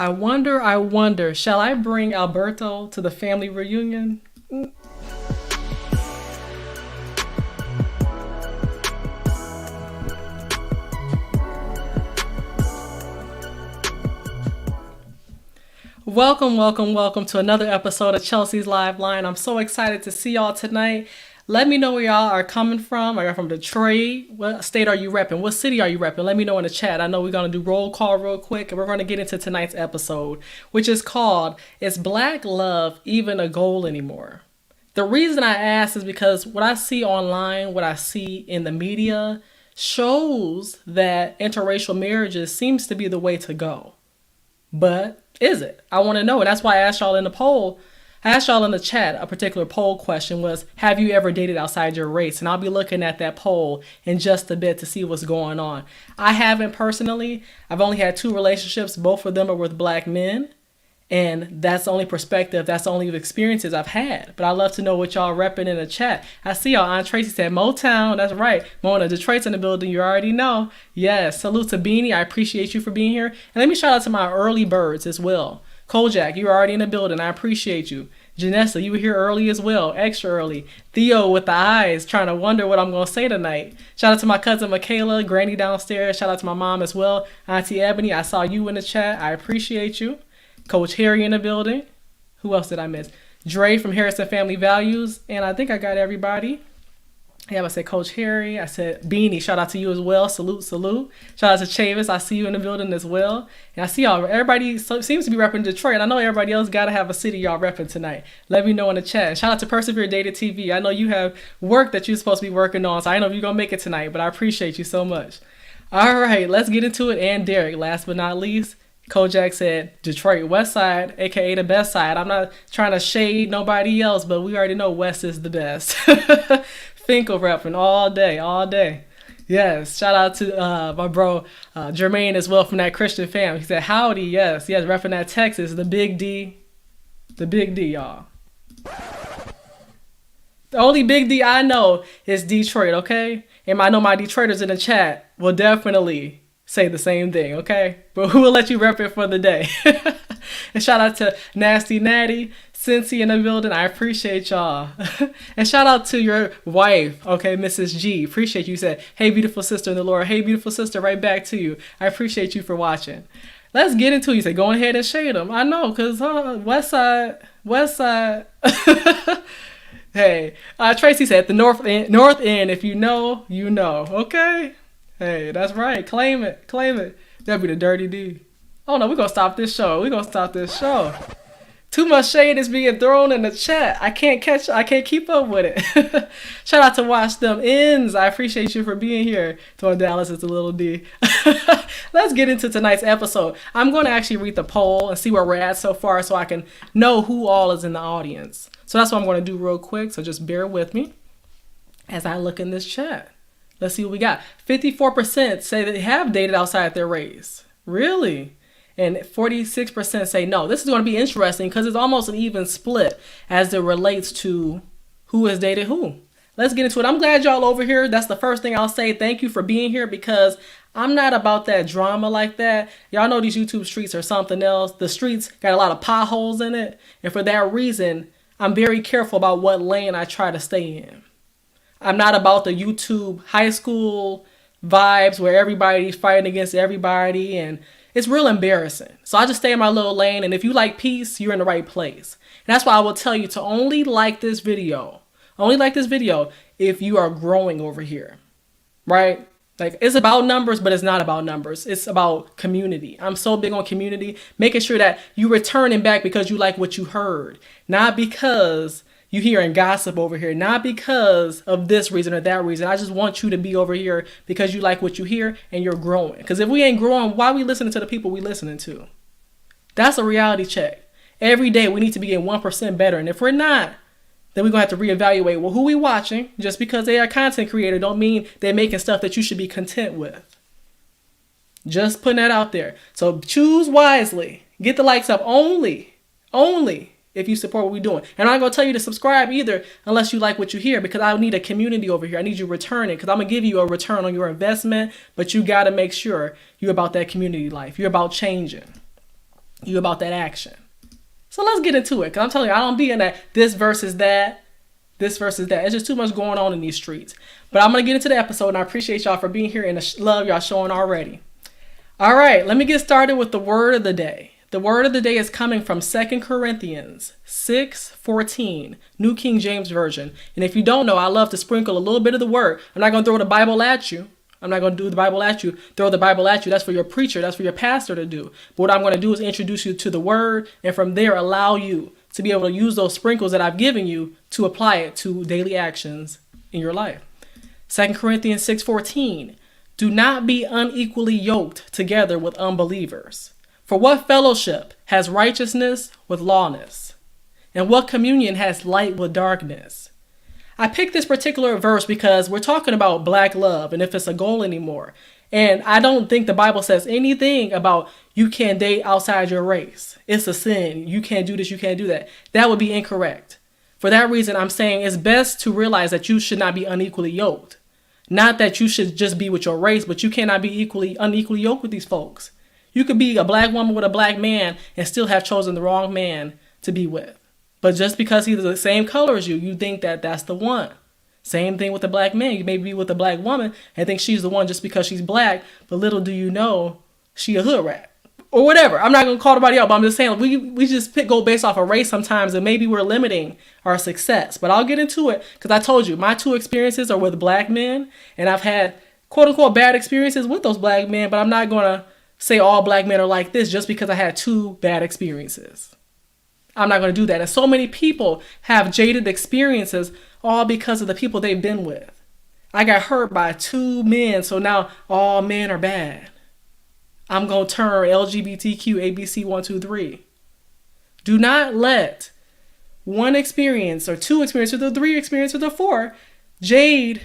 I wonder, shall I bring Alberto to the family reunion? Welcome to another episode of Chelsea's Live Line. I'm so excited to see y'all tonight. Let me know where y'all are coming from. Are y'all from Detroit? What state are you repping? What city are you repping? Let me know in the chat. I know we're going to do roll call real quick, and we're going to get into tonight's episode, which is called, Is Black Love Even a Goal Anymore? The reason I ask is because what I see online, what I see in the media, shows that interracial marriages seems to be the way to go. But is it? I want to know. And that's why I asked y'all in the poll. I asked y'all in the chat, a particular poll question was, have you ever dated outside your race? And I'll be looking at that poll in just a bit to see what's going on. I haven't personally. I've only had 2 relationships. Both of them are with black men. And that's the only perspective, that's the only experiences I've had. But I'd love to know what y'all repping in the chat. I see y'all. Aunt Tracy said Motown. That's right. Mona, Detroit's in the building. You already know. Yes. Salute to Beanie. I appreciate you for being here. And let me shout out to my early birds as well. Kojak, you're already in the building. I appreciate you. Janessa, you were here early as well. Extra early. Theo with the eyes, trying to wonder what I'm going to say tonight. Shout out to my cousin Michaela, Granny downstairs. Shout out to my mom as well. Auntie Ebony, I saw you in the chat. I appreciate you. Coach Harry in the building. Who else did I miss? Dre from Harrison Family Values. And I think I got everybody. Yeah, I said Coach Harry. I said Beanie. Shout out to you as well. Salute. Shout out to Chavis. I see you in the building as well. And I see y'all. Everybody seems to be repping Detroit. I know everybody else got to have a city y'all repping tonight. Let me know in the chat. Shout out to Persevere Data TV. I know you have work that you're supposed to be working on. So I don't know if you're going to make it tonight. But I appreciate you so much. All right. Let's get into it. And Derek, last but not least. Kojak said Detroit West Side, aka the best side. I'm not trying to shade nobody else, but we already know West is the best. Finkel repping all day. Yes, shout out to my bro Jermaine as well from that Christian fam. He said howdy, yes, repping that Texas, the big D, y'all. The only big D I know is Detroit, okay? And I know my Detroiters in the chat will definitely say the same thing, okay? But who will let you rep it for the day? And shout out to Nasty Natty, Cincy in the building. I appreciate y'all. And shout out to your wife, okay, Mrs. G. Appreciate you. Said, hey, beautiful sister in the Lord. Hey, beautiful sister, right back to you. I appreciate you for watching. Let's get into it. You say, go ahead and shade them. I know, because West Side. Hey, Tracy said, the North End, if you know, you know, okay? Hey, that's right. Claim it. That'd be the dirty D. Oh no, we're going to stop this show. Too much shade is being thrown in the chat. I can't keep up with it. Shout out to Watch Them Ends. I appreciate you for being here. To Dallas, it's a little D. Let's get into tonight's episode. I'm going to actually read the poll and see where we're at so far so I can know who all is in the audience. So that's what I'm going to do real quick. So just bear with me as I look in this chat. Let's see what we got. 54% say they have dated outside their race. Really? And 46% say no. This is going to be interesting because it's almost an even split as it relates to who has dated who. Let's get into it. I'm glad y'all over here. That's the first thing I'll say. Thank you for being here because I'm not about that drama like that. Y'all know these YouTube streets are something else. The streets got a lot of potholes in it. And for that reason, I'm very careful about what lane I try to stay in. I'm not about the YouTube high school vibes where everybody's fighting against everybody and it's real embarrassing. So I just stay in my little lane, and if you like peace, you're in the right place. And that's why I will tell you to only like this video. Only like this video if you are growing over here, right? Like it's about numbers, but it's not about numbers. It's about community. I'm so big on community, making sure that you returning back because you like what you heard, not because you hearing gossip over here, not because of this reason or that reason. I just want you to be over here because you like what you hear and you're growing. Because if we ain't growing, why are we listening to the people we listening to? That's a reality check. Every day we need to be getting 1% better. And if we're not, then we're going to have to reevaluate, well, who we watching? Just because they are content creator don't mean they're making stuff that you should be content with. Just putting that out there. So choose wisely. Get the likes up only if you support what we're doing. And I'm not going to tell you to subscribe either unless you like what you hear, because I need a community over here. I need you returning because I'm going to give you a return on your investment, but you got to make sure you're about that community life. You're about changing. You about that action. So let's get into it. Because I'm telling you, I don't be in that this versus that. This versus that. It's just too much going on in these streets. But I'm going to get into the episode, and I appreciate y'all for being here and the love y'all showing already. All right, let me get started with the word of the day. The word of the day is coming from 2 Corinthians 6:14, New King James Version. And if you don't know, I love to sprinkle a little bit of the word. I'm not going to throw the Bible at you. I'm not going to do the Bible at you, throw the Bible at you. That's for your preacher. That's for your pastor to do. But what I'm going to do is introduce you to the word, and from there allow you to be able to use those sprinkles that I've given you to apply it to daily actions in your life. 2 Corinthians 6:14, do not be unequally yoked together with unbelievers. For what fellowship has righteousness with lawlessness? And what communion has light with darkness? I picked this particular verse because we're talking about black love and if it's a goal anymore. And I don't think the Bible says anything about you can't date outside your race. It's a sin. You can't do this. You can't do that. That would be incorrect. For that reason, I'm saying it's best to realize that you should not be unequally yoked. Not that you should just be with your race, but you cannot be unequally yoked with these folks. You could be a black woman with a black man and still have chosen the wrong man to be with. But just because he's the same color as you, you think that that's the one. Same thing with a black man. You may be with a black woman and think she's the one just because she's black, but little do you know she a hood rat. Or whatever. I'm not going to call nobody out, but I'm just saying we just go based off a race sometimes, and maybe we're limiting our success. But I'll get into it because I told you my 2 experiences are with black men, and I've had quote unquote bad experiences with those black men, but I'm not going to say all black men are like this just because I had 2 bad experiences. I'm not going to do that. And so many people have jaded experiences all because of the people they've been with. I got hurt by 2 men, so now all men are bad. I'm going to turn LGBTQ ABC 1, 2, 3. Do not let 1 experience or 2 experiences or 3 experiences or 4 jade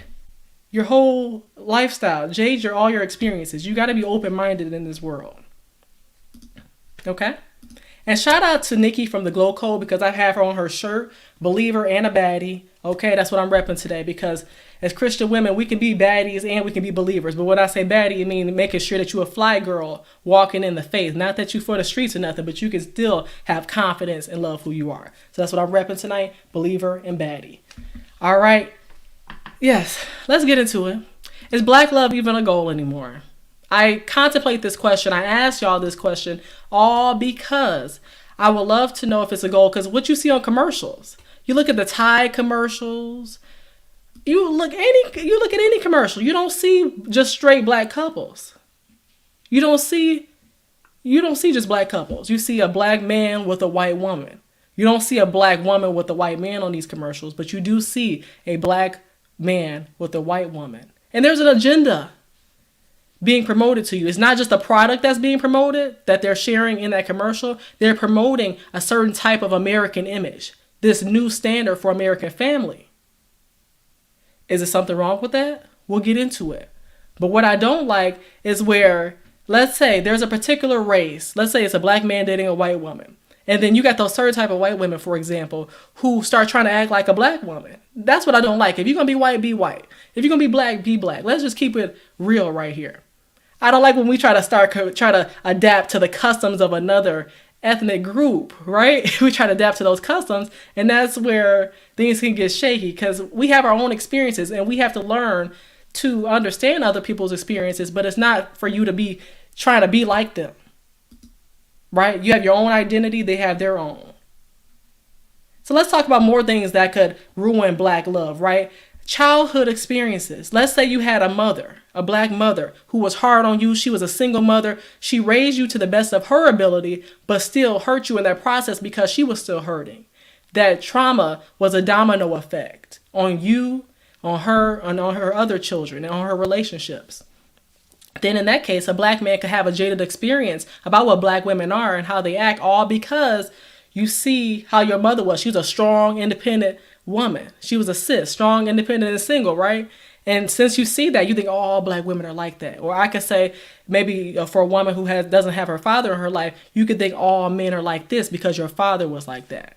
your whole lifestyle, jade all your experiences. You got to be open-minded in this world. Okay? And shout out to Nikki from the Glow Code because I have her on her shirt, believer and a baddie. Okay, that's what I'm repping today because as Christian women, we can be baddies and we can be believers. But when I say baddie, it means making sure that you're a fly girl walking in the faith. Not that you for the streets or nothing, but you can still have confidence and love who you are. So that's what I'm repping tonight, believer and baddie. All right. Yes, let's get into it. Is black love even a goal anymore? I contemplate this question. I ask y'all this question all because I would love to know if it's a goal. Because what you see on commercials, you look at the Tide commercials, you look at any commercial, you don't see just straight black couples. You don't see just black couples. You see a black man with a white woman. You don't see a black woman with a white man on these commercials, but you do see a black man with a white woman. And there's an agenda being promoted to you. It's not just a product that's being promoted that they're sharing in that commercial. They're promoting a certain type of American image, this new standard for American family. Is there something wrong with that? We'll get into it. But what I don't like is where, let's say there's a particular race. Let's say it's a black man dating a white woman. And then you got those certain type of white women, for example, who start trying to act like a black woman. That's what I don't like. If you're going to be white, be white. If you're going to be black, be black. Let's just keep it real right here. I don't like when we try to adapt to the customs of another ethnic group, right? We try to adapt to those customs, and that's where things can get shaky because we have our own experiences and we have to learn to understand other people's experiences, but it's not for you to be trying to be like them, right? You have your own identity, they have their own. So let's talk about more things that could ruin black love, right? Childhood experiences. Let's say you had a mother, a black mother, who was hard on you. She was a single mother. She raised you to the best of her ability, but still hurt you in that process because she was still hurting. That trauma was a domino effect on you, on her, and on her other children, and on her relationships. Then in that case, a black man could have a jaded experience about what black women are and how they act, all because you see how your mother was. She was a strong, independent woman. She was a cis, strong, independent, and single, right? And since you see that, you think, oh, all black women are like that. Or I could say maybe for a woman who doesn't have her father in her life, you could think all men are like this because your father was like that.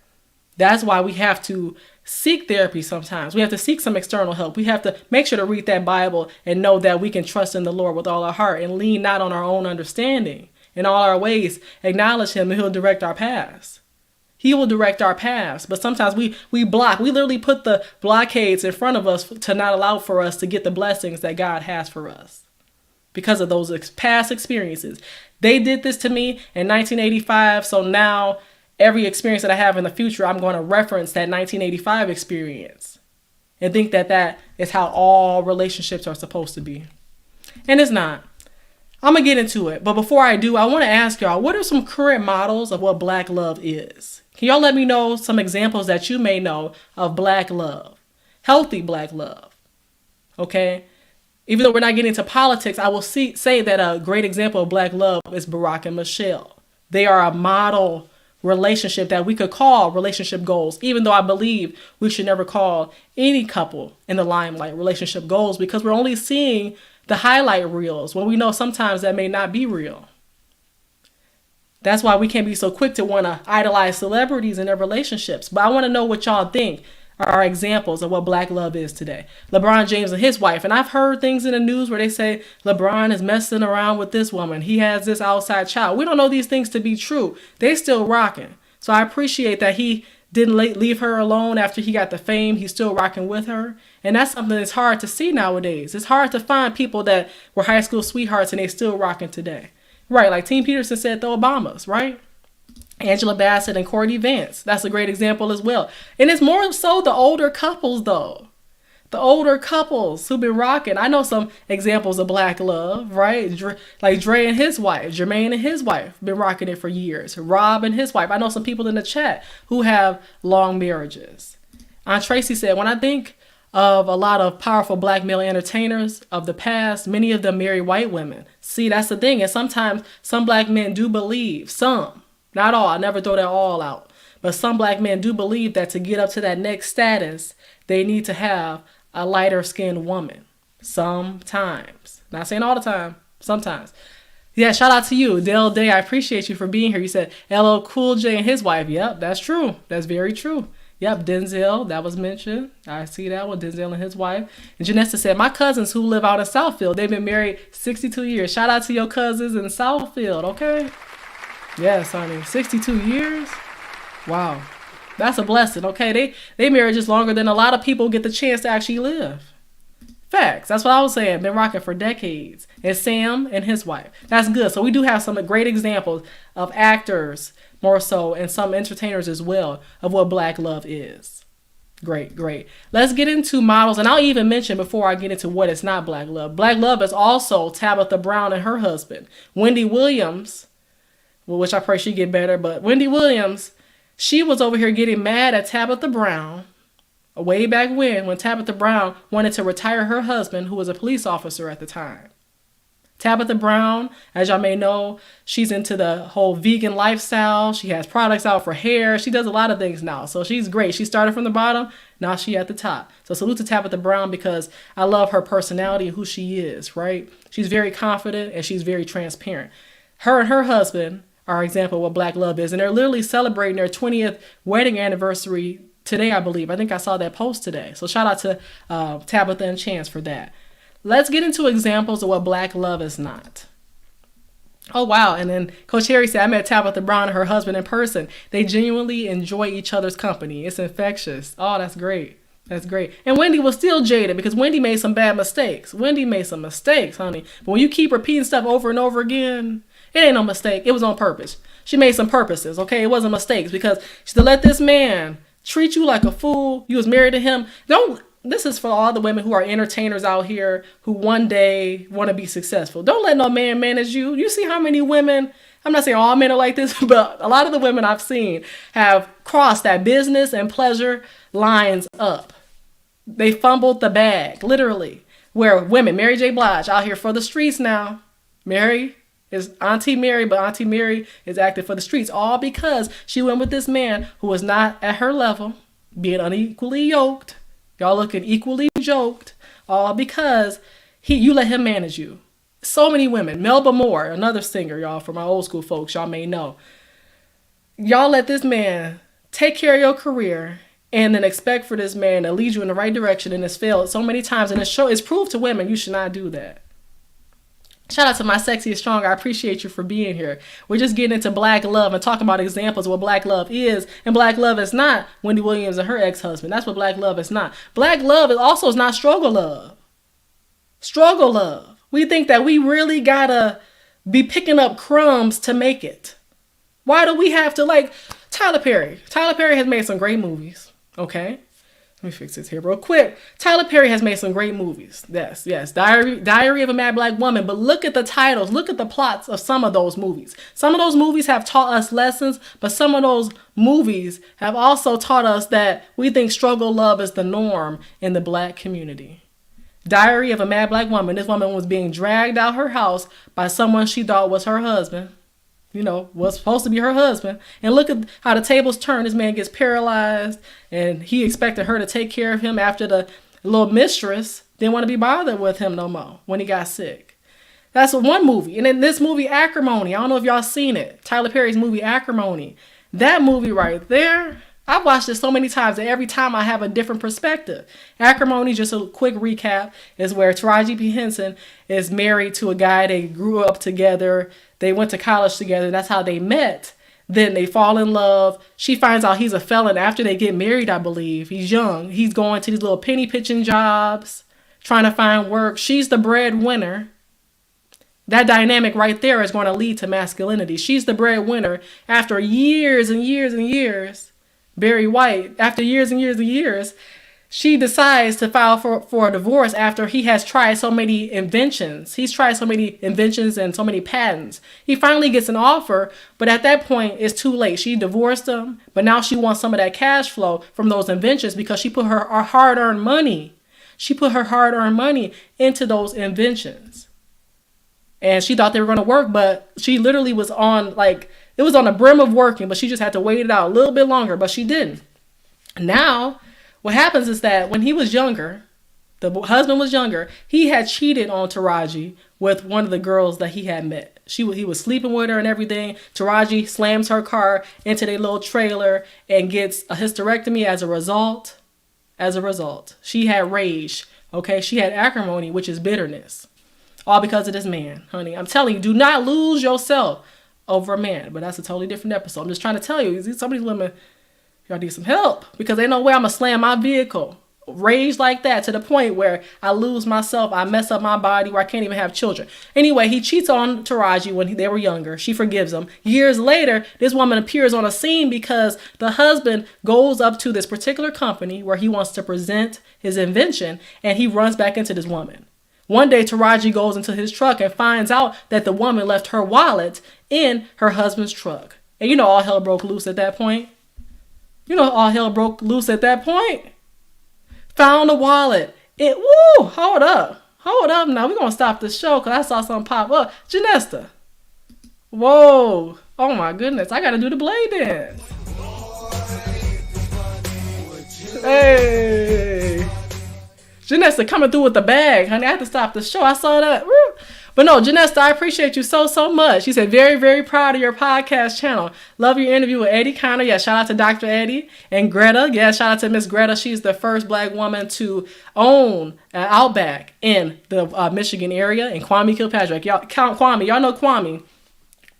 That's why we have to seek therapy sometimes. We have to seek some external help. We have to make sure to read that Bible and know that we can trust in the Lord with all our heart and lean not on our own understanding in all our ways, acknowledge him, and he'll direct our paths. He will direct our paths. But sometimes we block. We literally put the blockades in front of us to not allow for us to get the blessings that God has for us because of those past experiences. They did this to me in 1985. So now every experience that I have in the future, I'm going to reference that 1985 experience and think that that is how all relationships are supposed to be. And it's not. I'm going to get into it. But before I do, I want to ask y'all, what are some current models of what Black love is? Can y'all let me know some examples that you may know of Black love? Healthy Black love. Okay? Even though we're not getting into politics, I will say that a great example of Black love is Barack and Michelle. They are a model relationship that we could call relationship goals, even though I believe we should never call any couple in the limelight relationship goals because we're only seeing the highlight reels when we know sometimes that may not be real. That's why we can't be so quick to want to idolize celebrities in their relationships. But I want to know what y'all think are examples of what Black love is today. LeBron James and his wife. And I've heard things in the news where they say LeBron is messing around with this woman. He has this outside child. We don't know these things to be true. They still rocking. So I appreciate that he didn't leave her alone after he got the fame. He's still rocking with her. And that's something that's hard to see nowadays. It's hard to find people that were high school sweethearts and they still rocking today. Right, like Team Peterson said, the Obamas, right? Angela Bassett and Courtney Vance. That's a great example as well. And it's more so the older couples, though. The older couples who've been rocking. I know some examples of Black love, right? Like Dre and his wife, Jermaine and his wife, been rocking it for years. Rob and his wife. I know some people in the chat who have long marriages. Aunt Tracy said, when I think of a lot of powerful Black male entertainers of the past, many of them marry white women. See, that's the thing. And sometimes some Black men do believe, some, not all, I never throw that all out, but some Black men do believe that to get up to that next status, they need to have a lighter skinned woman. Sometimes. Not saying all the time, sometimes. Yeah, shout out to you, Dale Day. I appreciate you for being here. You said LL Cool J and his wife. Yep, that's true. That's very true. Yep, Denzel, that was mentioned. I see that one, Denzel and his wife. And Janessa said, my cousins who live out in Southfield, they've been married 62 years. Shout out to your cousins in Southfield, okay? Yes, honey, 62 years? Wow, that's a blessing, okay? They married just longer than a lot of people get the chance to actually live. Facts, that's what I was saying, been rocking for decades. And Sam and his wife, that's good. So we do have some great examples of actors, more so, and some entertainers as well, of what Black love is. Great, great. Let's get into models, and I'll even mention before I get into what is not Black love. Black love is also Tabitha Brown and her husband. Wendy Williams, which I pray she get better, but Wendy Williams, she was over here getting mad at Tabitha Brown way back when Tabitha Brown wanted to retire her husband, who was a police officer at the time. Tabitha Brown, as y'all may know, she's into the whole vegan lifestyle. She has products out for hair. She does a lot of things now. So she's great. She started from the bottom. Now she at the top. So salute to Tabitha Brown because I love her personality and who she is, right? She's very confident and she's very transparent. Her and her husband are an example of what Black love is. And they're literally celebrating their 20th wedding anniversary today, I believe. I think I saw that post today. So shout out to Tabitha and Chance for that. Let's get into examples of what Black love is not. Oh, wow. And then Coach Harry said, I met Tabitha Brown and her husband in person. They genuinely enjoy each other's company. It's infectious. Oh, that's great. That's great. And Wendy was still jaded because Wendy made some bad mistakes. Wendy made some mistakes, honey. But when you keep repeating stuff over and over again, it ain't no mistake. It was on purpose. She made some purposes, okay? It wasn't mistakes because she said, let this man treat you like a fool. You was married to him. This is for all the women who are entertainers out here who one day want to be successful. Don't let no man manage you. You see how many women, I'm not saying all men are like this, but a lot of the women I've seen have crossed that business and pleasure lines up. They fumbled the bag, literally. Where women, Mary J. Blige, out here for the streets now. Mary is Auntie Mary, but Auntie Mary is acting for the streets. All because she went with this man who was not at her level, being unequally yoked. Y'all looking equally joked, all because you let him manage you. So many women. Melba Moore, another singer, y'all, for my old school folks, y'all may know. Y'all let this man take care of your career and then expect for this man to lead you in the right direction, and it's failed so many times. And it's proved to women you should not do that. Shout out to my sexy is strong. I appreciate you for being here. We're just getting into black love and talking about examples of what black love is. And black love is not Wendy Williams and her ex-husband. That's what black love is not. Black love is not struggle love. Struggle love. We think that we really gotta be picking up crumbs to make it. Why do we have to, like, Tyler Perry? Tyler Perry has made some great movies. Okay? Let me fix this here real quick. Tyler Perry has made some great movies. Yes. Diary of a Mad Black Woman. But look at the titles. Look at the plots of some of those movies. Some of those movies have taught us lessons, but some of those movies have also taught us that we think struggle love is the norm in the black community. Diary of a Mad Black Woman. This woman was being dragged out her house by someone she thought was her husband. Was supposed to be her husband. And look at how the tables turn. This man gets paralyzed, and he expected her to take care of him after the little mistress didn't want to be bothered with him no more when he got sick. That's one movie. And then this movie, Acrimony. I don't know if y'all seen it. Tyler Perry's movie, Acrimony. That movie right there, I've watched it so many times that every time I have a different perspective. Acrimony, just a quick recap, is where Taraji P. Henson is married to a guy. They grew up together. They went to college together. That's how they met. Then they fall in love. She finds out he's a felon after they get married, I believe. He's young. He's going to these little penny pitching jobs, trying to find work. She's the breadwinner. That dynamic right there is going to lead to masculinity. She's the breadwinner after years and years and years. Barry White, after years and years and years, she decides to file for a divorce after he has tried so many inventions. He's tried so many inventions and so many patents. He finally gets an offer, but at that point, it's too late. She divorced him, but now she wants some of that cash flow from those inventions because she put her hard-earned money. She put her hard-earned money into those inventions. And she thought they were going to work, but she literally was on, it was on the brim of working, but she just had to wait it out a little bit longer, but she didn't. Now, what happens is that when he was younger, the husband was younger, he had cheated on Taraji with one of the girls that he had met. He was sleeping with her and everything. Taraji slams her car into their little trailer and gets a hysterectomy as a result. She had rage, okay? She had acrimony, which is bitterness. All because of this man, honey. I'm telling you, do not lose yourself over a man. But that's a totally different episode. I'm just trying to tell you, some of these women, y'all need some help, because ain't no way I'm going to slam my vehicle. Rage like that to the point where I lose myself. I mess up my body where I can't even have children. Anyway, he cheats on Taraji when they were younger. She forgives him. Years later, this woman appears on a scene because the husband goes up to this particular company where he wants to present his invention, and he runs back into this woman. One day, Taraji goes into his truck and finds out that the woman left her wallet in her husband's truck. And all hell broke loose at that point. Found the wallet. Hold up now. We're going to stop the show because I saw something pop up. Janesta. Whoa. Oh my goodness. I got to do the blade dance. Hey. Janesta coming through with the bag, honey. I had to stop the show. I saw that. Woo. But no, Janesta, I appreciate you so much. She said, very, very proud of your podcast channel. Love your interview with Eddie Connor. Yeah, shout out to Dr. Eddie. And Greta. Yeah, shout out to Miss Greta. She's the first black woman to own an Outback in the Michigan area. And Kwame Kilpatrick. Y'all know Kwame.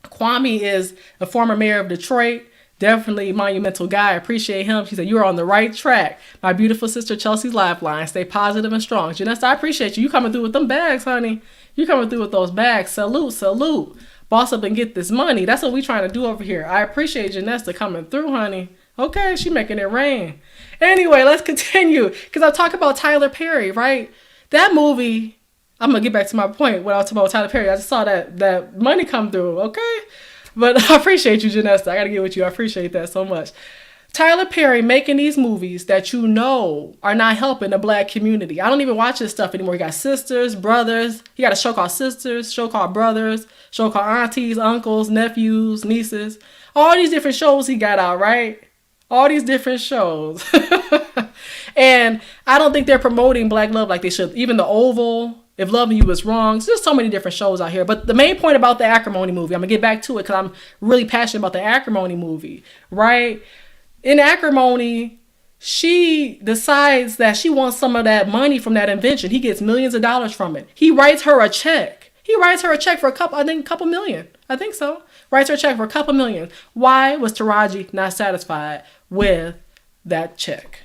Kwame is a former mayor of Detroit. Definitely a monumental guy. I appreciate him. She said, you are on the right track. My beautiful sister Chelsea's lifeline. Stay positive and strong. Janessa, I appreciate you. You coming through with them bags, honey. You coming through with those bags. Salute. Boss up and get this money. That's what we trying to do over here. I appreciate Janessa coming through, honey. Okay, she making it rain. Anyway, let's continue. Because I talk about Tyler Perry, right? That movie, I'm going to get back to my point when I was talking about Tyler Perry. I just saw that money come through, okay? But I appreciate you, Janessa. I got to get with you. I appreciate that so much. Tyler Perry making these movies that are not helping the black community. I don't even watch this stuff anymore. He got sisters, brothers. He got a show called Sisters, show called Brothers, show called Aunties, Uncles, Nephews, Nieces. All these different shows he got out, right? All these different shows. And I don't think they're promoting black love like they should. Even The Oval, If Loving You Was Wrong. There's just so many different shows out here. But the main point about the Acrimony movie, I'm going to get back to it because I'm really passionate about the Acrimony movie, right? In Acrimony, she decides that she wants some of that money from that invention. He gets millions of dollars from it. He writes her a check. He writes her a check for a couple million. I think so. Writes her a check for a couple million. Why was Taraji not satisfied with that check?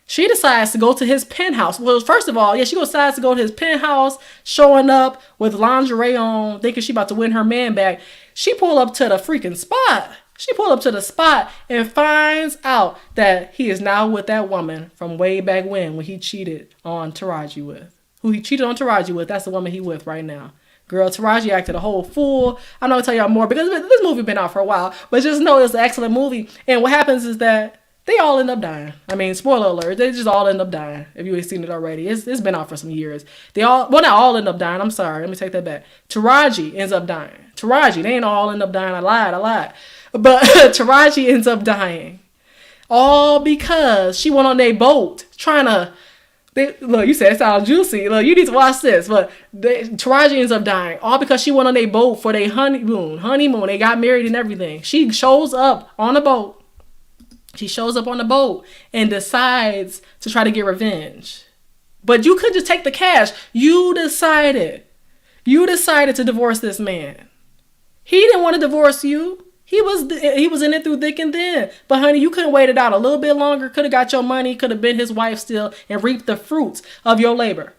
She decides to go to his penthouse. Well, first of all, she decides to go to his penthouse, showing up with lingerie on, thinking she about to win her man back. She pull up to the freaking spot. She pulled up to the spot and finds out that he is now with that woman from way back when he cheated on Taraji with. Who he cheated on Taraji with, that's the woman he with right now. Girl, Taraji acted a whole fool. I'm not going to tell y'all more because this movie been out for a while. But just know it's an excellent movie. And what happens is that they all end up dying. I mean, spoiler alert, they just all end up dying. If you ain't seen it already. It's been out for some years. Not all end up dying. I'm sorry. Let me take that back. Taraji ends up dying. Taraji, they ain't all end up dying. I lied. But Taraji ends up dying. All because she went on their boat trying to... Look, you said it sounds juicy. Look, you need to watch this. But Taraji ends up dying. All because she went on their boat for their honeymoon. They got married and everything. She shows up on the boat. And decides to try to get revenge. But you could just take the cash. You decided to divorce this man. He didn't want to divorce you. He was in it through thick and thin. But honey, you couldn't wait it out a little bit longer. Could have got your money. Could have been his wife still and reaped the fruits of your labor.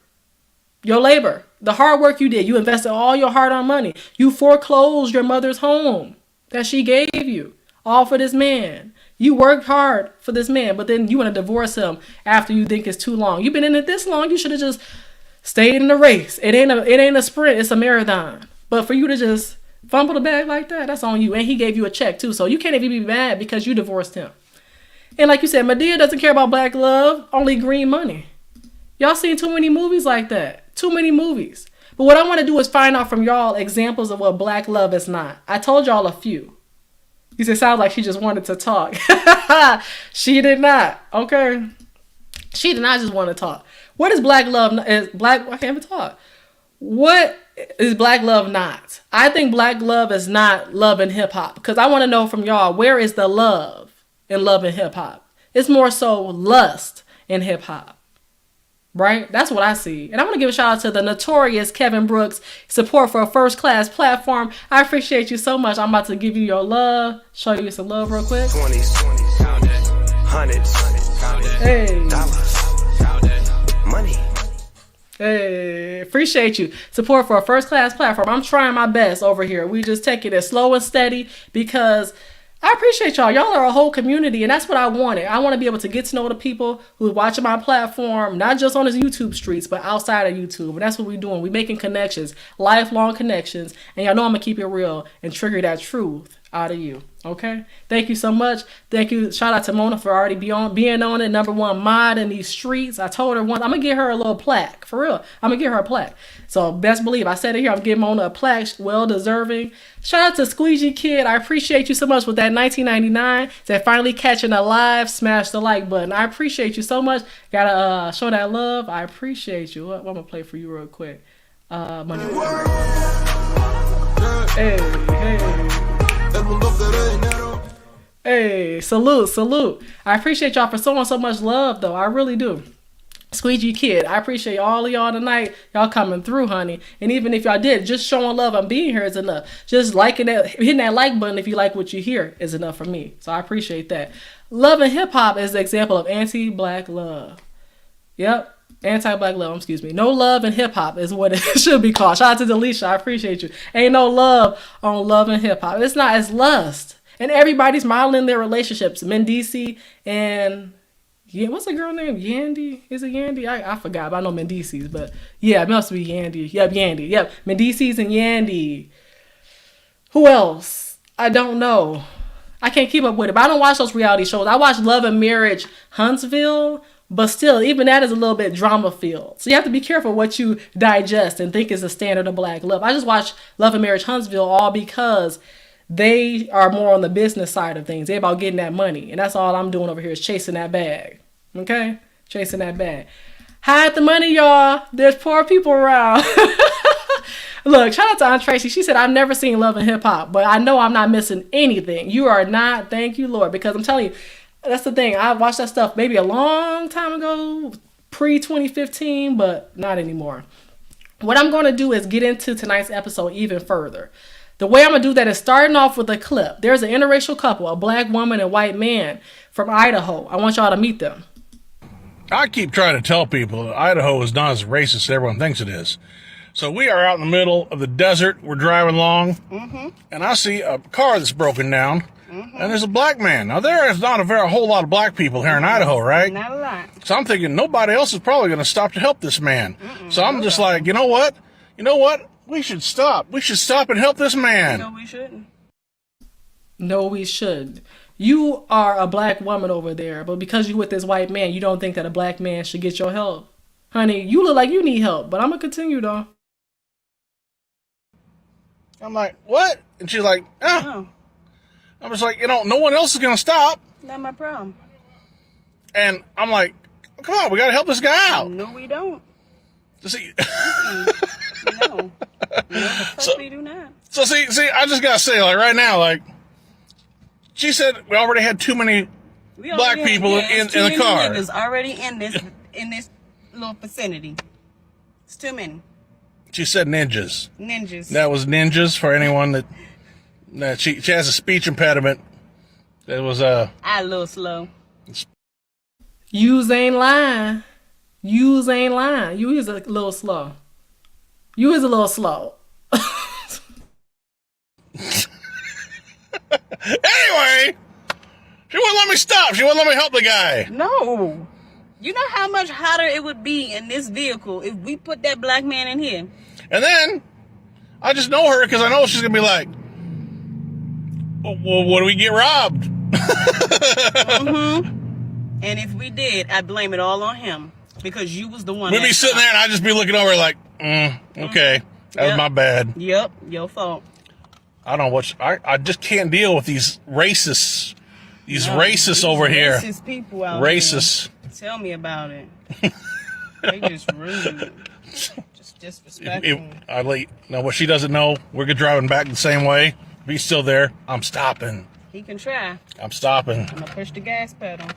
The hard work you did. You invested all your hard-earned money. You foreclosed your mother's home that she gave you. All for this man. You worked hard for this man, but then you want to divorce him after you think it's too long. You've been in it this long. You should have just stayed in the race. It ain't a sprint. It's a marathon. But for you to just fumble the bag like that, that's on you. And he gave you a check too. So you can't even be mad because you divorced him. And like you said, Madea doesn't care about black love, only green money. Y'all seen too many movies like that. Too many movies. But what I want to do is find out from y'all examples of what black love is not. I told y'all a few. You said, sounds like she just wanted to talk. She did not. Okay. She did not just want to talk. What is black love? I can't even talk. What is black love not? I think black love is not love and hip hop. Because I want to know from y'all, where is the love in love and hip hop? It's more so lust in hip hop. Right? That's what I see. And I want to give a shout out to the notorious Kevin Brooks, support for a first class platform. I appreciate you so much. I'm about to give you your love. Show you some love real quick. 20s, count that. Hundreds, count that. Hey. Dollars, count that. Money. Hey, appreciate you. Support for a first class platform. I'm trying my best over here. We just take it as slow and steady because I appreciate y'all. Y'all are a whole community, and that's what I wanted. I want to be able to get to know the people who are watching my platform, not just on his YouTube streets, but outside of YouTube. And that's what we're doing. We're making connections, lifelong connections. And y'all know I'm going to keep it real and trigger that truth out of you. Okay? Thank you so much. Thank you. Shout out to Mona for already being on it. #1 mod in these streets. I told her once, I'm going to get her a little plaque. For real. I'm going to get her a plaque. So best believe, I said it here, I'm giving Mona a plaque. Well deserving. Shout out to Squeegee Kid. I appreciate you so much with that 1999. That finally catching a live. Smash the like button. I appreciate you so much. Gotta show that love. I appreciate you. I'm going to play for you real quick. Money. Hey, salute. I appreciate y'all for showing so much love, though. I really do. Squeegee Kid, I appreciate all of y'all tonight. Y'all coming through, honey. And even if y'all did, just showing love and being here is enough. Just liking that, hitting that like button if you like what you hear is enough for me. So I appreciate that. Love and hip hop is the example of anti-black love. Yep. Anti-black love, excuse me. No love in hip hop is what it should be called. Shout out to Delisha, I appreciate you. Ain't no love on love and hip hop. It's not, it's lust. And everybody's modeling their relationships. Mendici and what's the girl name? Yandy? Is it Yandy? I forgot, but I know Mendici's, but yeah, it must be Yandy. Yep, Yandy. Yep, Mendici's and Yandy. Who else? I don't know. I can't keep up with it, but I don't watch those reality shows. I watch Love and Marriage Huntsville, but still, even that is a little bit drama filled. So you have to be careful what you digest and think is the standard of black love. I just watch Love and Marriage Huntsville all because they are more on the business side of things. They're about getting that money. And that's all I'm doing over here is chasing that bag. Okay? Chasing that bag. Hide the money, y'all. There's poor people around. Look, shout out to Aunt Tracy. She said, I've never seen Love and Hip Hop, but I know I'm not missing anything. You are not. Thank you, Lord. Because I'm telling you, that's the thing. I watched that stuff maybe a long time ago, pre-2015, but not anymore. What I'm going to do is get into tonight's episode even further. The way I'm going to do that is starting off with a clip. There's an interracial couple, a black woman and white man from Idaho. I want y'all to meet them. I keep trying to tell people that Idaho is not as racist as everyone thinks it is. So we are out in the middle of the desert. We're driving along, and I see a car that's broken down, and there's a black man. Now, there is not a whole lot of black people here in Idaho, right? Not a lot. So I'm thinking nobody else is probably going to stop to help this man. So I'm just like, you know what? We should stop. We should stop and help this man. No, we shouldn't. No, we should. You are a black woman over there, but because you're with this white man, you don't think that a black man should get your help. Honey, you look like you need help, but I'm going to continue, though. I'm like, what? And she's like, Oh, I'm just like, no one else is going to stop. not my problem. And I'm like, come on, we got to help this guy out. No, we don't. See, No. No, we do not. So see, I just got to say, like, right now, like, she said we already had too many black people in the car. Niggas already in this little vicinity. It's too many. She said ninjas. Ninjas. That was ninjas for anyone that she has a speech impediment. It was I a little slow. Yous ain't lying. Yous ain't lying. You is a little slow. You is a little slow. Anyway, she wouldn't let me stop. She wouldn't let me help the guy. No. You know how much hotter it would be in this vehicle if we put that black man in here? And then I just know her because I know she's gonna be like, well, what do we get robbed? And if we did, I'd blame it all on him because you was the one. We'd be sitting there and I'd just be looking over like, okay, that was my bad. Yep, your fault. I don't know what I just can't deal with these racists. These racists over here. Racist people out Racists. here. Tell me about it. They just rude. Just disrespectful. Now, what she doesn't know, we're driving back the same way. If he's still there, I'm stopping. He can try. I'm stopping. I'm going to push the gas pedal.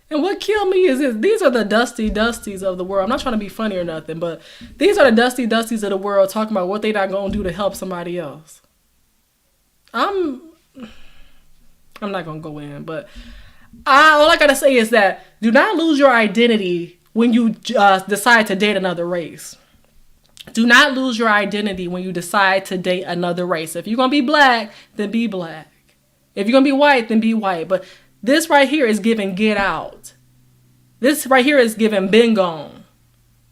And what killed me is this. These are the dusty dusties of the world. I'm not trying to be funny or nothing, but these are the dusty dusties of the world talking about what they not going to do to help somebody else. I'm not going to go in, but all I got to say is that do not lose your identity when you decide to date another race. Do not lose your identity when you decide to date another race. If you're going to be black, then be black. If you're going to be white, then be white. But this right here is giving get out. This right here is giving been gone.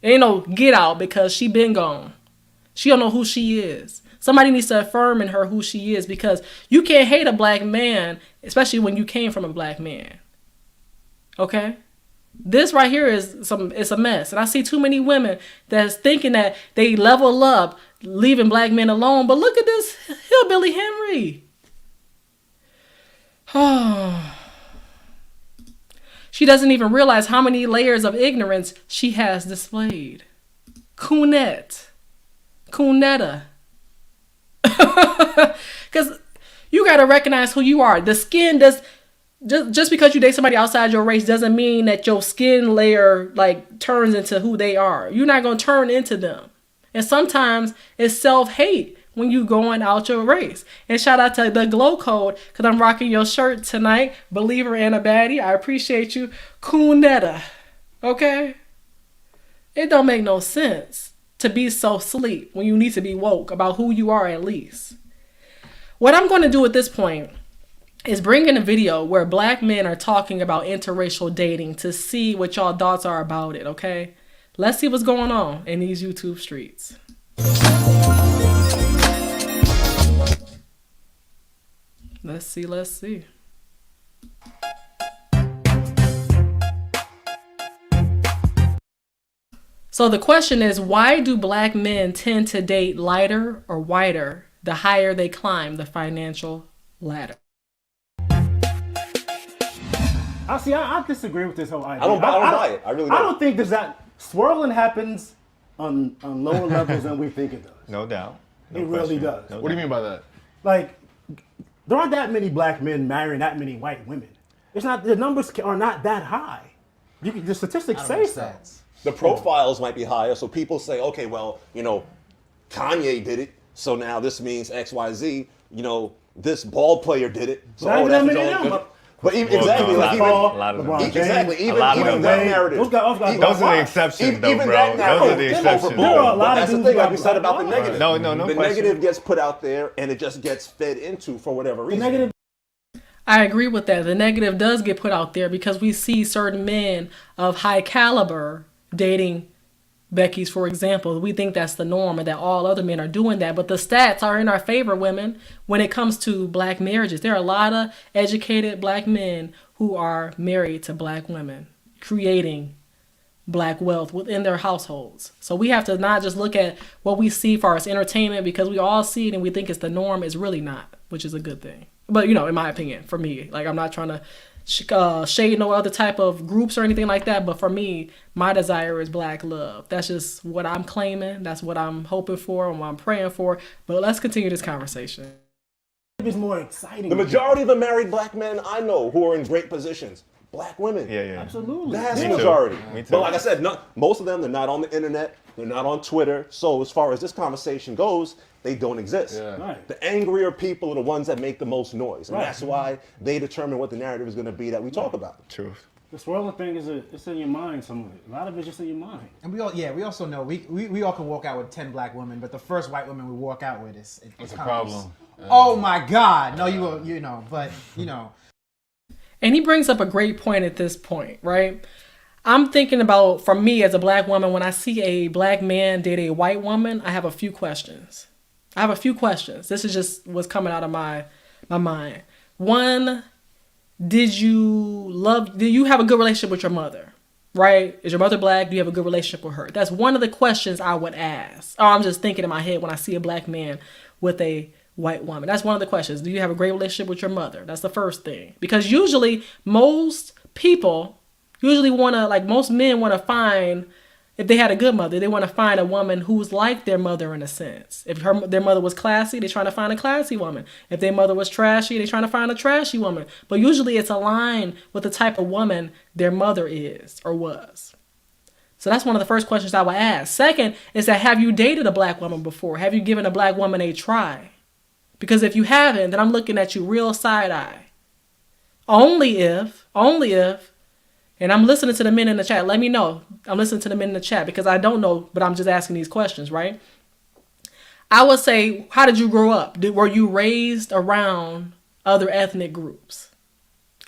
Ain't no get out because she been gone. She don't know who she is. Somebody needs to affirm in her who she is because you can't hate a black man, especially when you came from a black man. Okay? This right here it's a mess. And I see too many women that's thinking that they level up, leaving black men alone. But look at this hillbilly Henry. Oh. She doesn't even realize how many layers of ignorance she has displayed. Cunetta. Because you got to recognize who you are. The skin does... Just because you date somebody outside your race doesn't mean that your skin layer like turns into who they are. You're not going to turn into them. And sometimes it's self-hate when you going out your race. And shout out to the Glow Code because I'm rocking your shirt tonight. Believer and a baddie. I appreciate you. Cunetta. Okay? It don't make no sense to be so sleep when you need to be woke about who you are at least. What I'm going to do at this point is bring in a video where black men are talking about interracial dating to see what y'all thoughts are about it, okay? Let's see what's going on in these YouTube streets. Let's see. So the question is, why do black men tend to date lighter or whiter the higher they climb the financial ladder? I disagree with this whole idea. I don't buy it. I really don't. I don't think that swirling happens on lower levels than we think it does. No doubt. It really does. No What do you mean by that? Like, there aren't that many black men marrying that many white women. It's not. The numbers are not that high. The statistics say so. The profiles might be higher, so people say, okay, well, Kanye did it, so now this means X, Y, Z. This ball player did it, so that's but even, exactly, like even, that narrative. Those are the exceptions, though, bro. Those are the exceptions. That's the thing, like we said about the negative. No The negative gets put out there, and it just gets fed into for whatever reason. I agree with that. The negative does get put out there because we see certain men of high caliber dating Becky's, for example. We think that's the norm and that all other men are doing that. But the stats are in our favor, women, when it comes to black marriages. There are a lot of educated black men who are married to black women, creating black wealth within their households. So we have to not just look at what we see for as entertainment because we all see it and we think it's the norm. It's really not, which is a good thing. But, in my opinion, for me, like I'm not trying to shade no other type of groups or anything like that. But for me, my desire is black love. That's just what I'm claiming. That's what I'm hoping for and what I'm praying for. But let's continue this conversation. It's more exciting. The majority of the married black men I know who are in great positions, black women. Yeah. Absolutely. That's the majority. Me too. But like I said, most of them, they're not on the internet. They're not on Twitter. So as far as this conversation goes, they don't exist. Yeah. Right. The angrier people are the ones that make the most noise. And that's why they determine what the narrative is going to be that we talk about. Truth. The swirling thing it's in your mind. Some of it. A lot of it's just in your mind. And we also know we all can walk out with 10 black women, but the first white woman we walk out with it's a problem. Oh my God! No, but. And he brings up a great point at this point, right? I'm thinking about, for me as a black woman, when I see a black man date a white woman, I have a few questions. This is just what's coming out of my mind. One, did you have a good relationship with your mother? Right? Is your mother black? Do you have a good relationship with her? That's one of the questions I would ask. Or I'm just thinking in my head when I see a black man with a white woman. That's one of the questions. Do you have a great relationship with your mother? That's the first thing. Because usually most men want to find, if they had a good mother, they want to find a woman who's like their mother in a sense. If their mother was classy, they're trying to find a classy woman. If their mother was trashy, they're trying to find a trashy woman. But usually it's aligned with the type of woman their mother is or was. So that's one of the first questions I would ask. Second is that, have you dated a black woman before? Have you given a black woman a try? Because if you haven't, then I'm looking at you real side eye. Only if, and I'm listening to the men in the chat. Let me know. I'm listening to the men in the chat because I don't know, but I'm just asking these questions, right? I would say, how did you grow up? Were you raised around other ethnic groups?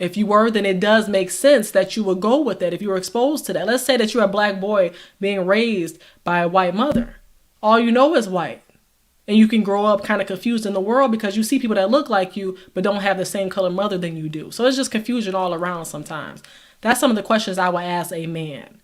If you were, then it does make sense that you would go with that if you were exposed to that. Let's say that you're a black boy being raised by a white mother. All you know is white. And you can grow up kind of confused in the world because you see people that look like you but don't have the same color mother than you do. So it's just confusion all around sometimes. That's some of the questions I would ask a man.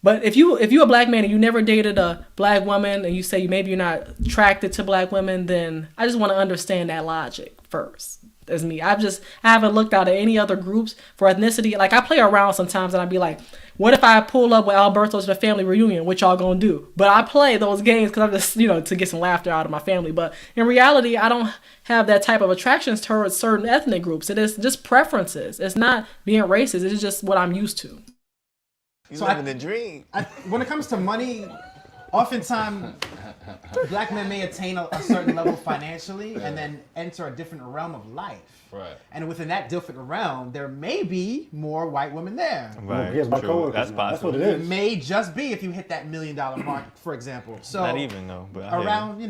But if you're a black man and you never dated a black woman and you say maybe you're not attracted to black women, then I just want to understand that logic first. As me, I haven't looked out at any other groups for ethnicity. Like I play around sometimes and I'd be like, what if I pull up with Alberto to the family reunion? What y'all gonna do? But I play those games because I'm just, to get some laughter out of my family. But in reality, I don't have that type of attractions towards certain ethnic groups. It is just preferences. It's not being racist. It's just what I'm used to. You living the dream. When it comes to money, oftentimes black men may attain a certain level financially and then enter a different realm of life. Right. And within that different realm, there may be more white women there. Right. Here's my coworkers. That's possible. That's what it It is. may just be if you hit that $1 million mark, for example. So Not even though, but I hear around, you.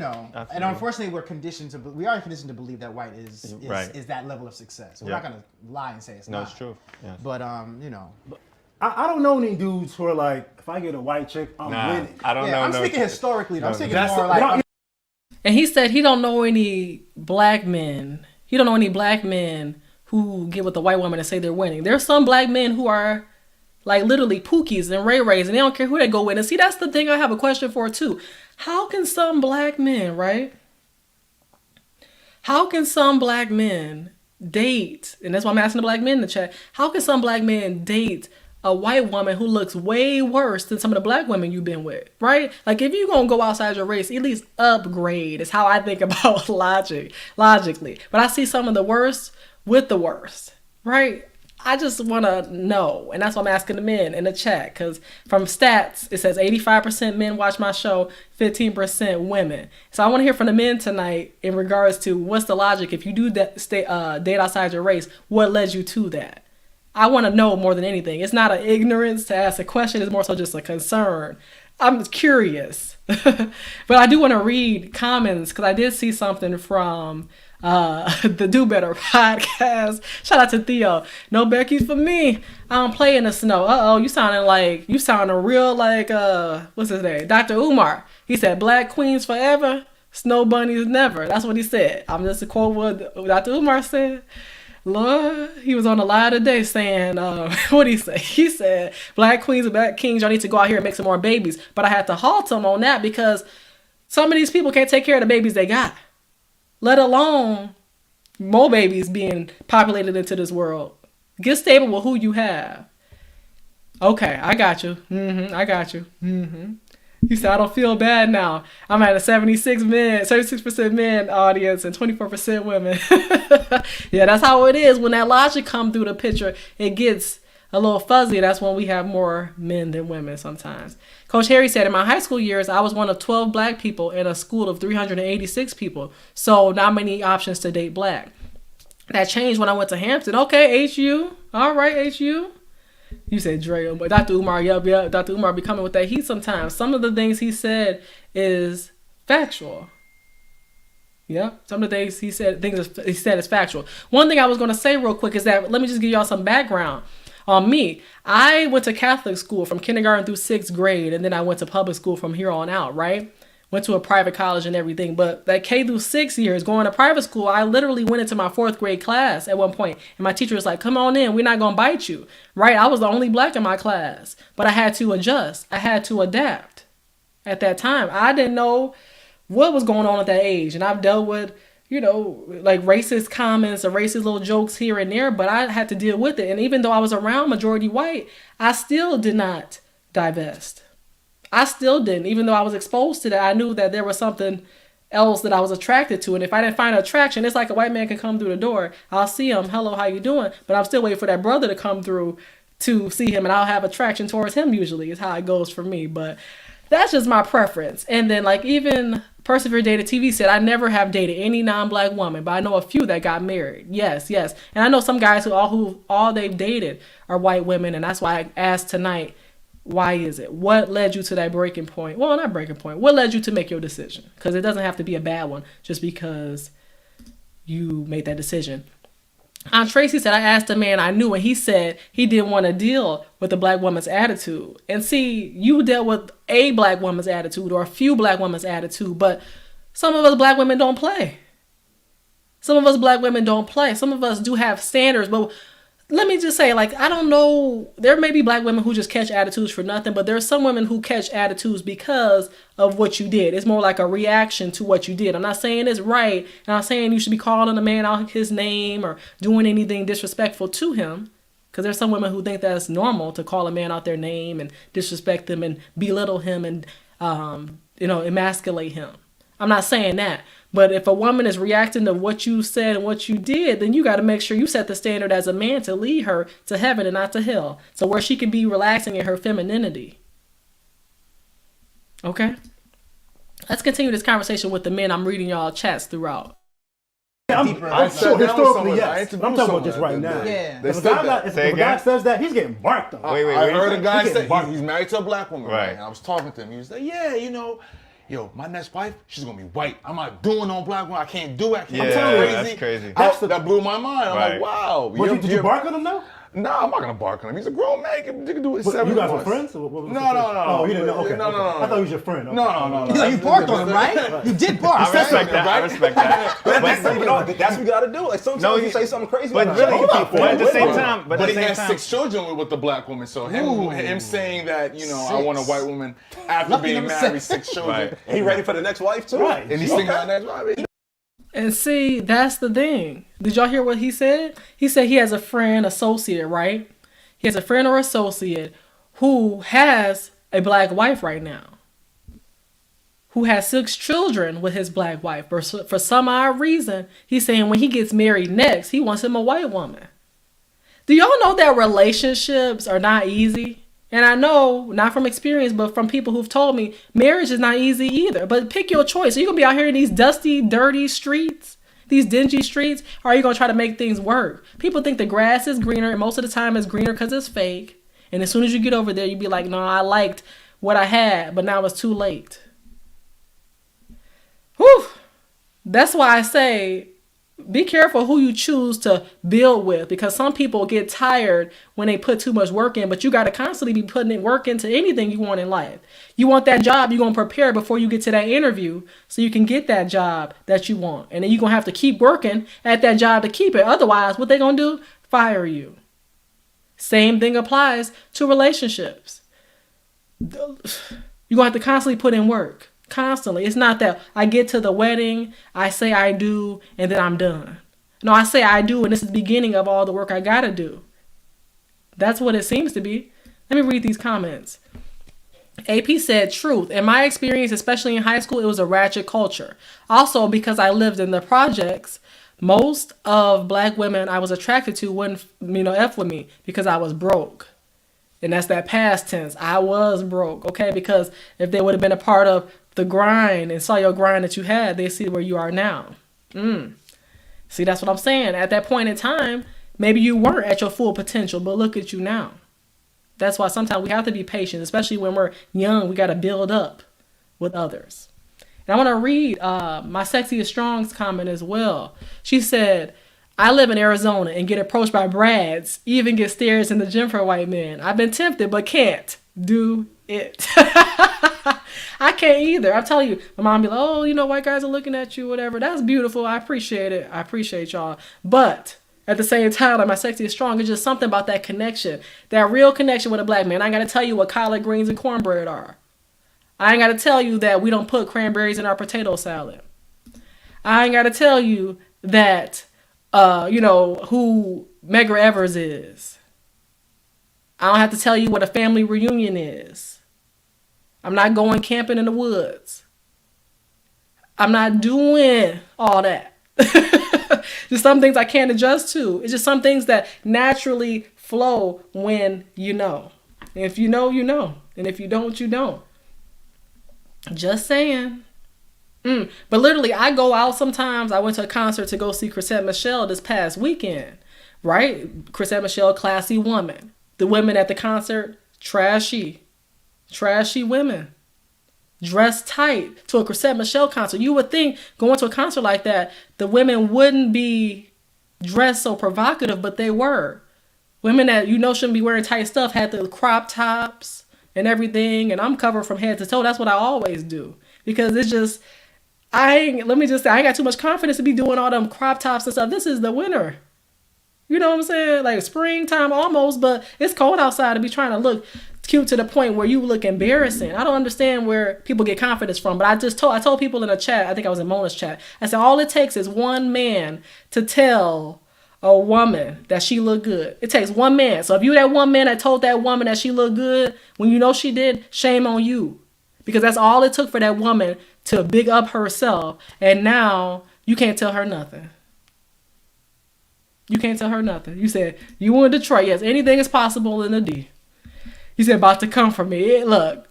and unfortunately, we are conditioned to believe that white is that level of success. We're not gonna lie and say it's not. No, it's true. Yeah. But I don't know any dudes who are like, if I get a white chick, I'm winning. I don't know. I'm speaking historically. I'm speaking That's more like. And he said he don't know any black men. He don't know any black men who get with a white woman and say they're winning. There's some black men who are like literally Pookies and Ray Rays and they don't care who they go with. And see, that's the thing I have a question for too. How can some black men, right? How can some black men date, and that's why I'm asking the black men in the chat, how can some black men date a white woman who looks way worse than some of the black women you've been with, right? Like if you're going to go outside your race, at least upgrade is how I think about logically. But I see some of the worst with the worst, right? I just want to know, and that's why I'm asking the men in the chat, because from stats, it says 85% men watch my show, 15% women. So I want to hear from the men tonight in regards to what's the logic. If you do date outside your race, what led you to that? I want to know more than anything. It's not an ignorance to ask a question. It's more so just a concern. I'm curious. But I do want to read comments because I did see something from the Do Better podcast. Shout out to Theo. No Becky's for me. I don't play in the snow. You sounding real like what's his name? Dr. Umar. He said black queens forever, snow bunnies never. That's what he said. I'm just a quote what Dr. Umar said. Lord, he was on the live today saying, what did he say? He said, black queens and black kings, y'all need to go out here and make some more babies. But I had to halt him on that because some of these people can't take care of the babies they got, let alone more babies being populated into this world. Get stable with who you have. Okay, I got you. I got you. You said, I don't feel bad now. I'm at a 76% men audience and 24% women. Yeah, that's how it is. When that logic come through the picture, it gets a little fuzzy. That's when we have more men than women sometimes. Coach Harry said, in my high school years, I was one of 12 black people in a school of 386 people. So not many options to date black. That changed when I went to Hampton. Okay, HU. All right, HU. You said Dre, but Dr. Umar, yeah, Dr. Umar be coming with that heat sometimes. Some of the things he said is factual. Yeah, some of the things he said is factual. One thing I was going to say real quick is that, let me just give y'all some background on me. I went to Catholic school from kindergarten through 6th grade, and then I went to public school from here on out, right? Went to a private college and everything, but that K through 6 years going to private school, I literally went into my 4th grade class at one point, and my teacher was like, come on in, we're not going to bite you, right? I was the only black in my class, but I had to adjust. I had to adapt at that time. I didn't know what was going on at that age, and I've dealt with, like racist comments or racist little jokes here and there, but I had to deal with it, and even though I was around majority white, I still did not divest. I still didn't. Even though I was exposed to that, I knew that there was something else that I was attracted to. And if I didn't find attraction, it's like a white man can come through the door. I'll see him. Hello, how you doing? But I'm still waiting for that brother to come through to see him. And I'll have attraction towards him usually is how it goes for me. But that's just my preference. And then like even Persevere Dated TV said, I never have dated any non-black woman, but I know a few that got married. Yes. And I know some guys who all they've dated are white women. And that's why I asked tonight, why is it? What led you to that breaking point? Well, not breaking point. What led you to make your decision? Because it doesn't have to be a bad one just because you made that decision. Aunt Tracy said, I asked a man I knew and he said he didn't want to deal with a black woman's attitude. And see, you dealt with a black woman's attitude or a few black women's attitude, but some of us black women don't play. Some of us black women don't play. Some of us do have standards, but let me just say, like, I don't know, there may be black women who just catch attitudes for nothing, but there's some women who catch attitudes because of what you did. It's more like a reaction to what you did. I'm not saying it's right, and I'm saying you should be calling a man out his name or doing anything disrespectful to him, because there's some women who think that's normal to call a man out their name and disrespect them and belittle him and, emasculate him. I'm not saying that. But if a woman is reacting to what you said and what you did, then you got to make sure you set the standard as a man to lead her to heaven and not to hell. So where she can be relaxing in her femininity. Okay? Let's continue this conversation with the men. I'm reading y'all chats throughout. I'm sure historically, yes. I'm talking about just right now. Yeah. If a guy says that, he's getting barked on. Wait, I heard a guy say he's married to a black woman, right? And I was talking to him. He was like, yeah, my next wife, she's gonna be white. I'm not doing no black woman. I can't do it. Yeah, that's crazy. That blew my mind. I'm like, wow. Did you bark on him though? No, I'm not gonna bark on him. He's a grown man. He can do it. You guys were friends? No. Oh, you didn't know? Okay. No. I thought he was your friend. Okay. No. You barked on him, right? You did bark. I respect that. That's what you gotta do. Like sometimes you say something crazy. But really, at the same time, but he has 6 children with the black woman. So him saying that, I want a white woman after being married, 6 children. He ready for the next wife too? Right. And he's thinking about next wife. And see, that's the thing. Did y'all hear what he said? He said he has a friend, associate, right? He has a friend or associate who has a black wife right now, who has 6 children with his black wife. For some odd reason, he's saying when he gets married next, he wants him a white woman. Do y'all know that relationships are not easy? And I know, not from experience, but from people who've told me, marriage is not easy either. But pick your choice. Are you going to be out here in these dusty, dirty streets, these dingy streets, or are you going to try to make things work? People think the grass is greener, and most of the time it's greener because it's fake. And as soon as you get over there, you be like, no, I liked what I had, but now it's too late. Whew. That's why I say, be careful who you choose to build with, because some people get tired when they put too much work in, but you got to constantly be putting in work into anything you want in life. You want that job, you're going to prepare before you get to that interview so you can get that job that you want. And then you're going to have to keep working at that job to keep it. Otherwise, what they going to do? Fire you. Same thing applies to relationships. You're going to have to constantly put in work. Constantly. It's not that I get to the wedding, I say I do, and then I'm done. No, I say I do, and this is the beginning of all the work I gotta do. That's what it seems to be. Let me read these comments. AP said, truth. In my experience, especially in high school, it was a ratchet culture. Also, because I lived in the projects, most of black women I was attracted to wouldn't, F with me because I was broke. And that's that past tense. I was broke, okay? Because if they would have been a part of the grind and saw your grind that you had, they see where you are now. See, that's what I'm saying. At that point in time, maybe you weren't at your full potential, but look at you now. That's why sometimes we have to be patient, especially when we're young. We got to build up with others. And I want to read my Sexy is Strong's comment as well. She said, I live in Arizona and get approached by brads, even get stares in the gym for white men. I've been tempted, but can't do it. I can't either. I'm telling you, my mom be like, oh, white guys are looking at you, whatever. That's beautiful. I appreciate it. I appreciate y'all. But at the same time, like my Sexy is Strong, it's just something about that connection, that real connection with a black man. I ain't got to tell you what collard greens and cornbread are. I ain't got to tell you that we don't put cranberries in our potato salad. I ain't got to tell you that who Medgar Evers is. I don't have to tell you what a family reunion is. I'm not going camping in the woods. I'm not doing all that. Just some things I can't adjust to. It's just some things that naturally flow when you know. And if you know, you know. And if you don't, you don't. Just saying. But literally, I go out sometimes. I went to a concert to go see Chrisette Michele this past weekend, right? Chrisette Michele, classy woman. The women at the concert, trashy women. Dressed tight to a Chrisette Michele concert. You would think going to a concert like that, the women wouldn't be dressed so provocative, but they were. Women that shouldn't be wearing tight stuff had the crop tops and everything, and I'm covered from head to toe. That's what I always do. Because it's just, I ain't got too much confidence to be doing all them crop tops and stuff. This is the winter. You know what I'm saying? Like springtime almost, but it's cold outside to be trying to look cute to the point where you look embarrassing. I don't understand where people get confidence from, but I told people in a chat, I think I was in Mona's chat, I said all it takes is one man to tell a woman that she looked good. It takes one man. So if you that one man that told that woman that she looked good when you know she did, shame on you. Because that's all it took for that woman to big up herself. And now you can't tell her nothing. You can't tell her nothing. You said, you were in Detroit. Yes, anything is possible in the D. You said, about to come for me. Look,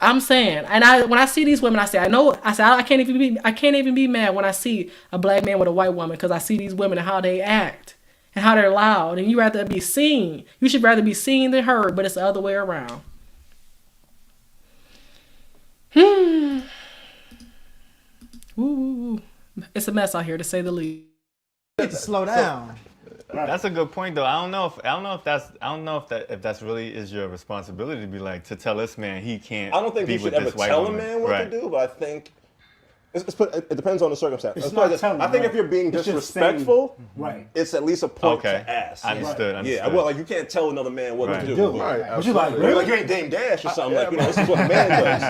I'm saying, and when I see these women, I can't even be mad when I see a black man with a white woman, because I see these women and how they act and how they're loud. And you rather be seen. You should rather be seen than heard, but it's the other way around. Ooh, it's a mess out here, to say the least. You need to slow down. That's a good point, though. I don't know if that's really is your responsibility to be like, to tell this man he can't. I don't think be you should with ever this white tell woman. a man what Right. to do, but I think it depends on the circumstance. It's not telling, I think right. if you're being It's just disrespectful, right. it's at least a point Okay. to ask. Understood. Yeah, well, like you can't tell another man what to do. Right. But you like, You're really? like, you ain't Dame Dash or something. This is what a man does.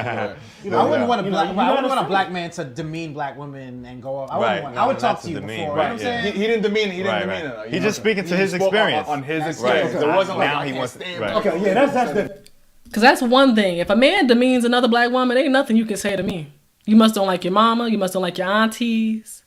I wouldn't want gotta a black man to demean black women and go off. Right. I would talk That's to you demean, before. right, You know what I'm saying? He didn't demean it. Right. It. He's just speaking to his spoke experience. on his Right. experience. There wasn't Now like, he wants. Right. Okay, yeah, that's the. Because that's one thing. If a man demeans another black woman, ain't nothing you can say to me. You must don't like your mama. You must don't like your aunties.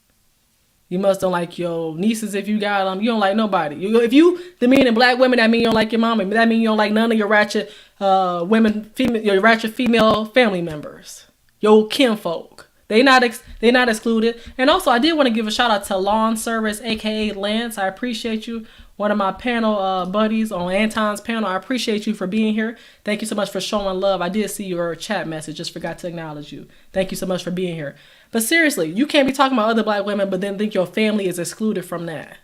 You must don't like your nieces if you got them. You don't like nobody. If you the meaning black women, that mean you don't like your mama. That mean you don't like none of your ratchet your ratchet female family members, your kinfolk. They not excluded. And also, I did want to give a shout out to Lawn Service, aka Lance. I appreciate you. One of my panel buddies on Anton's panel. I appreciate you for being here. Thank you so much for showing love. I did see your chat message. Just forgot to acknowledge you. Thank you so much for being here. But seriously, you can't be talking about other black women, but then think your family is excluded from that.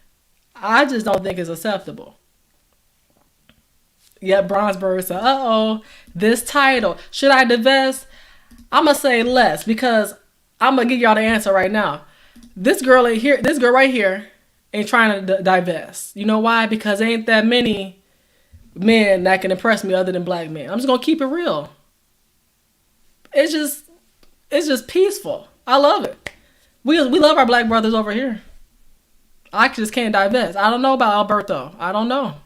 I just don't think it's acceptable. Yeah, Bronzeberg said, this title. Should I divest? I'm going to say less because I'm going to give y'all the answer right now. This girl right here ain't trying to divest. You know why? Because there ain't that many men that can impress me other than black men. I'm just going to keep it real. It's just peaceful. I love it. We love our black brothers over here. I just can't divest. I don't know about Alberto. I don't know.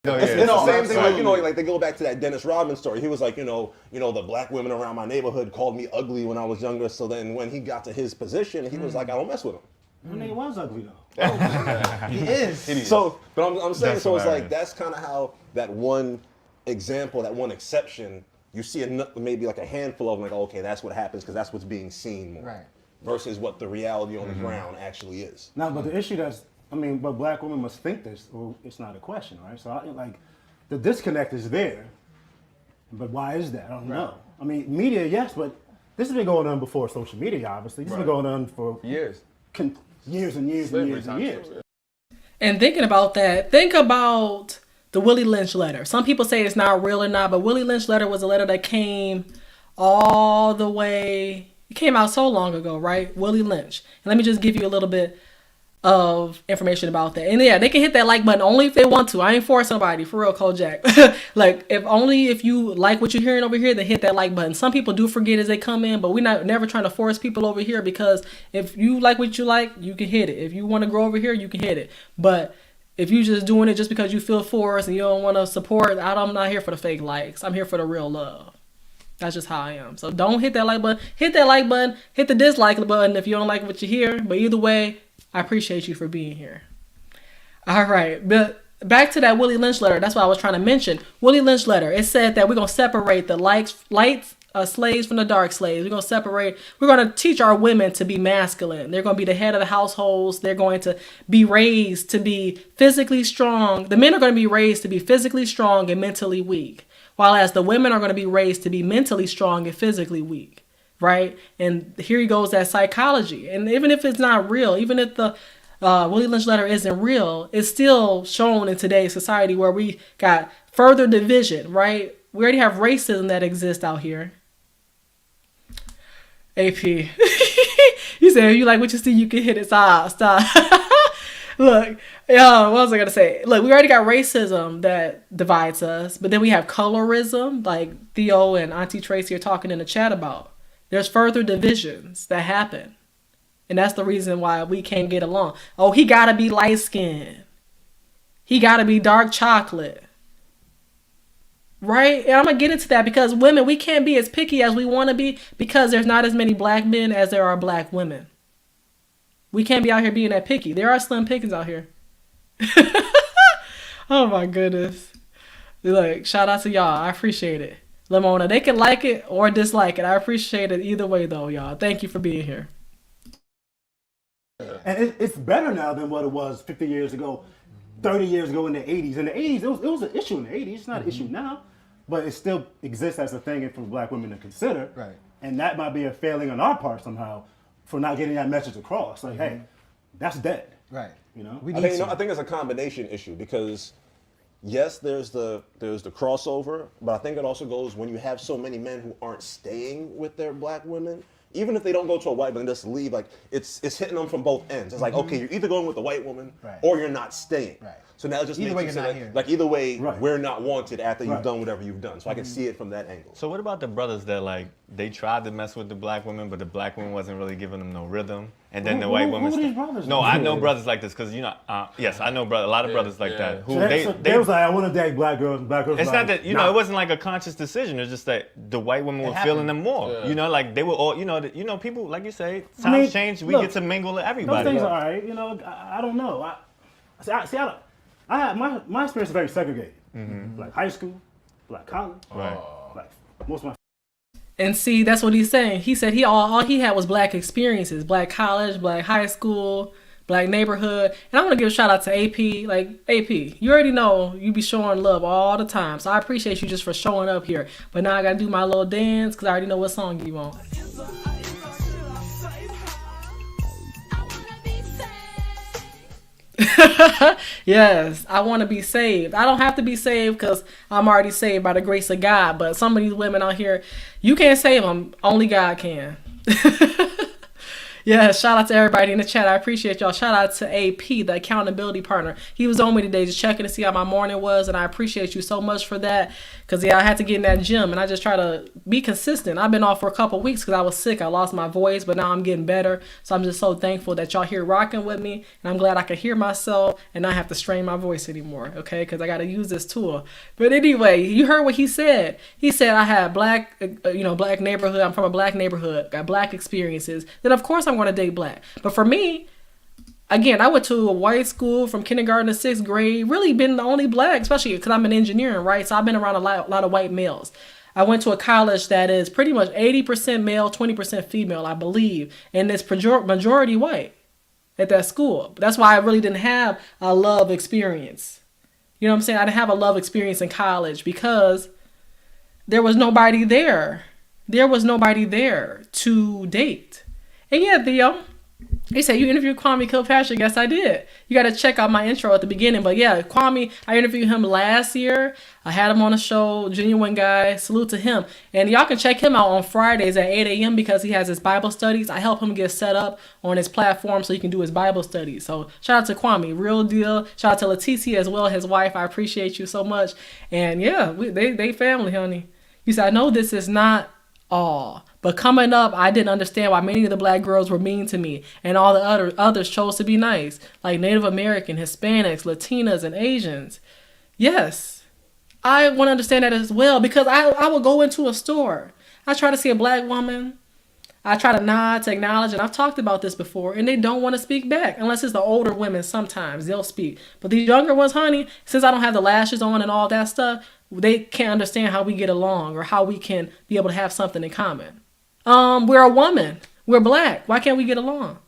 It's the same thing, like they go back to that Dennis Rodman story. He was like, the black women around my neighborhood called me ugly when I was younger. So then when he got to his position, he was like, I don't mess with him. When he was ugly though. He is. So, but I'm saying, That's so it's hilarious. like that's kind of how that one example, that one exception, you see maybe like a handful of them, like, okay, that's what happens because that's what's being seen more, Right. versus what the reality on the ground actually is. Now, but the issue but black women must think this, or it's not a question, right? So, the disconnect is there, but why is that? I don't know. I mean, media, yes, but this has been going on before social media, obviously. This has been going on for Years. Years and years and years and years. And thinking about that, think about the Willie Lynch letter. Some people say it's not real or not, but Willie Lynch letter was a letter that came all the way. It came out so long ago, right? Willie Lynch. And let me just give you a little bit of information about that. And yeah, they can hit that like button only if they want to. I ain't forcing somebody, for real, Kojak. Like, if you like what you're hearing over here, then hit that like button. Some people do forget as they come in, but we're never trying to force people over here, because if you like what you like, you can hit it. If you want to go over here, you can hit it. But if you just doing it just because you feel forced and you don't want to support, I'm not here for the fake likes. I'm here for the real love. That's just how I am. So don't hit that like button. Hit that like button. Hit the dislike button if you don't like what you hear. But either way, I appreciate you for being here. All right. But back to that Willie Lynch letter. That's what I was trying to mention. Willie Lynch letter. It said that we're going to separate the light slaves from the dark slaves. We're going to teach our women to be masculine. They're going to be the head of the households. They're going to be raised to be physically strong. The men are going to be raised to be physically strong and mentally weak, while as the women are going to be raised to be mentally strong and physically weak. Right? And here goes that psychology. And even if it's not real, even if the Willie Lynch letter isn't real, it's still shown in today's society where we got further division, right? We already have racism that exists out here. AP. You said if you like what you see, you can hit it. Stop. Look, what was I going to say? Look, we already got racism that divides us, but then we have colorism, like Theo and Auntie Tracy are talking in the chat about. There's further divisions that happen. And that's the reason why we can't get along. Oh, he got to be light-skinned. He got to be dark chocolate. Right? And I'm going to get into that because women, we can't be as picky as we want to be because there's not as many black men as there are black women. We can't be out here being that picky. There are slim pickings out here. Oh, my goodness. Look, shout out to y'all. I appreciate it. Lamona, they can like it or dislike it. I appreciate it either way, though, y'all. Thank you for being here. And it's better now than what it was 50 years ago, 30 years ago in the 80s. In the 80s, it was an issue in the 80s. It's not an issue now, but it still exists as a thing for black women to consider. Right. And that might be a failing on our part somehow for not getting that message across. Like, hey, that's dead. Right. You know? We I need think it's a combination issue because yes, there's the crossover, but I think it also goes when you have so many men who aren't staying with their black women, even if they don't go to a white woman, just leave, like it's hitting them from both ends. It's like, okay, you're either going with the white woman or you're not staying. Right. So now it just Either makes way, you you're say not like here. either way, we're not wanted after you've Right. done whatever you've done. So I can see it from that angle. So what about the brothers that like they tried to mess with the black women, but the black woman wasn't really giving them no rhythm. And then the Who- white who- woman. who are these brothers? No, I know brothers like this because yes, I know a lot of brothers like that. Who So they was like, I want to date black girls, and black girls. It's like, not that it wasn't like a conscious decision. It's just that the white women were feeling them more. Yeah. Like they were all. People like you say, times change. We get to mingle with everybody. Those things are all right. I don't know. I had my experience is very segregated. Like high school, like college, Right. like most of my. And see, that's what he's saying. He said all he had was black experiences, black college, black high school, black neighborhood. And I want to give a shout out to AP. Like, AP, you already know you be showing love all the time. So I appreciate you just for showing up here. But now I got to do my little dance because I already know what song you want. Yes, I want to be saved. I don't have to be saved because I'm already saved by the grace of God. But some of these women out here, you can't save them. Only God can. Yeah, shout out to everybody in the chat. I appreciate y'all. Shout out to AP, the accountability partner. He was on me today just checking to see how my morning was, and I appreciate you so much for that. Because, I had to get in that gym, and I just try to be consistent. I've been off for a couple weeks because I was sick. I lost my voice, but now I'm getting better. So I'm just so thankful that y'all here rocking with me, and I'm glad I can hear myself and not have to strain my voice anymore, okay? Because I got to use this tool. But anyway, you heard what he said. He said I had black neighborhood. I'm from a black neighborhood, got black experiences. Then, of course, I'm going to date black. But for me, again, I went to a white school from kindergarten to 6th grade, really been the only black, especially because I'm in engineering, right? So I've been around a lot of white males. I went to a college that is pretty much 80% male, 20% female, I believe, and it's majority white at that school. That's why I really didn't have a love experience. You know what I'm saying? I didn't have a love experience in college because there was nobody there. There was nobody there to date. And yeah, Theo, he said, you interviewed Kwame Kilpatrick. Yes, I did. You got to check out my intro at the beginning. But yeah, Kwame, I interviewed him last year. I had him on the show, genuine guy. Salute to him. And y'all can check him out on Fridays at 8 a.m. because he has his Bible studies. I help him get set up on his platform so he can do his Bible studies. So shout out to Kwame, real deal. Shout out to Leticia as well, his wife. I appreciate you so much. And yeah, they family, honey. You said, I know this is not all. But coming up, I didn't understand why many of the black girls were mean to me, and all the others chose to be nice, like Native American, Hispanics, Latinas, and Asians. Yes, I want to understand that as well, because I will go into a store. I try to see a black woman. I try to nod to acknowledge, and I've talked about this before, and they don't want to speak back, unless it's the older women sometimes. They'll speak. But these younger ones, honey, since I don't have the lashes on and all that stuff, they can't understand how we get along or how we can be able to have something in common. We're a woman. We're black. Why can't we get along?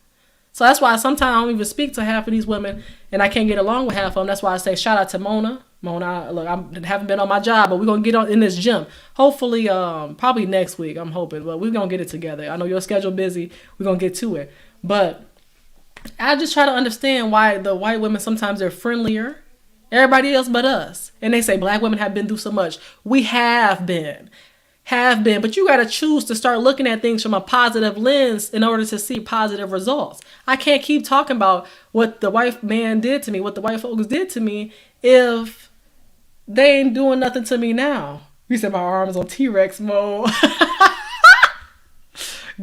So that's why sometimes I don't even speak to half of these women, and I can't get along with half of them. That's why I say shout out to Mona. Mona, look, I haven't been on my job, but we're going to get on in this gym. Hopefully, probably next week, I'm hoping. But we're going to get it together. I know your schedule busy. We're going to get to it. But I just try to understand why the white women, sometimes they're friendlier. Everybody else but us. And they say black women have been through so much. We have been, but you got to choose to start looking at things from a positive lens in order to see positive results. I can't keep talking about what the white man did to me, what the white folks did to me, if they ain't doing nothing to me now. You said my arms on T-Rex mode.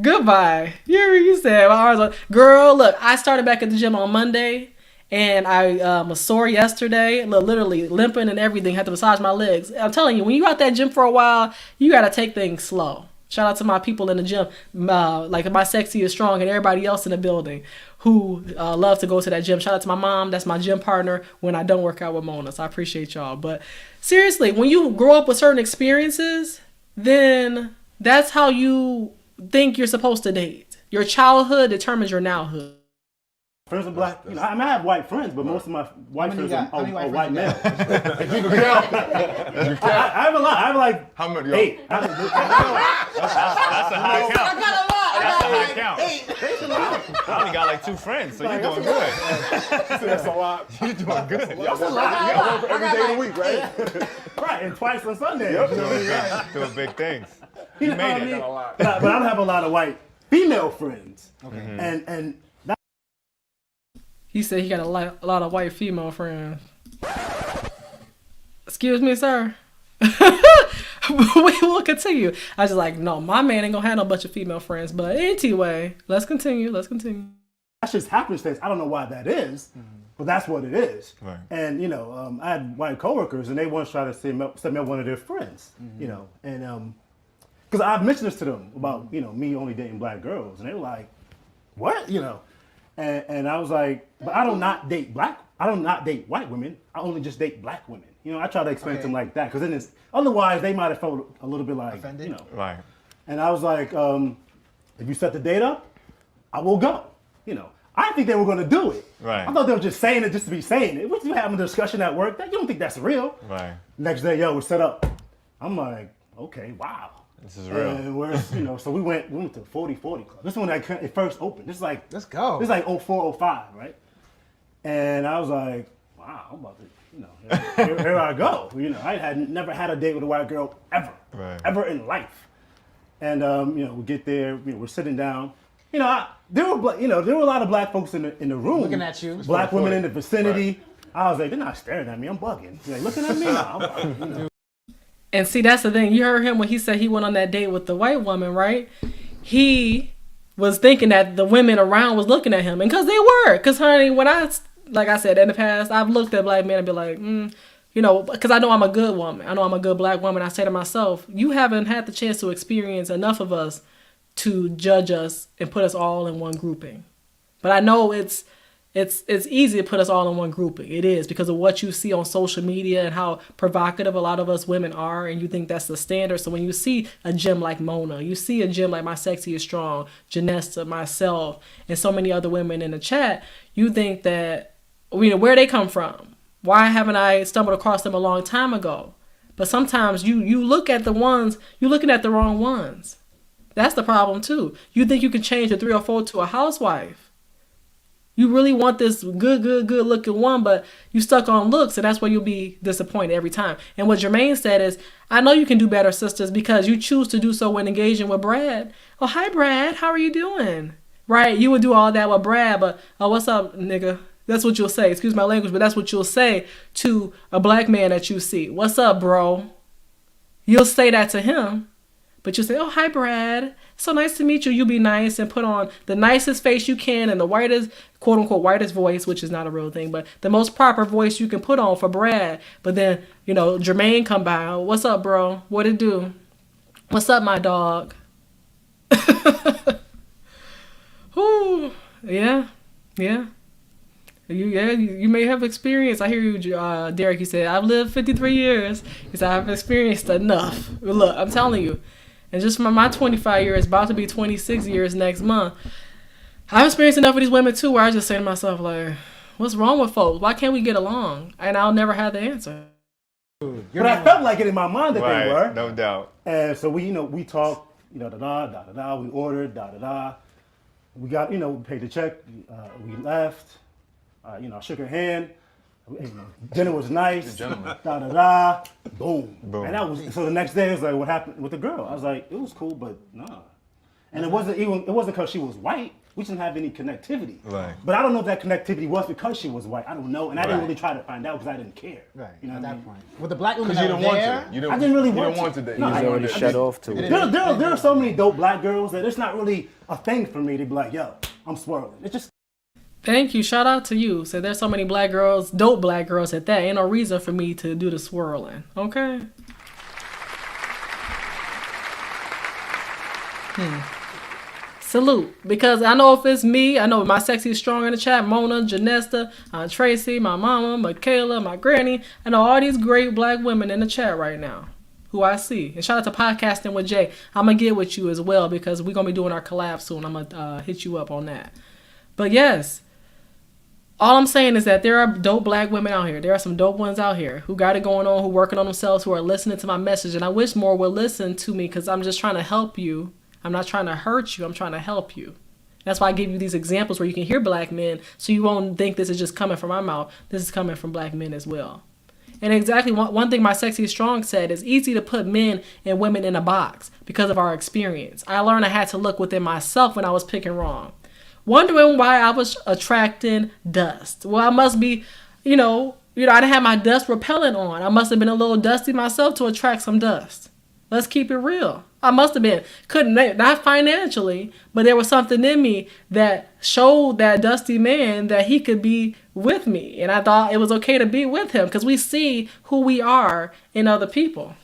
Goodbye. You said my arms on. Girl, look, I started back at the gym on Monday. And I was sore yesterday, literally limping and everything, had to massage my legs. I'm telling you, when you're out that gym for a while, you got to take things slow. Shout out to my people in the gym, like my sexy is strong, and everybody else in the building who love to go to that gym. Shout out to my mom. That's my gym partner when I don't work out with Mona. So I appreciate y'all. But seriously, when you grow up with certain experiences, then that's how you think you're supposed to date. Your childhood determines your nowhood. Friends with black, I have white friends, but most of my white friends are white males. If you can count. I have a lot. I have like How many? 8. That's a high count. I got a lot. That's a high count. I only got like 2 friends, so you're doing good. That's a lot. You're doing good. You got one for every day of the week, right? Right, and twice on Sunday. Doing big things. You You made it. But I don't have a lot of white female friends. Okay. And He said he got a lot of white female friends. Excuse me, sir. We will continue. I was just like, no, my man ain't gonna have no bunch of female friends. But anyway, let's continue. That's just happenstance. I don't know why that is, but that's what it is. Right. And I had white coworkers, and they once tried to set me up one of their friends. And because I mentioned this to them about me only dating black girls, and they were like, "What?" And I was like, "But I don't not date white women. I only just date black women." I try to explain to them like that, because then otherwise they might have felt a little bit like offended. Right. And I was like, if you set the date up, I will go. I didn't think they were going to do it. Right. I thought they were just saying it just to be saying it. What, you having a discussion at work? You don't think that's real? Right. Next day, we're set up. I'm like, okay, wow. This is real. And we're, so we went to 40/40 Club. This is when it first opened. This is like, Let's go. This is like 04, 05, right? And I was like, wow, I'm about to, here I go. I had never had a date with a white girl ever, ever in life. And we get there, we're sitting down. There were a lot of black folks in the room looking at you. Black women in the vicinity. Right. I was like, they're not staring at me. I'm bugging. They're looking at me. I'm bugging, And see, that's the thing. You heard him when he said he went on that date with the white woman, right? He was thinking that the women around was looking at him, and because they were. Because honey, like I said in the past, I've looked at black men and be like, because I know I'm a good woman. I know I'm a good black woman. I say to myself, you haven't had the chance to experience enough of us to judge us and put us all in one grouping. But I know it's easy to put us all in one grouping. It is, because of what you see on social media and how provocative a lot of us women are, and you think that's the standard. So when you see a gem like Mona, you see a gem like My Sexy is Strong, Janessa, myself, and so many other women in the chat, you think that, where they come from? Why haven't I stumbled across them a long time ago? But sometimes you look at the ones, you're looking at the wrong ones. That's the problem too. You think you can change a 304 to a housewife. You really want this good looking one, but you stuck on looks, and that's where you'll be disappointed every time. And what Jermaine said is, I know you can do better, sisters, because you choose to do so when engaging with Brad. Oh, hi, Brad. How are you doing? Right? You would do all that with Brad, but, oh, what's up, nigga? That's what you'll say. Excuse my language, but that's what you'll say to a black man that you see. What's up, bro? You'll say that to him. But you'll say, oh, hi, Brad. So nice to meet you. You'll be nice and put on the nicest face you can and the whitest, quote unquote, whitest voice, which is not a real thing, but the most proper voice you can put on for Brad. But then, Jermaine come by. Oh, what's up, bro? What it do? What's up, my dog? Ooh, yeah. You may have experience. I hear you, Derek. You said, I've lived 53 years. He said, I've experienced enough. Look, I'm telling you. And just from my 25 years, about to be 26 years next month, I've experienced enough of these women too, where I just say to myself, like, what's wrong with folks? Why can't we get along? And I'll never have the answer. But I felt like it in my mind that they were. No doubt. And so we talked, we ordered, We got, we paid the check, we left. I shook her hand. Dinner was nice. Boom. And that was so. The next day, it was like, what happened with the girl? I was like, it was cool, but nah. And it wasn't because she was white. We didn't have any connectivity. Right. But I don't know if that connectivity was because she was white. I don't know, and I didn't really try to find out because I didn't care. Right. You know at what I that mean? point, with the black women Because that you were didn't there, want to. I didn't really want want to. to. No, He's already shut off to it. There are so many dope black girls that it's not really a thing for me to be like, yo, I'm swirling. It's just. Thank you. Shout out to you. So there's so many black girls, dope black girls at that. Ain't no reason for me to do the swirling. Okay? Salute. Because I know if it's me, I know My Sexy is Strong in the chat, Mona, Janesta, Tracy, my mama, Michaela, my granny. I know all these great black women in the chat right now who I see. And shout out to Podcasting with Jay. I'm going to get with you as well because we're going to be doing our collab soon. I'm going to hit you up on that. But yes, all I'm saying is that there are dope black women out here. There are some dope ones out here who got it going on, who working on themselves, who are listening to my message. And I wish more would listen to me because I'm just trying to help you. I'm not trying to hurt you. I'm trying to help you. That's why I give you these examples where you can hear black men so you won't think this is just coming from my mouth. This is coming from black men as well. And exactly one thing My Sexy is Strong said is easy to put men and women in a box because of our experience. I learned I had to look within myself when I was picking wrong. Wondering why I was attracting dust. Well, I must be, I didn't have my dust repellent on. I must have been a little dusty myself to attract some dust. Let's keep it real. I must have been, not financially, but there was something in me that showed that dusty man that he could be with me. And I thought it was okay to be with him because we see who we are in other people.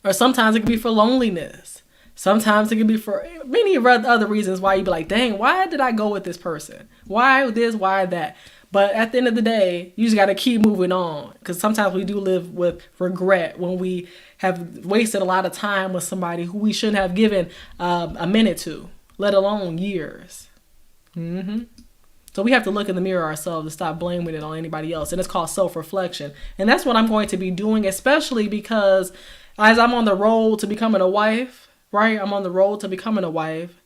Or sometimes it could be for loneliness. Sometimes it could be for many other reasons why you'd be like, dang, why did I go with this person? Why this, why that? But at the end of the day, you just got to keep moving on. Because sometimes we do live with regret when we have wasted a lot of time with somebody who we shouldn't have given a minute to, let alone years. So we have to look in the mirror ourselves and stop blaming it on anybody else. And it's called self-reflection. And that's what I'm going to be doing, especially because as I'm on the road to becoming a wife, right? I'm on the road to becoming a wife.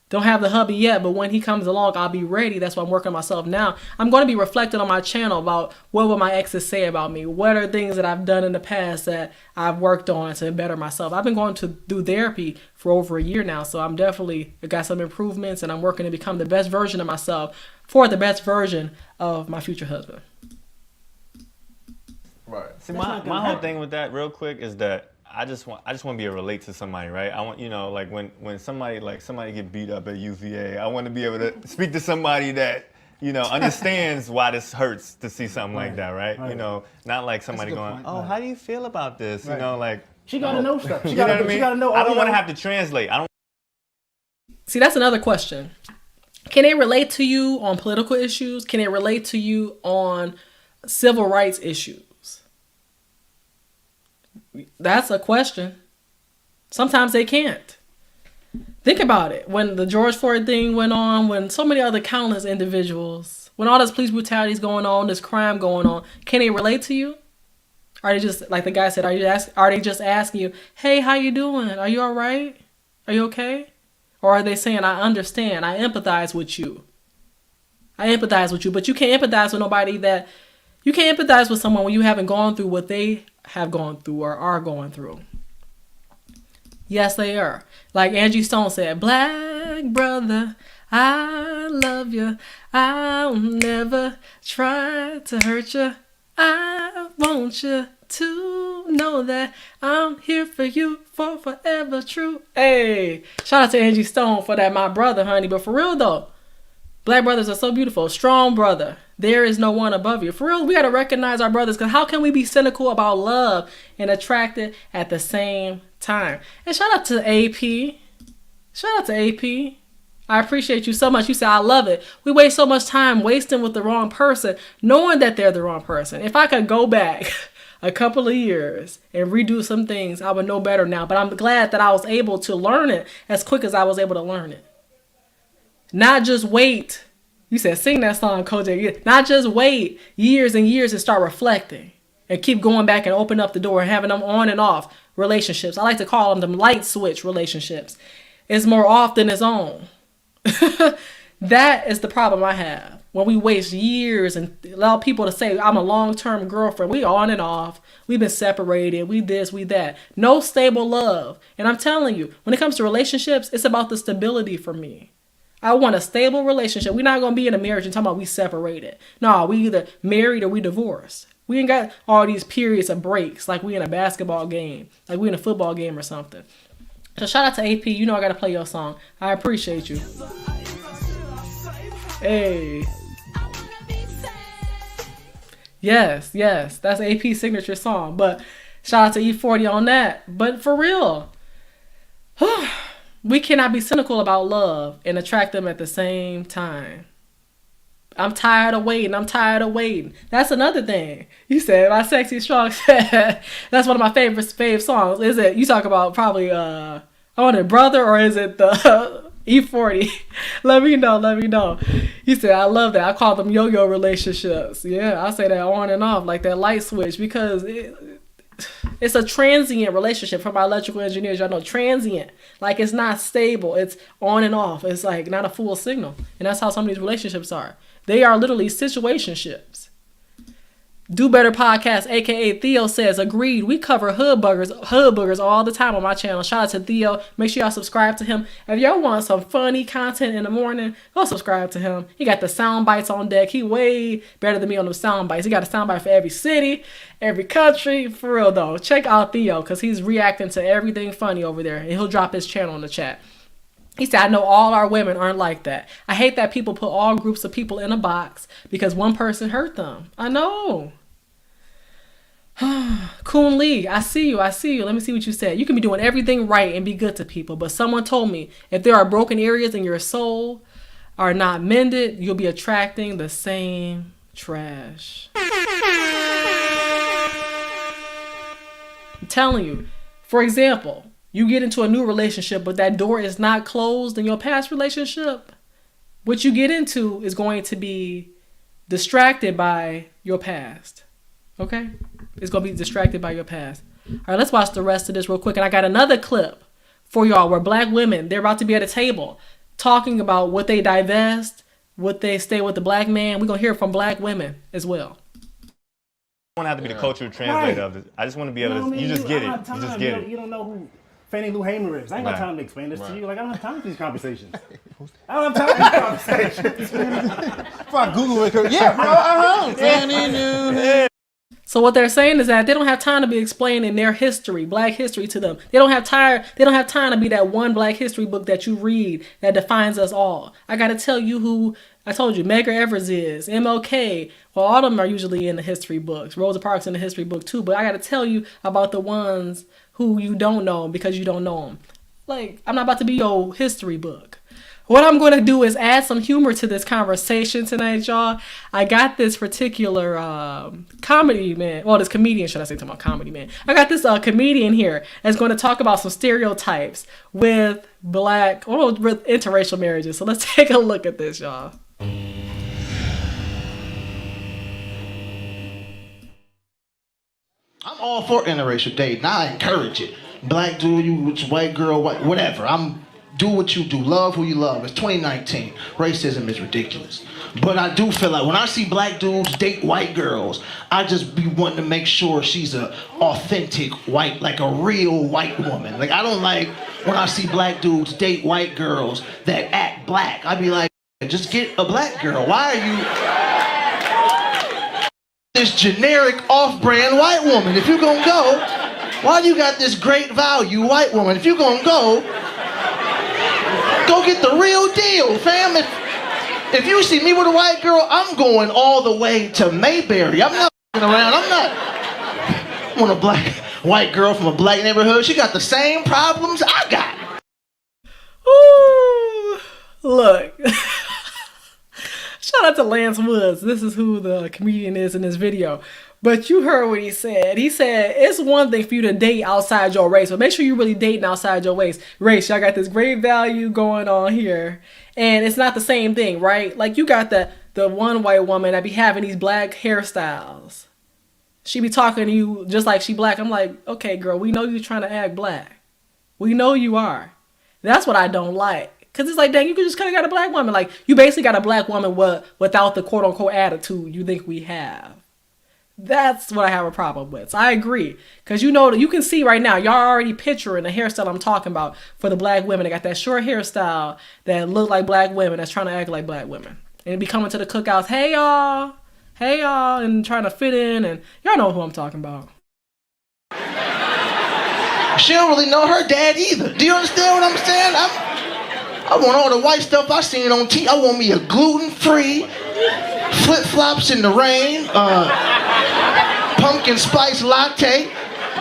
Don't have the hubby yet, but when he comes along, I'll be ready. That's why I'm working on myself now. I'm going to be reflecting on my channel about what will my exes say about me? What are things that I've done in the past that I've worked on to better myself? I've been going to do therapy for over a year now, so I'm definitely got some improvements, and I'm working to become the best version of myself for the best version of my future husband. Right. See, my whole thing with that, real quick, is that I just want to be able to relate to somebody, right? I want, like when somebody get beat up at UVA, I want to be able to speak to somebody that, understands why this hurts to see something like that, right? Not like somebody going, point. How do you feel about this? Like she gotta know stuff. She gotta know. I don't want to have to translate. See, that's another question. Can it relate to you on political issues? Can it relate to you on civil rights issues? That's a question. Sometimes they can't. Think about it. When the George Floyd thing went on, when so many other countless individuals, when all this police brutality is going on, this crime going on, can they relate to you? Are they just, like the guy said, are they just asking you, hey, how you doing? Are you all right? Are you okay? Or are they saying, I understand, I empathize with you. I empathize with you, but you can't empathize with nobody that, you can't empathize with someone when you haven't gone through what they have gone through or are going through. Yes, they are. Like Angie Stone said, black brother, I love you. I'll never try to hurt you. I want you to know that I'm here for you for forever true. Hey, shout out to Angie Stone for that, my brother, honey. But for real though, black brothers are so beautiful. Strong brother. There is no one above you. For real, we got to recognize our brothers, because how can we be cynical about love and attracted at the same time? And shout out to AP. Shout out to AP. I appreciate you so much. You said, I love it. We waste so much time wasting with the wrong person, knowing that they're the wrong person. If I could go back a couple of years and redo some things, I would know better now. But I'm glad that I was able to learn it as quick as I was able to learn it. Not just wait. You said sing that song, Kojak. Not just wait years and years and start reflecting and keep going back and open up the door and having them on and off relationships. I like to call them light switch relationships. It's more off than it's on. That is the problem I have. When we waste years and allow people to say, I'm a long-term girlfriend. We on and off. We've been separated. We this, we that. No stable love. And I'm telling you, when it comes to relationships, it's about the stability for me. I want a stable relationship. We're not going to be in a marriage and talking about we separated. No, we either married or we divorced. We ain't got all these periods of breaks like we in a basketball game, like we in a football game or something. So shout out to AP. You know I got to play your song. I appreciate you. Hey. Yes. That's AP's signature song. But shout out to E40 on that. But for real. We cannot be cynical about love and attract them at the same time. I'm tired of waiting. That's another thing. You said my sexy strong said that's one of my fave songs. Is it you talk about probably I want it brother or is it the E40? Let me know. He said I love that. I call them yo-yo relationships. Yeah, I say that on and off like that light switch because it's a transient relationship. For my electrical engineers, y'all know transient. Like it's not stable. It's on and off. It's like not a full signal. And that's how some of these relationships are. They are literally situationships. Do Better Podcast, aka Theo, says, agreed. We cover hood boogers all the time on my channel. Shout out to Theo. Make sure y'all subscribe to him. If y'all want some funny content in the morning, go subscribe to him. He got the sound bites on deck. He way better than me on the sound bites. He got a sound bite for every city, every country. For real though, check out Theo because he's reacting to everything funny over there, and he'll drop his channel in the chat. He said, I know all our women aren't like that. I hate that people put all groups of people in a box because one person hurt them. I know. Kun Lee, I see you. Let me see what you said. You can be doing everything right and be good to people, but someone told me if there are broken areas in your soul are not mended, you'll be attracting the same trash. I'm telling you. For example, you get into a new relationship, but that door is not closed in your past relationship. What you get into is going to be distracted by your past. Okay? It's going to be distracted by your past. All right, let's watch the rest of this real quick. And I got another clip for y'all where black women, they're about to be at a table talking about what they divest, what they stay with the black man. We're going to hear from black women as well. I don't have to be the cultural translator of it. I just want to be able to, you just get it. You just get it. You don't know who Fannie Lou Hamer is. I ain't got time to explain this to you. Like, I don't have time for these conversations. I don't have time for these conversations. If I Google it, yeah, bro, Fannie Lou. So what they're saying is that they don't have time to be explaining their history, black history to them. They don't have time to be that one black history book that you read that defines us all. I got to tell you who, I told you, Medgar Evers is, MLK. Well, all of them are usually in the history books. Rosa Parks in the history book too. But I got to tell you about the ones who you don't know because you don't know them. Like, I'm not about to be your history book. What I'm going to do is add some humor to this conversation tonight, y'all. I got this particular comedy man. Well, this comedian, should I say, talking about comedy man. I got this comedian here that's going to talk about some stereotypes with with interracial marriages. So let's take a look at this, y'all. I'm all for interracial dating. I encourage it. Black dude, you white girl, whatever. Do what you do. Love who you love. It's 2019. Racism is ridiculous. But I do feel like when I see black dudes date white girls, I just be wanting to make sure she's a authentic white, like a real white woman. Like, I don't like when I see black dudes date white girls that act black. I be like, just get a black girl. Why are you this generic off-brand white woman? If you gonna go, why you got this great value white woman? If you gonna go get the real deal, fam. If you see me with a white girl, I'm going all the way to Mayberry. I'm not around. I want a white girl from a black neighborhood. She got the same problems I got. Ooh, look. Shout out to Lance Woods. This is who the comedian is in this video. But you heard what he said. He said, it's one thing for you to date outside your race, but make sure you're really dating outside your race. Y'all got this great value going on here. And it's not the same thing, right? Like, you got the one white woman that be having these black hairstyles. She be talking to you just like she black. I'm like, okay, girl, we know you're trying to act black. We know you are. That's what I don't like. Because it's like, dang, you could just kind of got a black woman. Like, you basically got a black woman without the quote-unquote attitude you think we have. That's what I have a problem with. So I agree. Because you know, you can see right now, y'all already picturing the hairstyle I'm talking about for the black women. They got that short hairstyle that look like black women that's trying to act like black women. And be coming to the cookouts, hey y'all, and trying to fit in. And y'all know who I'm talking about. She don't really know her dad either. Do you understand what I'm saying? I want all the white stuff I seen on TV. I want me a gluten-free, flip-flops in the rain, pumpkin spice latte,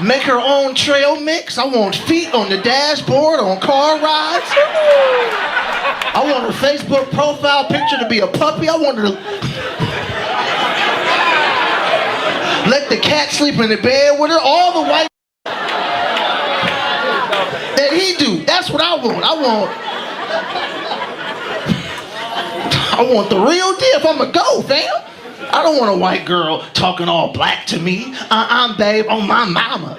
make her own trail mix. I want feet on the dashboard on car rides. I want her Facebook profile picture to be a puppy. I want her to let the cat sleep in the bed with her. All the white that he do. That's what I want. I want the real deal if I'ma go, fam. I don't want a white girl talking all black to me. I'm babe on my mama.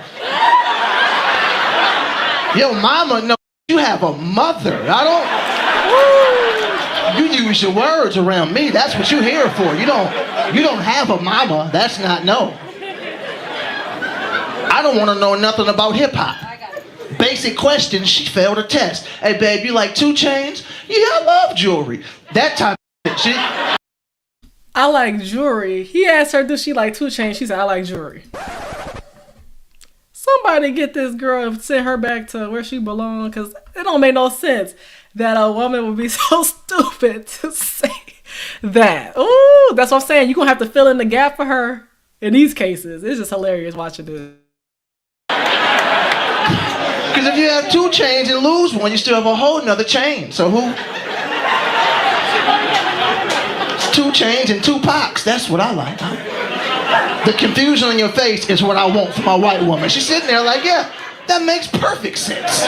Yo, mama, no, you have a mother. You use your words around me. That's what you're here for. You don't have a mama. That's not no. I don't want to know nothing about hip hop. Basic questions, she failed a test. Hey babe, you like 2 Chainz? Yeah, I love jewelry. That type of shit. I like jewelry. He asked her, does she like 2 Chainz? She said, I like jewelry. Somebody get this girl and send her back to where she belongs, because it don't make no sense that a woman would be so stupid to say that. Ooh, that's what I'm saying. You're going to have to fill in the gap for her in these cases. It's just hilarious watching this. Because if you have 2 chains and lose one, you still have a whole nother chain. So who? It's 2 chains and 2 Pacs. That's what I like. The confusion on your face is what I want from my white woman. She's sitting there like, yeah, that makes perfect sense.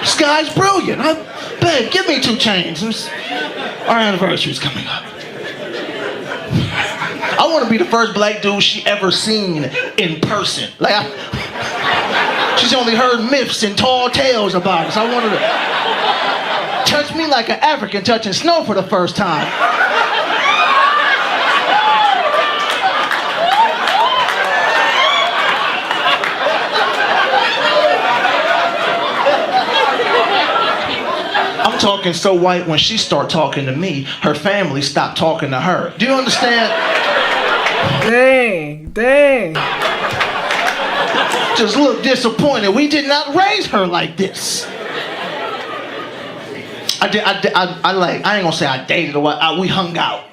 This guy's brilliant. Babe, give me 2 chains. Our anniversary's coming up. I want to be the first black dude she ever seen in person. Like, she's only heard myths and tall tales about us. I want her to touch me like an African touching snow for the first time. I'm talking so white when she start talking to me, her family stop talking to her. Do you understand? Dang. Just look disappointed. We did not raise her like this. I ain't gonna say I dated her. We hung out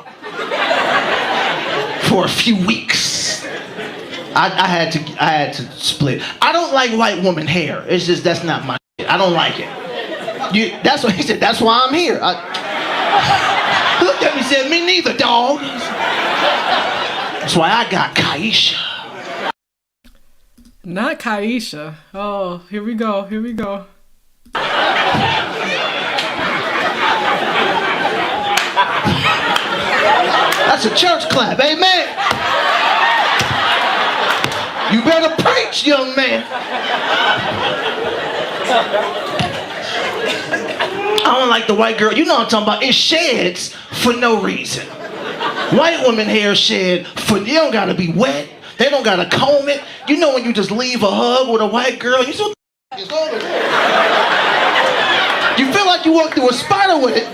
for a few weeks. I had to split. I don't like white woman hair. It's just, that's not my shit. I don't like it. That's what he said. That's why I'm here. He looked at me and said, me neither, dog. That's why I got Kaisha. Not Kaisha. Oh, here we go. That's a church clap. Amen. You better preach, young man. I don't like the white girl. You know what I'm talking about. It sheds for no reason. White women hair shed for, you don't gotta be wet. They don't gotta comb it. You know when you just leave a hug with a white girl, you so it's over there. You feel like you walked through a spider with it.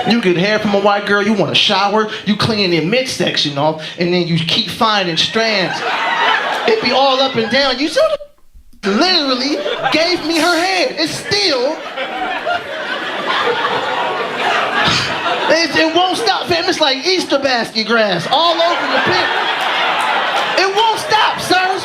You get hair from a white girl, you want to shower, you clean the midsection off, and then you keep finding strands. It be all up and down. You sort of literally gave me her hair. It's still... It won't stop, fam. It's like Easter basket grass all over the pit. It won't stop, sirs.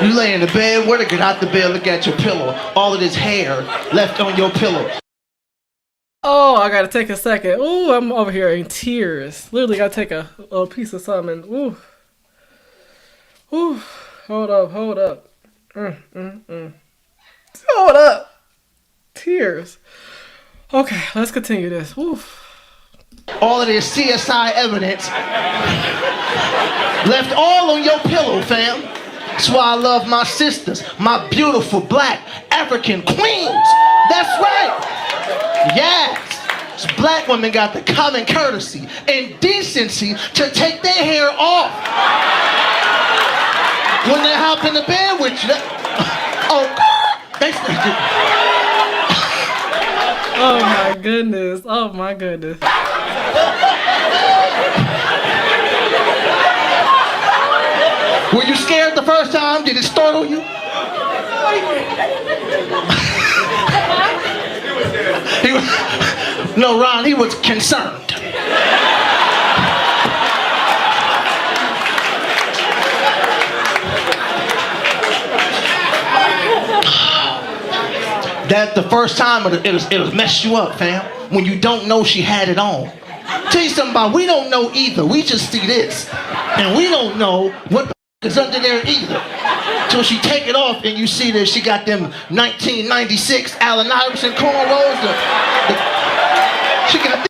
You lay in the bed, where to get out the bed, look at your pillow. All of this hair left on your pillow. Oh, I gotta take a second. Ooh, I'm over here in tears. Literally gotta take a piece of something. Ooh. Hold up. Hold up. Tears. Okay, let's continue this. Ooh. All of this CSI evidence left all on your pillow, fam. That's why I love my sisters, my beautiful black African queens. That's right. Yes. This black women got the common courtesy and decency to take their hair off when they hop in the bed with you. Oh, oh my goodness. Oh my goodness. Were you scared the first time? Did it startle you? No, Ron, he was concerned. That the first time it'll mess you up, fam. When you don't know she had it on. Tell you something about, we don't know either. We just see this. And we don't know what is under there either. So she take it off and you see that she got them 1996 Allen Iverson cornrows. She got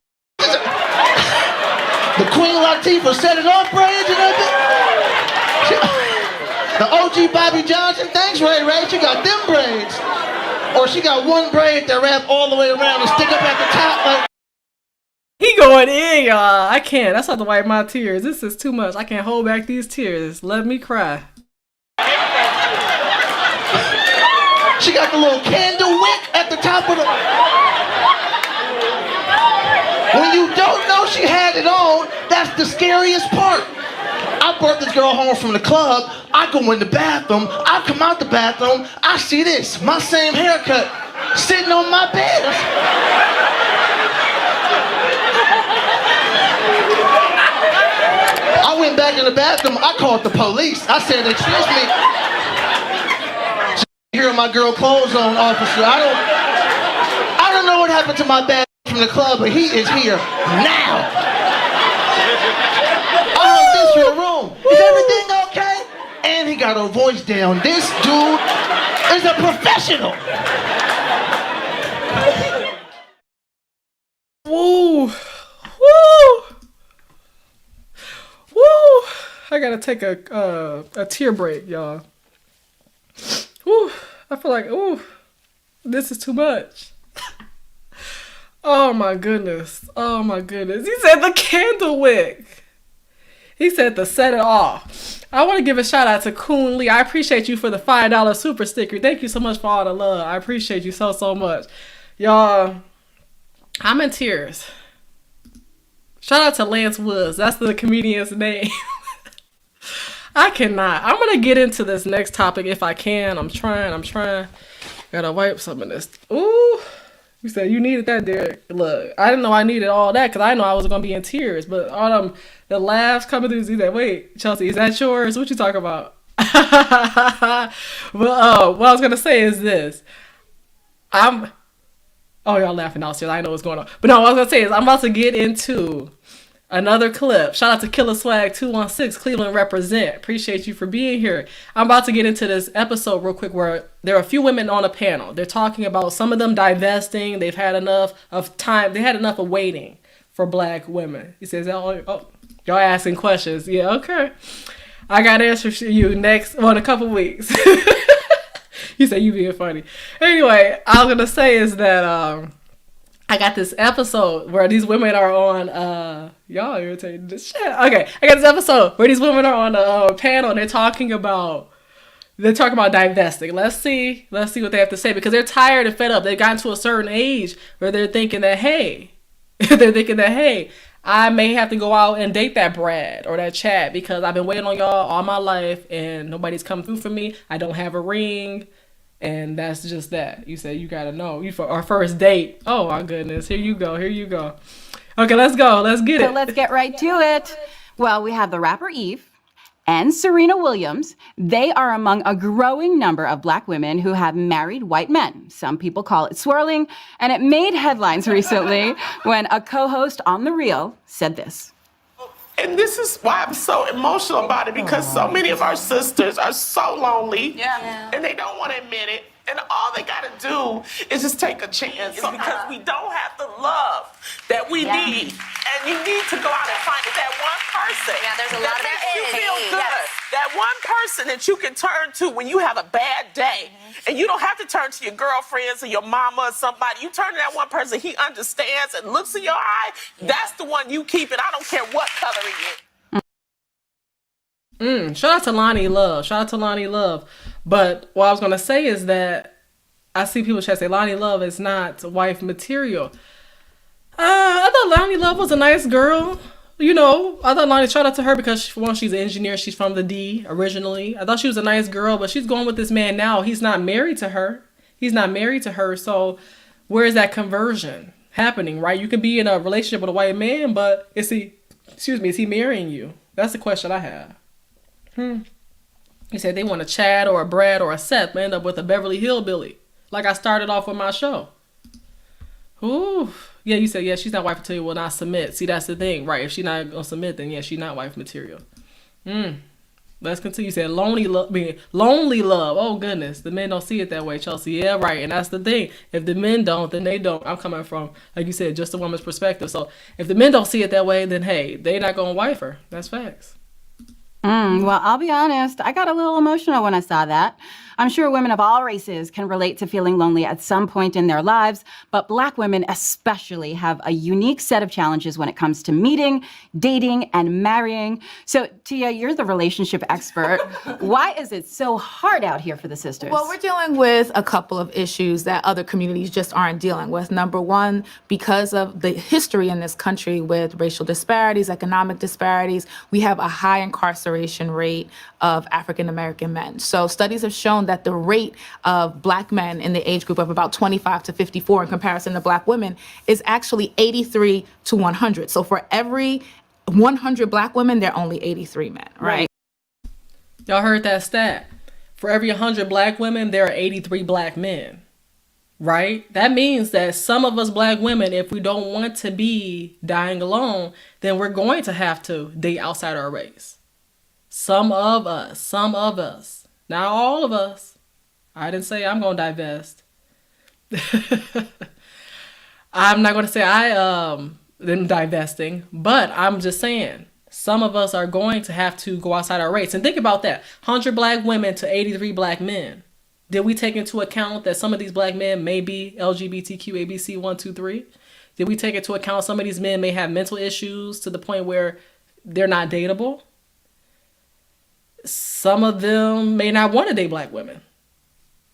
the Queen Latifah set it off braids and everything. The OG Bobby Johnson, thanks Ray Ray, she got them braids. Or she got one braid that wrap all the way around and stick up at the top like. He going in, y'all. I can't. That's not to wipe my tears. This is too much. I can't hold back these tears. Let me cry. She got the little candle wick at the top of the... When you don't know she had it on, that's the scariest part. I brought this girl home from the club. I go in the bathroom. I come out the bathroom. I see this. My same haircut sitting on my bed. I went back in the bathroom. I called the police. I said, excuse me. Here my girl clothes on, officer. I don't know what happened to my bag from the club, but he is here now. I want this for the room. Is everything okay? And he got her voice down. This dude is a professional. Woo! Woo! Woo! I gotta take a tear break, y'all. Woo! I feel like, ooh, this is too much. Oh my goodness. Oh my goodness. He said the candle wick. He said to set it off. I want to give a shout out to Coon Lee. I appreciate you for the $5 super sticker. Thank you so much for all the love. I appreciate you so, so much. Y'all, I'm in tears. Shout out to Lance Woods. That's the comedian's name. I cannot. I'm going to get into this next topic if I can. I'm trying. Gotta wipe some of this. Ooh. You said you needed that, Derek. Look, I didn't know I needed all that because I didn't know I was going to be in tears. But all the laughs coming through, see that. Wait, Chelsea, is that yours? What you talking about? But what I was going to say is this. Oh, y'all laughing downstairs. I know what's going on. But no, what I was going to say is I'm about to get into another clip. Shout out to Killer Swag 216, Cleveland represent. Appreciate you for being here. I'm about to get into this episode real quick where there are a few women on a panel. They're talking about some of them divesting. They've had enough of time. They had enough of waiting for black women. He says, oh, y'all asking questions. Yeah, okay. I got answers for you next, in a couple weeks. You say you being funny. Anyway, I was going to say is that I got this episode where these women are on, y'all irritating this shit. Okay, I got this episode where these women are on a panel and they're talking about divesting. Let's see what they have to say because they're tired and fed up. They've gotten to a certain age where they're thinking that, hey, I may have to go out and date that Brad or that Chad because I've been waiting on y'all all my life and nobody's come through for me. I don't have a ring. And that's just that. You said you gotta know. You for our first date. Oh my goodness. Here you go. Okay, let's go. Let's get it. So let's get right to it. Well, we have the rapper Eve and Serena Williams. They are among a growing number of black women who have married white men. Some people call it swirling, and it made headlines recently when a co-host on The Real said this. And this is why I'm so emotional about it, because so many of our sisters are so lonely, and they don't want to admit it. And all they got to do is just take a chance. It's because we don't have the love that we need. And you need to go out and find that one person. Yeah, there's a lot of that that makes you feel energy. good. Yes. That one person that you can turn to when you have a bad day. And you don't have to turn to your girlfriends or your mama or somebody. You turn to that one person, he understands and looks in your eye. That's the one you keep, and I don't care what color he is. Shout out to Lonnie Love. But what I was going to say is that I see people try to say Lonnie Love is not wife material. I thought Lonnie Love was a nice girl. You know, I thought Lonnie, shout out to her because she's an engineer. She's from the D originally. I thought she was a nice girl, but she's going with this man now. He's not married to her. So where is that conversion happening, right? You can be in a relationship with a white man, but is he marrying you? That's the question I have. He said they want a Chad or a Brad or a Seth, but end up with a Beverly Hillbilly. Like I started off with my show. Ooh. Yeah, you said, yeah, she's not wife material, will not submit. See, that's the thing, right? If she's not going to submit, then yeah, she's not wife material. Let's continue. You said lonely love. Lonely love. Oh goodness, the men don't see it that way, Chelsea. Yeah, right. And that's the thing. If the men don't, then they don't. I'm coming from, like you said, just a woman's perspective. So if the men don't see it that way, then hey, they not gonna wife her. That's facts. Well, I'll be honest, I got a little emotional when I saw that. I'm sure women of all races can relate to feeling lonely at some point in their lives, but Black women especially have a unique set of challenges when it comes to meeting, dating, and marrying. So, Tia, you're the relationship expert. Why is it so hard out here for the sisters? Well, we're dealing with a couple of issues that other communities just aren't dealing with. Number one, because of the history in this country with racial disparities, economic disparities, we have a high incarceration rate of African American men. So studies have shown that the rate of Black men in the age group of about 25 to 54 in comparison to Black women is actually 83 to 100. So for every 100 Black women, there are only 83 men, right? Y'all heard that stat. For every 100 Black women, there are 83 Black men, right? That means that some of us Black women, if we don't want to be dying alone, then we're going to have to date outside our race. Some of us, not all of us. I didn't say I'm going to divest. I'm not going to say I am divesting, but I'm just saying some of us are going to have to go outside our race. And think about that. 100 Black women to 83 Black men. Did we take into account that some of these Black men may be LGBTQ ABC 1, 2, 3? Did we take into account some of these men may have mental issues to the point where they're not dateable? Some of them may not want to date Black women.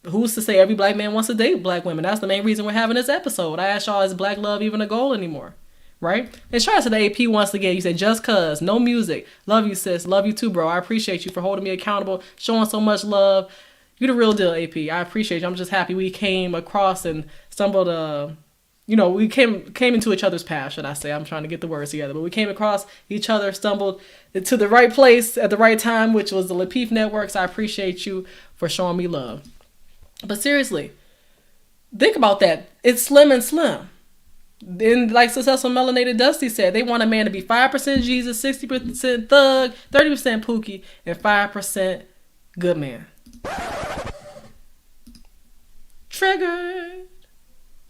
Who's to say every Black man wants to date Black women? That's the main reason we're having this episode. I asked y'all, is Black love even a goal anymore? Right? And shout out to the AP once again. You said, just cuz, no music. Love you, sis. Love you too, bro. I appreciate you for holding me accountable, showing so much love. You the real deal, AP. I appreciate you. I'm just happy we came across and stumbled, we came into each other's path, should I say. I'm trying to get the words together. But we came across each other, stumbled to the right place at the right time, which was the Lapeef Networks. I appreciate you for showing me love. But seriously, think about that. It's slim and slim. And like Successful Melanated Dusty said, they want a man to be 5% Jesus, 60% thug, 30% Pookie, and 5% good man. Triggered.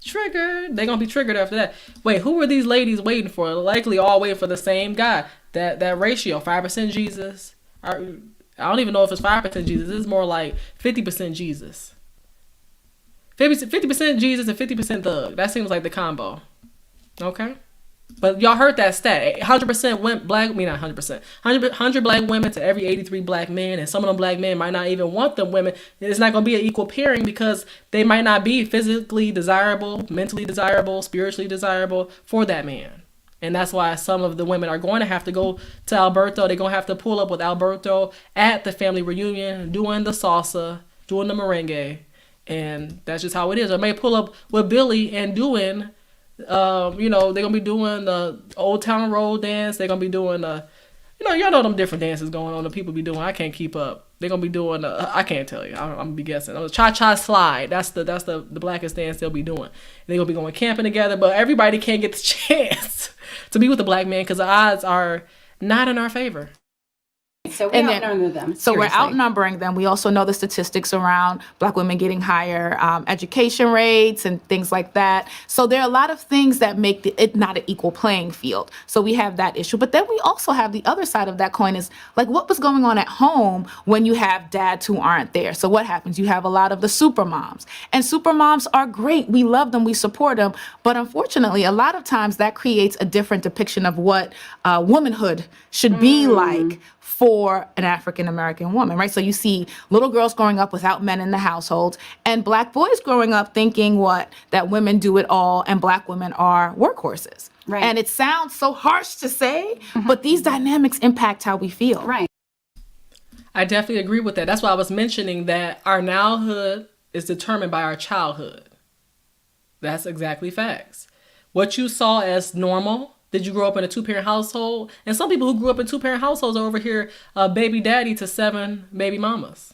They're going to be triggered after that. Wait, who were these ladies waiting for? Likely all waiting for the same guy. That ratio, 5% Jesus. I don't even know if it's 5% Jesus. It's more like 50% Jesus. 50% Jesus and 50% thug. That seems like the combo. Okay? But y'all heard that stat. 100% Black, not 100%. 100 Black women to every 83 Black men. And some of them Black men might not even want them women. It's not going to be an equal pairing because they might not be physically desirable, mentally desirable, spiritually desirable for that man. And that's why some of the women are going to have to go to Alberto. They're going to have to pull up with Alberto at the family reunion, doing the salsa, doing the merengue. And that's just how it is. Or may pull up with Billy and doing, they're going to be doing the Old Town Road dance. They're going to be doing y'all know them different dances going on that people be doing. I can't keep up. They're going to be doing, I can't tell you. I'm going to be guessing. Cha-cha slide. That's the blackest dance they'll be doing. They're going to be going camping together, but everybody can't get the chance to be with a Black man because the odds are not in our favor. So we outnumber them. So we're outnumbering them. We also know the statistics around Black women getting higher education rates and things like that. So there are a lot of things that make it not an equal playing field. So we have that issue. But then we also have the other side of that coin is like what was going on at home when you have dads who aren't there. So what happens? You have a lot of the super moms. And super moms are great. We love them. We support them. But unfortunately, a lot of times that creates a different depiction of what womanhood should be like for an African-American woman, right? So you see little girls growing up without men in the household and Black boys growing up thinking that women do it all and Black women are workhorses. Right. And it sounds so harsh to say, but these dynamics impact how we feel. Right. I definitely agree with that. That's why I was mentioning that our nowhood is determined by our childhood. That's exactly facts. What you saw as normal. Did you grow up in a two-parent household? And some people who grew up in two-parent households are over here baby daddy to 7 baby mamas,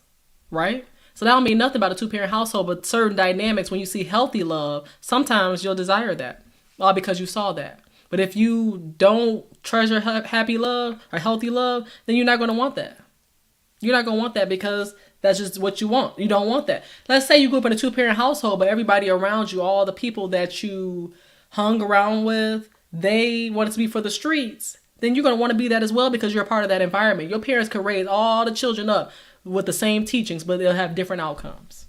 right? So that don't mean nothing about a two-parent household, but certain dynamics, when you see healthy love, sometimes you'll desire that, all because you saw that. But if you don't treasure happy love or healthy love, then you're not going to want that. You're not going to want that because that's just what you want. You don't want that. Let's say you grew up in a 2-parent household, but everybody around you, all the people that you hung around with, they wanted to be for the streets. Then you're going to want to be that as well because you're a part of that environment. Your parents could raise all the children up with the same teachings, but they'll have different outcomes.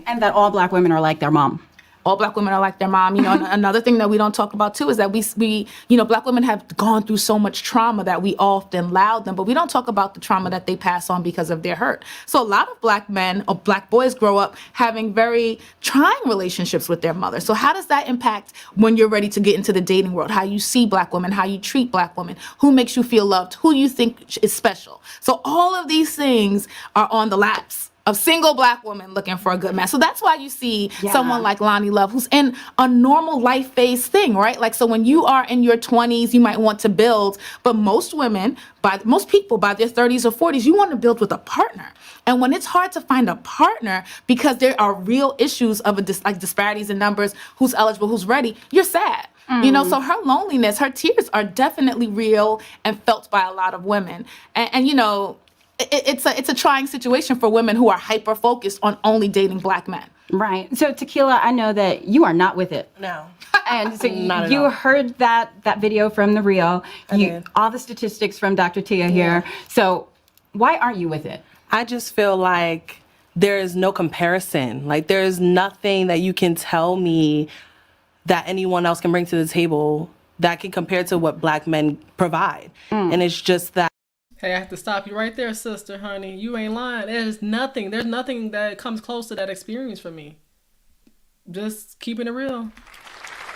And that all Black women are like their mom. All Black women are like their mom. You know, another thing that we don't talk about too is that we Black women have gone through so much trauma that we often loud them, but we don't talk about the trauma that they pass on because of their hurt. So a lot of Black men or Black boys grow up having very trying relationships with their mother. So how does that impact when you're ready to get into the dating world? How you see Black women, how you treat Black women, who makes you feel loved, who you think is special. So all of these things are on the laps of single Black women looking for a good man. So that's why you see someone like Lonnie Love, who's in a normal life phase thing, right? Like, so when you are in your 20s, you might want to build, but most people by their 30s or 40s, you want to build with a partner. And when it's hard to find a partner because there are real issues of like disparities in numbers, who's eligible, who's ready, you're sad. You know, so her loneliness, her tears are definitely real and felt by a lot of women. And you know, it's a trying situation for women who are hyper focused on only dating Black men. Right. So Tequila, I know that you are not with it. No. And so Not at you all. heard that video from the Rio. All the statistics from Dr. Tia here. So why aren't you with it? I just feel like there is no comparison. Like, there is nothing that you can tell me that anyone else can bring to the table that can compare to what Black men provide. And it's just that. Hey, I have to stop you right there, sister, honey. You ain't lying. There's nothing that comes close to that experience for me. Just keeping it real.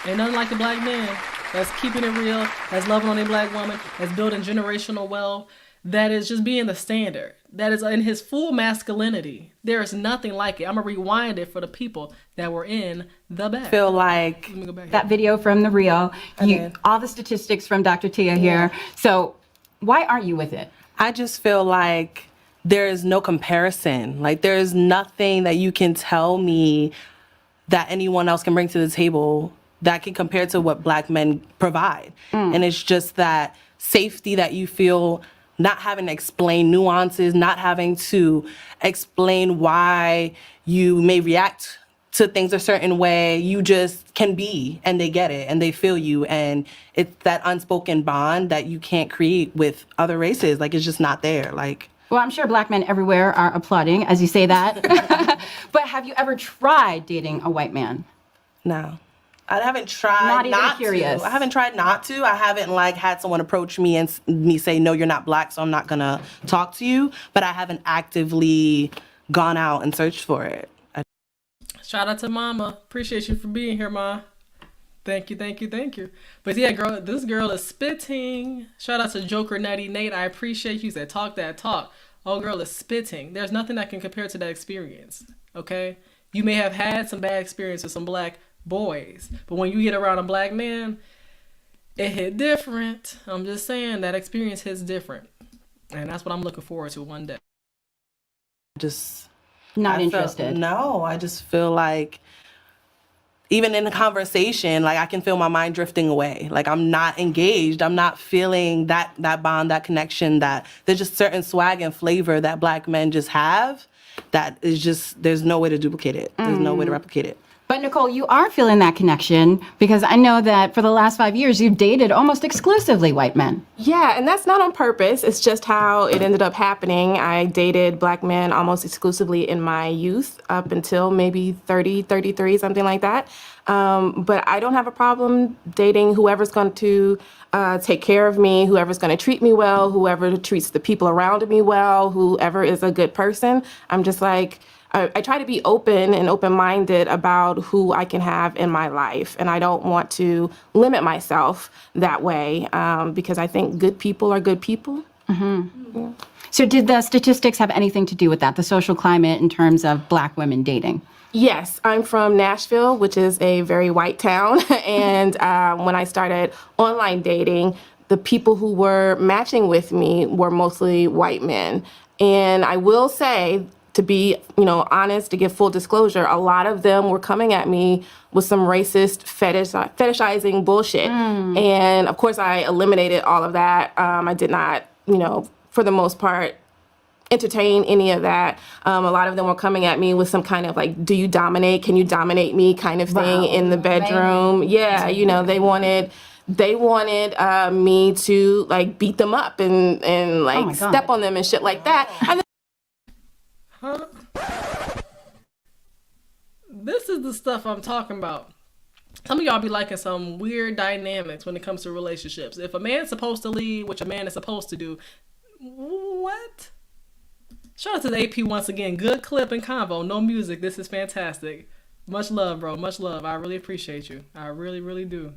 Ain't nothing like the Black man. That's keeping it real. That's loving on a Black woman. That's building generational wealth. That is just being the standard. That is in his full masculinity. There is nothing like it. I'm going to rewind it for the people that were in the back. Feel like Let me go back that video from the Rio. All the statistics from Dr. Tia here. So why aren't you with it? I just feel like there is no comparison. Like, there is nothing that you can tell me that anyone else can bring to the table that can compare to what Black men provide. And it's just that safety that you feel, not having to explain nuances, not having to explain why you may react to things a certain way. You just can be, and they get it, and they feel you, and it's that unspoken bond that you can't create with other races. Like, it's just not there. Like, Well, I'm sure Black men everywhere are applauding as you say that. But have you ever tried dating a white man? No. I haven't tried Not even not curious. to. I haven't tried not to. I haven't had someone approach me and me say, no, you're not Black, so I'm not gonna talk to you. But I haven't actively gone out and searched for it. Shout out to Mama. Appreciate you for being here, Ma. Thank you. But yeah, girl, this girl is spitting. Shout out to Joker Nutty Nate. I appreciate you. Said talk that talk. Oh, girl is spitting. There's nothing that can compare to that experience. Okay? You may have had some bad experience with some Black boys, but when you get around a Black man, it hit different. I'm just saying that experience hits different. And that's what I'm looking forward to one day. Just not interested. No, I just feel like even in the conversation, like I can feel my mind drifting away. Like I'm not engaged. I'm not feeling that bond, that connection, that there's just certain swag and flavor that Black men just have that is just, there's no way to duplicate it. There's no way to replicate it. But Nicole, you are feeling that connection because I know that for the last 5 years, you've dated almost exclusively white men. Yeah, and that's not on purpose. It's just how it ended up happening. I dated Black men almost exclusively in my youth up until maybe 30, 33, something like that. But I don't have a problem dating whoever's going to take care of me, whoever's going to treat me well, whoever treats the people around me well, whoever is a good person. I'm just like, I try to be open and open-minded about who I can have in my life. And I don't want to limit myself that way because I think good people are good people. Mm-hmm. Yeah. So did the statistics have anything to do with that, the social climate in terms of Black women dating? Yes, I'm from Nashville, which is a very white town. And when I started online dating, the people who were matching with me were mostly white men. And I will say, to be, honest, to give full disclosure, a lot of them were coming at me with some racist fetishizing bullshit. And of course, I eliminated all of that. I did not, for the most part, entertain any of that. A lot of them were coming at me with some kind of like, do you dominate? Can you dominate me kind of thing in the bedroom. Yeah, you know, they wanted me to like beat them up and like step on them and shit like that. And This is the stuff I'm talking about. Some of y'all be liking some weird dynamics when it comes to relationships. If a man's supposed to lead, which a man is supposed to do, what? Shout out to the AP once again. Good clip and convo. No music. This is fantastic. Much love, bro. Much love. I really appreciate you. I really, really do.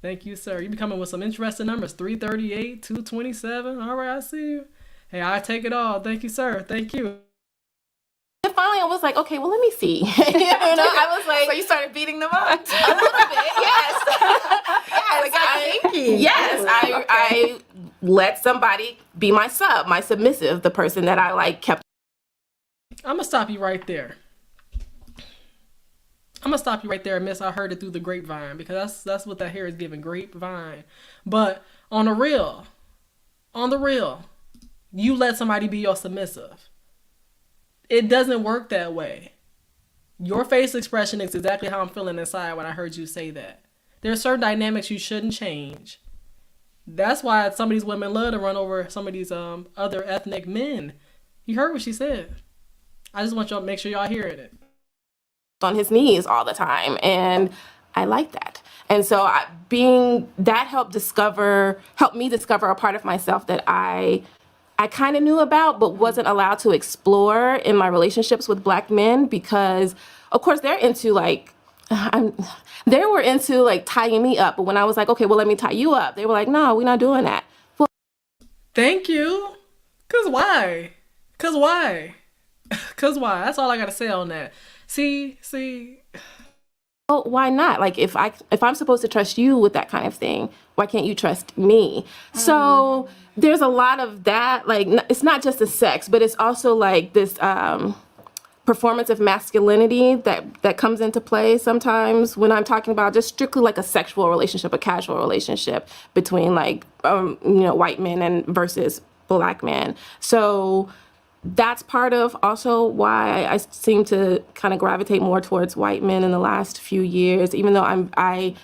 Thank you, sir. You be coming with some interesting numbers. 338, 227. All right, I see you. Hey, I take it all. Thank you, sir. Thank you. And finally, I was like, okay, well, let me see. You know, I was like, so you started beating them up? A little bit, yes. I let somebody be my sub, my submissive, the person that I like kept. I'm gonna stop you right there. Miss. I heard it through the grapevine, because that's what that here is giving, grapevine. But on the real, you let somebody be your submissive. It doesn't work that way. Your face expression is exactly how I'm feeling inside when I heard you say that. There are certain dynamics you shouldn't change. That's why some of these women love to run over some of these other ethnic men. You heard what she said. I just want y'all to make sure y'all hearing it. On his knees all the time, and I like that. And so that helped me discover a part of myself that I kind of knew about, but wasn't allowed to explore in my relationships with Black men, because of course they're into like, they were into like tying me up. But when I was like, okay, well, let me tie you up, they were like, no, we're not doing that. Well, thank you. Cause why? That's all I gotta say on that. See. Well, why not? Like, if I'm supposed to trust you with that kind of thing, why can't you trust me? So there's a lot of that. Like, it's not just the sex, but it's also like this performance of masculinity that comes into play sometimes when I'm talking about just strictly like a sexual relationship, a casual relationship between like white men and versus Black men. So that's part of also why I seem to kind of gravitate more towards white men in the last few years, even though I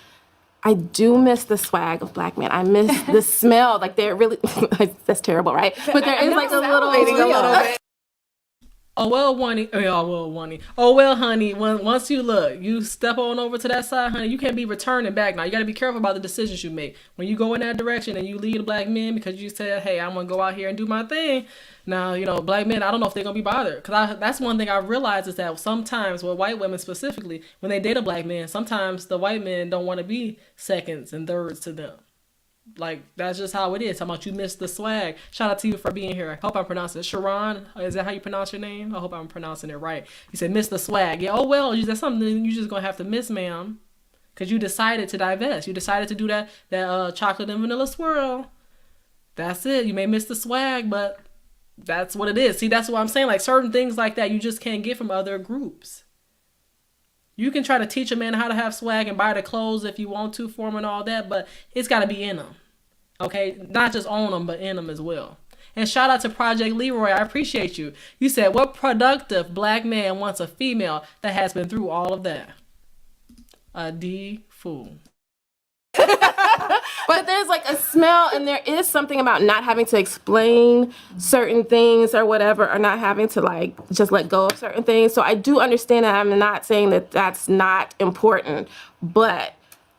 do miss the swag of Black men. I miss the smell. Like, they're really, that's terrible, right? But there is like a little bit. Oh well, honey. Once you step on over to that side, honey, you can't be returning back now. You got to be careful about the decisions you make. When you go in that direction and you lead Black men because you said, hey, I'm going to go out here and do my thing. Now, Black men, I don't know if they're going to be bothered. Because that's one thing I realized is that sometimes with white women specifically, when they date a Black man, sometimes the white men don't want to be seconds and thirds to them. Like, that's just how it is. How about you miss the swag? Shout out to you for being here. I hope I'm pronouncing it. Sharon, is that how you pronounce your name? I hope I'm pronouncing it right. You said miss the swag. Yeah, oh well, that's something you're just going to have to miss, ma'am. Because you decided to divest. You decided to do that chocolate and vanilla swirl. That's it. You may miss the swag, but that's what it is. See, that's what I'm saying. Like, certain things like that you just can't get from other groups. You can try to teach a man how to have swag and buy the clothes if you want to for him and all that, but it's got to be in him. Okay? Not just on them, but in them as well. And shout out to Project Leroy. I appreciate you. You said, what productive Black man wants a female that has been through all of that? A D fool. But there's like a smell, and there is something about not having to explain certain things or whatever, or not having to like just let go of certain things. So I do understand that. I'm not saying that that's not important, but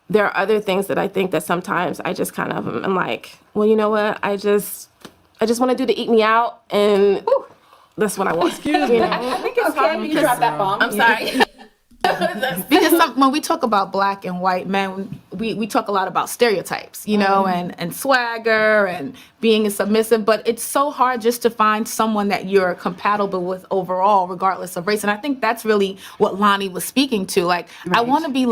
there are other things that I think that sometimes I just kind of am like, well, you know what? I just want to do the eat me out, and that's what I want. Excuse me. I think it's hard when you drop that bomb. I'm sorry. Because when we talk about Black and white men, we talk a lot about stereotypes, and swagger and being submissive, but it's so hard just to find someone that you're compatible with overall, regardless of race. And I think that's really what Lonnie was speaking to. Like, right. I want to be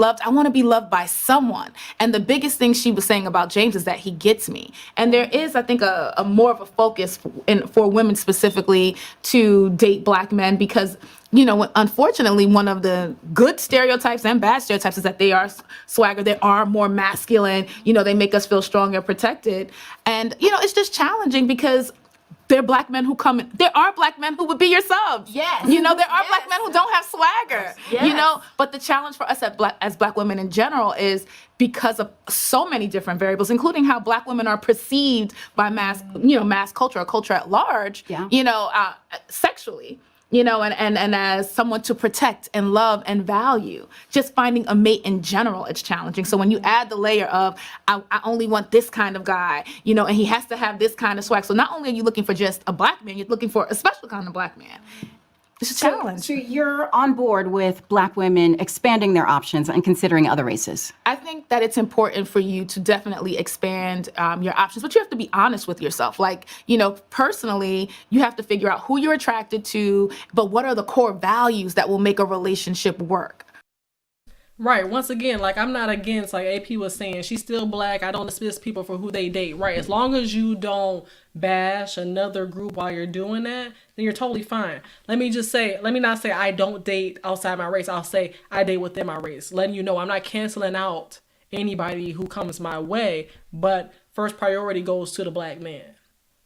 loved by someone. And the biggest thing she was saying about James is that he gets me. And there is, I think, a more of a focus for women specifically to date Black men because unfortunately, one of the good stereotypes and bad stereotypes is that they are swagger, they are more masculine, they make us feel strong and protected. And, it's just challenging because there are black men who come in. There are black men who would be your subs. Yes. You know, there are black men who don't have swagger. Yes. You know, but the challenge for us as black women in general is because of so many different variables, including how black women are perceived by mass culture or culture at large, sexually. You know, and as someone to protect and love and value, just finding a mate in general, it's challenging. So when you add the layer of, I only want this kind of guy, you know, and he has to have this kind of swag. So not only are you looking for just a black man, you're looking for a special kind of black man. It's a challenge. So you're on board with black women expanding their options and considering other races? I think that it's important for you to definitely expand your options, but you have to be honest with yourself. Like, you know, personally, you have to figure out who you're attracted to, but what are the core values that will make a relationship work? Right. Once again, like, I'm not against, like AP was saying, she's still black. I don't dismiss people for who they date. Right. As long as you don't bash another group while you're doing that, then you're totally fine. Let me not say I don't date outside my race. I'll say I date within my race, letting you know I'm not canceling out anybody who comes my way. But first priority goes to the black man.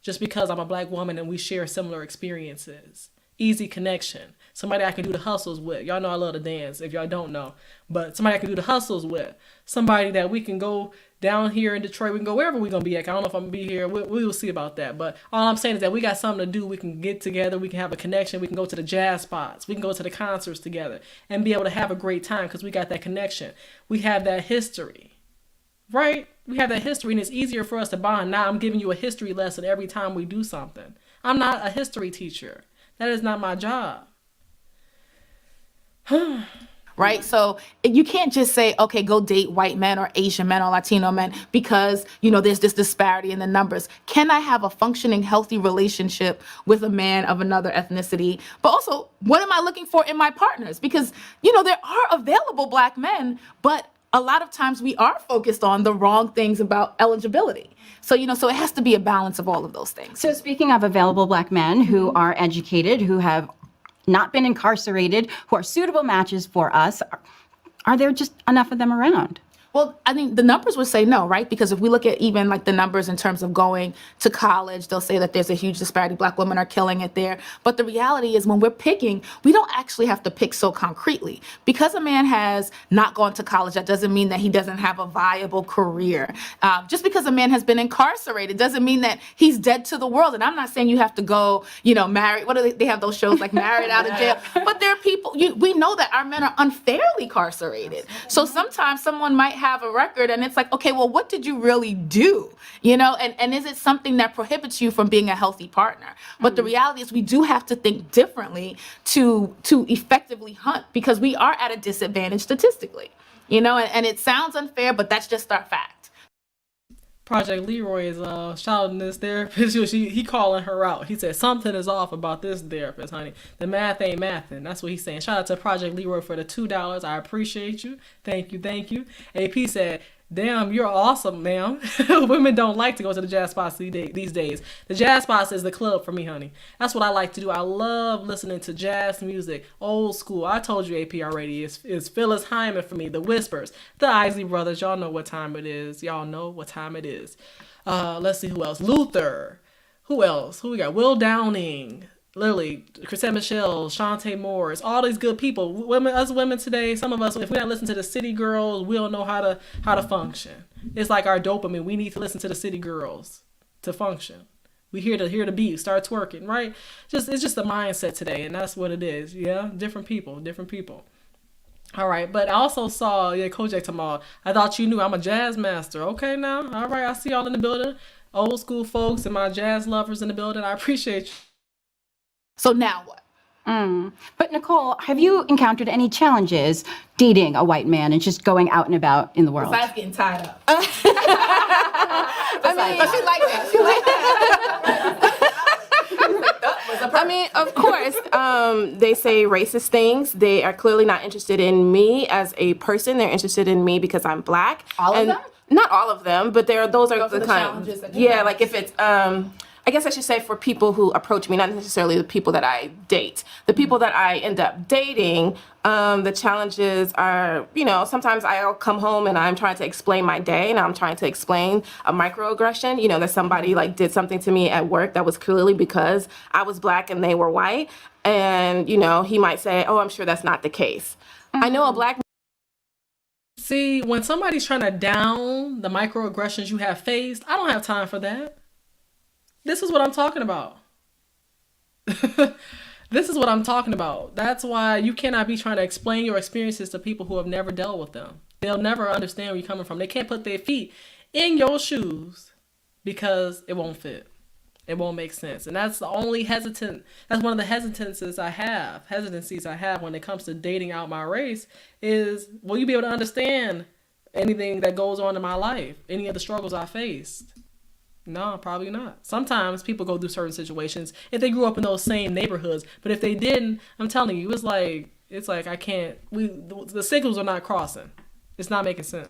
Just because I'm a black woman and we share similar experiences. Easy connection. Somebody I can do the hustles with. Y'all know I love to dance if y'all don't know. But somebody I can do the hustles with. Somebody that we can go down here in Detroit. We can go wherever we're going to be at. I don't know if I'm going to be here. We will see about that. But all I'm saying is that we got something to do. We can get together. We can have a connection. We can go to the jazz spots. We can go to the concerts together and be able to have a great time because we got that connection. We have that history. Right? We have that history and it's easier for us to bond. Now I'm giving you a history lesson every time we do something. I'm not a history teacher. That is not my job. Right? So you can't just say, okay, go date white men or Asian men or Latino men because, you know, there's this disparity in the numbers. Can I have a functioning, healthy relationship with a man of another ethnicity? But also, what am I looking for in my partners? Because, you know, there are available black men, but a lot of times we are focused on the wrong things about eligibility. So, you know, so it has to be a balance of all of those things. So speaking of available black men who are educated, who have not been incarcerated, who are suitable matches for us, are there just enough of them around? Well, I think the numbers would say no, right? Because if we look at even like the numbers in terms of going to college, they'll say that there's a huge disparity. Black women are killing it there. But the reality is when we're picking, we don't actually have to pick so concretely. Because a man has not gone to college, that doesn't mean that he doesn't have a viable career. Just because a man has been incarcerated doesn't mean that he's dead to the world. And I'm not saying you have to go, you know, marry. What do they have those shows like Married Out of Jail? But there are people, we know that our men are unfairly incarcerated. So sometimes someone might have a record and it's like, okay, well, what did you really do? You know, and is it something that prohibits you from being a healthy partner? But the reality is we do have to think differently to effectively hunt because we are at a disadvantage statistically, you know, and it sounds unfair, but that's just our fact. Project Leroy is shouting this therapist. He calling her out. He said something is off about this therapist, honey. The math ain't mathin'. That's what he's saying. Shout out to Project Leroy for the $2. I appreciate you. Thank you. AP said, damn, you're awesome, ma'am. Women don't like to go to the jazz spots these days. The jazz spots is the club for me, honey. That's what I like to do. I love listening to jazz music, old school. I told you AP already. It's Phyllis Hyman for me, the Whispers, the Isley Brothers. Y'all know what time it is. Let's see who else. Luther. Who else? Who we got? Will Downing. Literally, Chrisette Michelle, Shantae Morris, all these good people. Us women today, some of us, if we don't listen to the city girls, we don't know how to function. It's like our dopamine. We need to listen to the city girls to function. We hear the beat, start twerking, right? It's just the mindset today, and that's what it is. Yeah, different people. All right, but I also saw Kojak tomorrow. I thought you knew I'm a jazz master. Okay, now, all right, I see y'all in the building, old school folks and my jazz lovers in the building. I appreciate you. So now what? But Nicole, have you encountered any challenges dating a white man and just going out and about in the world? Besides getting tied up. She like that. I mean, of course, they say racist things. They are clearly not interested in me as a person. They're interested in me because I'm black. All of them? Not all of them, but those are the kind challenges of, that you have. like if it's I guess I should say for people who approach me, not necessarily the people that I date. The people that I end up dating, the challenges are, sometimes I'll come home and I'm trying to explain my day and I'm trying to explain a microaggression, that somebody like did something to me at work that was clearly because I was Black and they were white. And, he might say, oh, I'm sure that's not the case. I know a Black. See, when somebody's trying to down the microaggressions you have faced, I don't have time for that. This is what I'm talking about. This is what I'm talking about. That's why you cannot be trying to explain your experiences to people who have never dealt with them. They'll never understand where you're coming from. They can't put their feet in your shoes because it won't fit. It won't make sense. And that's the only that's one of the hesitancies I have when it comes to dating out my race is, will you be able to understand anything that goes on in my life? Any of the struggles I faced? No, probably not. Sometimes people go through certain situations if they grew up in those same neighborhoods. But if they didn't, I'm telling you, it's like I can't. The signals are not crossing. It's not making sense.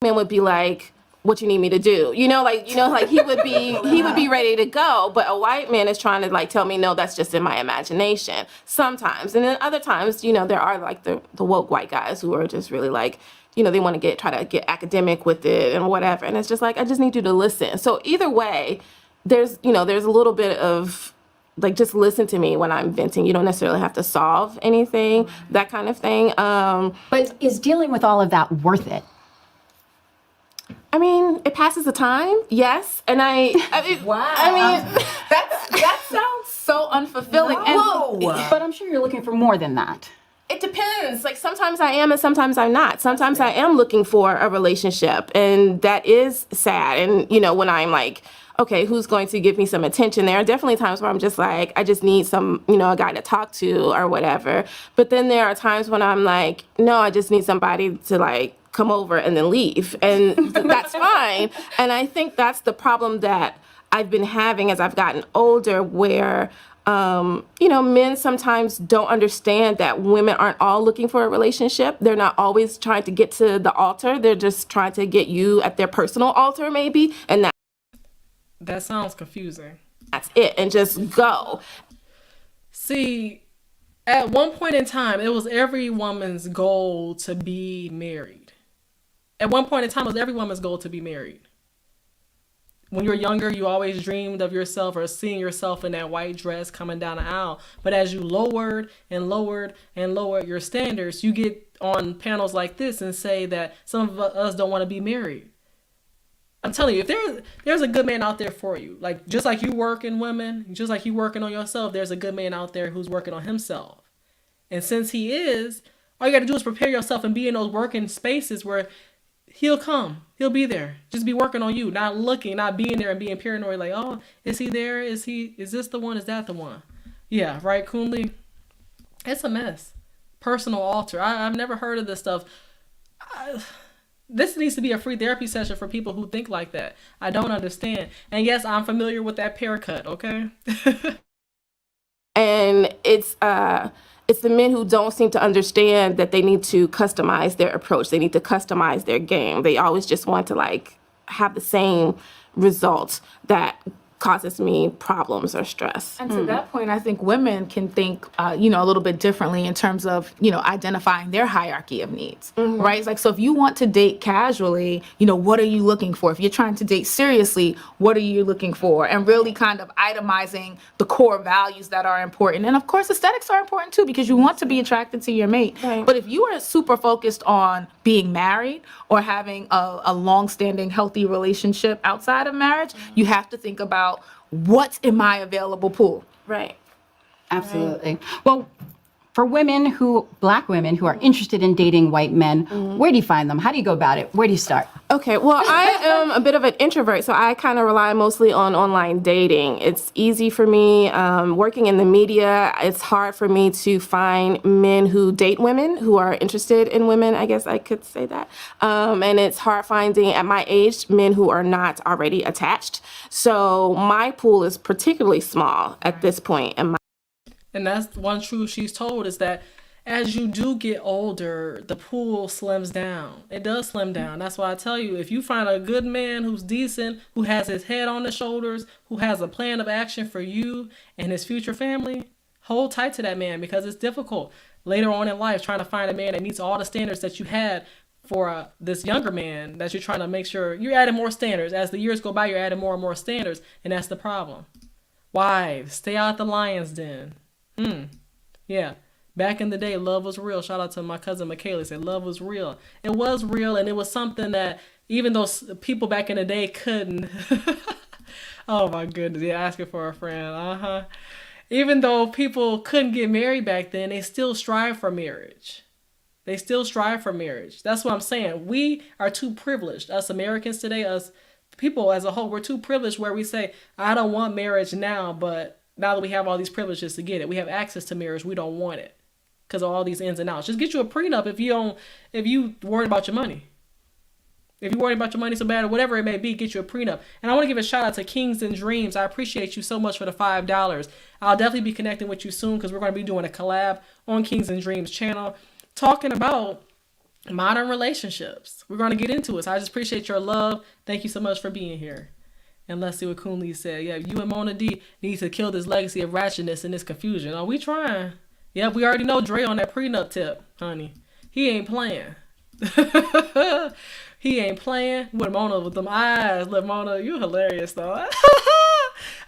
Man would be like, "What you need me to do?" He would be ready to go. But a white man is trying to like tell me, no, that's just in my imagination. Sometimes, and then other times, there are like the woke white guys who are just really like, they want to try to get academic with it and whatever. And it's just like, I just need you to listen. So either way, there's a little bit of like, just listen to me when I'm venting. You don't necessarily have to solve anything, that kind of thing. But is dealing with all of that worth it? I mean, it passes the time, yes. And wow. That sounds so unfulfilling. No. But I'm sure you're looking for more than that. It depends. Like sometimes I am and sometimes I'm not. Sometimes I am looking for a relationship and that is sad. And, when I'm like, okay, who's going to give me some attention? There are definitely times where I'm just like, I just need some, a guy to talk to or whatever. But then there are times when I'm like, no, I just need somebody to like come over and then leave. And that's fine. And I think that's the problem that I've been having as I've gotten older where men sometimes don't understand that women aren't all looking for a relationship. They're not always trying to get to the altar. They're just trying to get you at their personal altar, maybe. And that sounds confusing. That's it. And just go. See, at one point in time, it was every woman's goal to be married. At one point in time, it was every woman's goal to be married. When you were younger, you always dreamed of yourself or seeing yourself in that white dress coming down the aisle. But as you lowered and lowered and lowered your standards, you get on panels like this and say that some of us don't want to be married. I'm telling you, if there's a good man out there for you, like just like you working women, just like you working on yourself, there's a good man out there who's working on himself. And since he is, all you got to do is prepare yourself and be in those working spaces where he'll come. He'll be there. Just be working on you, not looking, not being there and being paranoid like, oh, is he there? Is this the one? Is that the one? Yeah, right, Kunli? It's a mess. Personal altar. I've never heard of this stuff. This needs to be a free therapy session for people who think like that. I don't understand. And yes, I'm familiar with that pear cut, okay? And it's the men who don't seem to understand that they need to customize their approach. They need to customize their game. They always just want to like have the same results that causes me problems or stress. And to that point, I think women can think, a little bit differently in terms of, identifying their hierarchy of needs, right? It's like, so if you want to date casually, what are you looking for? If you're trying to date seriously, what are you looking for? And really kind of itemizing the core values that are important. And of course, aesthetics are important too, because you want to be attracted to your mate. Right. But if you are super focused on being married or having a long-standing healthy relationship outside of marriage, you have to think about what's in my available pool. Right. Absolutely. Well, for Black women who are interested in dating white men, where do you find them? How do you go about it? Where do you start? Okay, well, I am a bit of an introvert, so I kind of rely mostly on online dating. It's easy for me. Working in the media, it's hard for me to find men who date women, who are interested in women, I guess I could say that. And it's hard finding, at my age, men who are not already attached. So my pool is particularly small at this point. And that's one truth she's told is that as you do get older, the pool slims down. It does slim down. That's why I tell you, if you find a good man who's decent, who has his head on his shoulders, who has a plan of action for you and his future family, hold tight to that man, because it's difficult later on in life trying to find a man that meets all the standards that you had for this younger man, that you're trying to make sure you're adding more standards. As the years go by, you're adding more and more standards, and that's the problem. Wives, stay out the lion's den. Yeah. Back in the day, love was real. Shout out to my cousin Michaela. Said love was real. It was real, and it was something that even though people back in the day couldn't. Oh my goodness, yeah, asking for a friend. Even though people couldn't get married back then, they still strive for marriage. They still strive for marriage. That's what I'm saying. We are too privileged. Us Americans today, us people as a whole, we're too privileged where we say, I don't want marriage now, but now that we have all these privileges to get it, we have access to marriage, we don't want it because of all these ins and outs. Just get you a prenup if you worried about your money. If you're worried about your money so bad or whatever it may be, get you a prenup. And I want to give a shout out to Kings and Dreams. I appreciate you so much for the $5. I'll definitely be connecting with you soon because we're going to be doing a collab on Kings and Dreams channel talking about modern relationships. We're going to get into it. So I just appreciate your love. Thank you so much for being here. And let's see what Kun Lee said. Yeah, you and Mona D need to kill this legacy of ratchetness and this confusion. Oh, we trying. Yeah, we already know Dre on that prenup tip, honey. He ain't playing. He ain't playing with Mona with them eyes. Look, Mona, you hilarious though.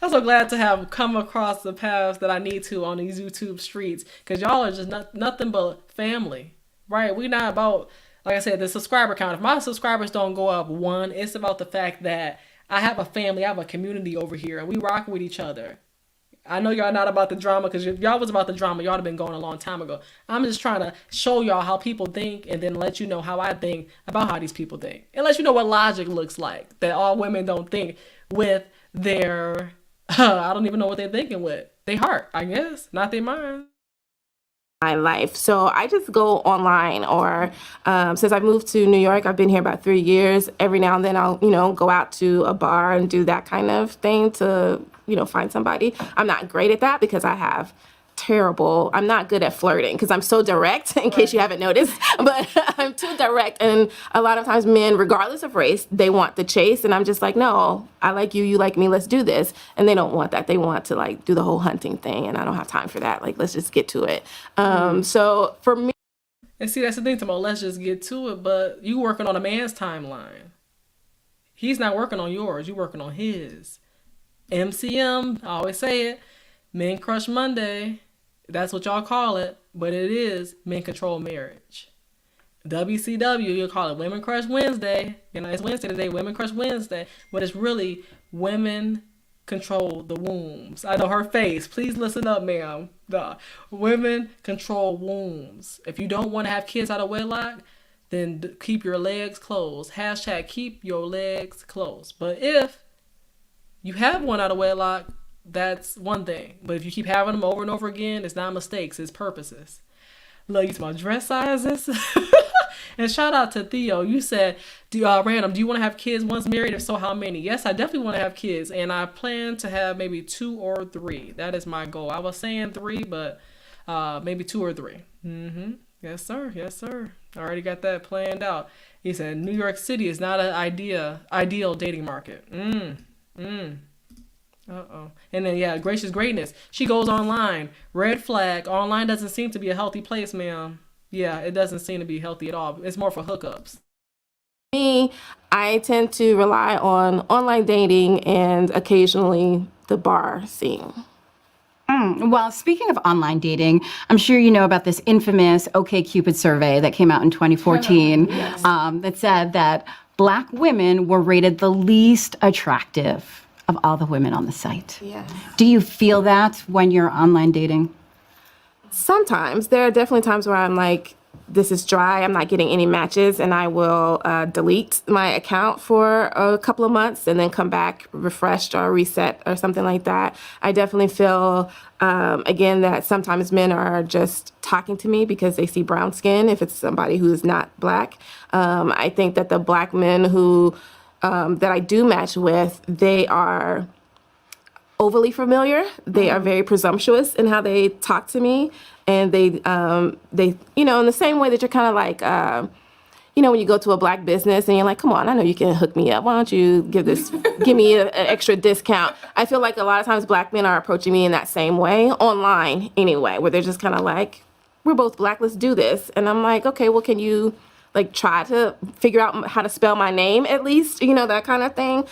I'm so glad to have come across the paths that I need to on these YouTube streets, because y'all are just nothing but family, right? We're not about, like I said, the subscriber count. If my subscribers don't go up one, it's about the fact that I have a family, I have a community over here, and we rock with each other. I know y'all not about the drama, because if y'all was about the drama, y'all have been going a long time ago. I'm just trying to show y'all how people think and then let you know how I think about how these people think. And let you know what logic looks like, that all women don't think with their, I don't even know what they're thinking with. Their heart, I guess, not their mind. My life. So I just go online, or since I moved to New York, I've been here about 3 years. Every now and then I'll, go out to a bar and do that kind of thing to, find somebody. I'm not great at that because I'm not good at flirting because I'm so direct, in case you haven't noticed, but I'm too direct. And a lot of times men, regardless of race, they want the chase. And I'm just like, no, I like you, you like me, let's do this. And they don't want that. They want to do the whole hunting thing. And I don't have time for that. Let's just get to it. So for me. And see, that's the thing, Tomo, let's just get to it. But you working on a man's timeline. He's not working on yours. You working on his. MCM, I always say it. Men Crush Monday. That's what y'all call it, but it is Men Control Marriage. WCW, you'll call it Women Crush Wednesday. It's Wednesday today, Women Crush Wednesday, but it's really Women Control the Wombs. I know her face. Please listen up, ma'am. The Women Control Wombs. If you don't want to have kids out of wedlock, then keep your legs closed. # keep your legs closed. But if you have one out of wedlock, that's one thing. But if you keep having them over and over again, it's not mistakes, it's purposes. Look, you my dress sizes. And shout out to Theo. You said, random, do you want to have kids once married? If so, how many? Yes, I definitely want to have kids. And I plan to have maybe 2 or 3. That is my goal. I was saying 3, but maybe 2 or 3. Yes, sir. Yes, sir. I already got that planned out. He said, New York City is not an ideal dating market. And then, yeah, Gracious Greatness. She goes online. Red flag. Online doesn't seem to be a healthy place, ma'am. Yeah, it doesn't seem to be healthy at all. It's more for hookups. Me, I tend to rely on online dating and occasionally the bar scene. Well, speaking of online dating, I'm sure you know about this infamous OkCupid survey that came out in 2014 that said that Black women were rated the least attractive of all the women on the site. Yeah. Do you feel that when you're online dating? Sometimes. There are definitely times where I'm like, this is dry, I'm not getting any matches, and I will delete my account for a couple of months and then come back refreshed or reset or something like that. I definitely feel, again, that sometimes men are just talking to me because they see brown skin if it's somebody who is not Black. I think that the Black men who that I do match with, they are overly familiar. They are very presumptuous in how they talk to me, and they you know, in the same way that you're kind of like, you know, when you go to a black business and you're like, come on, I know you can hook me up. Why don't you give me an extra discount? I feel like a lot of times black men are approaching me in that same way, online anyway, where they're just kind of like, we're both black, let's do this. And I'm like, okay, well, can you like try to figure out how to spell my name at least, you know, that kind of thing.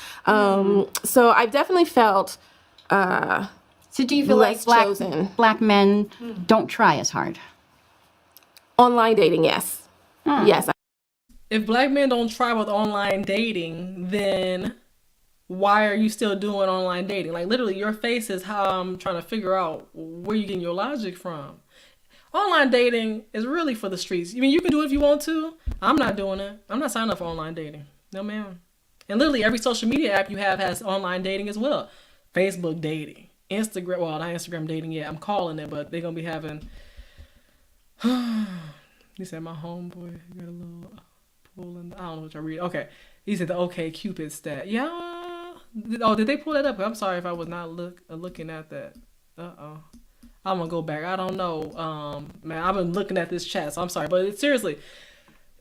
So I've definitely felt so do you feel like black men don't try as hard? Online dating, yes. Yes. If black men don't try with online dating, then why are you still doing online dating? Like literally your face is how I'm trying to figure out where you're getting your logic from. Online dating is really for the streets. I mean, you can do it if you want to. I'm not doing it. I'm not signing up for online dating. No, ma'am. And literally every social media app you have has online dating as well. Facebook dating. Instagram, well, not Instagram dating yet. I'm calling it, but they're going to be having... He said my homeboy got a little pool in I don't know what y'all read. Okay. He said the OK Cupid stat. Yeah. Oh, did they pull that up? I'm sorry if I was not looking at that. Uh-oh. I'm gonna go back. I don't know. Man, I've been looking at this chat, so I'm sorry. But seriously,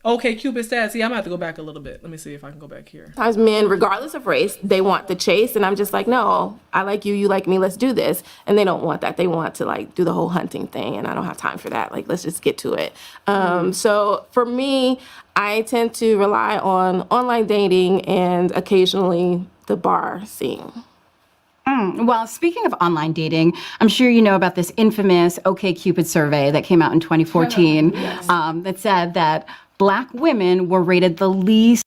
okay, Cupid stats. See, I'm gonna have to go back a little bit. Let me see if I can go back here. Sometimes men, regardless of race, they want the chase, and I'm just like, no, I like you, you like me, let's do this. And they don't want that. They want to like do the whole hunting thing, and I don't have time for that. Like, let's just get to it. So for me, I tend to rely on online dating and occasionally the bar scene. Well, speaking of online dating, I'm sure you know about this infamous OkCupid survey that came out in 2014 that said that black women were rated the least.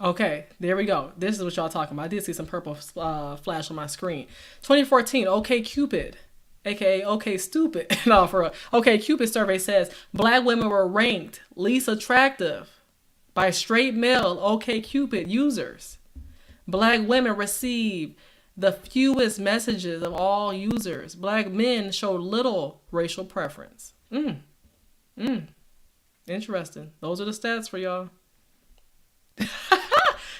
Okay, there we go. This is what y'all talking about. I did see some purple flash on my screen. 2014, OkCupid, aka OK Stupid. No, for real. OkCupid survey says black women were ranked least attractive by straight male OkCupid users. Black women received the fewest messages of all users. Black men showed little racial preference. Interesting. Those are the stats for y'all.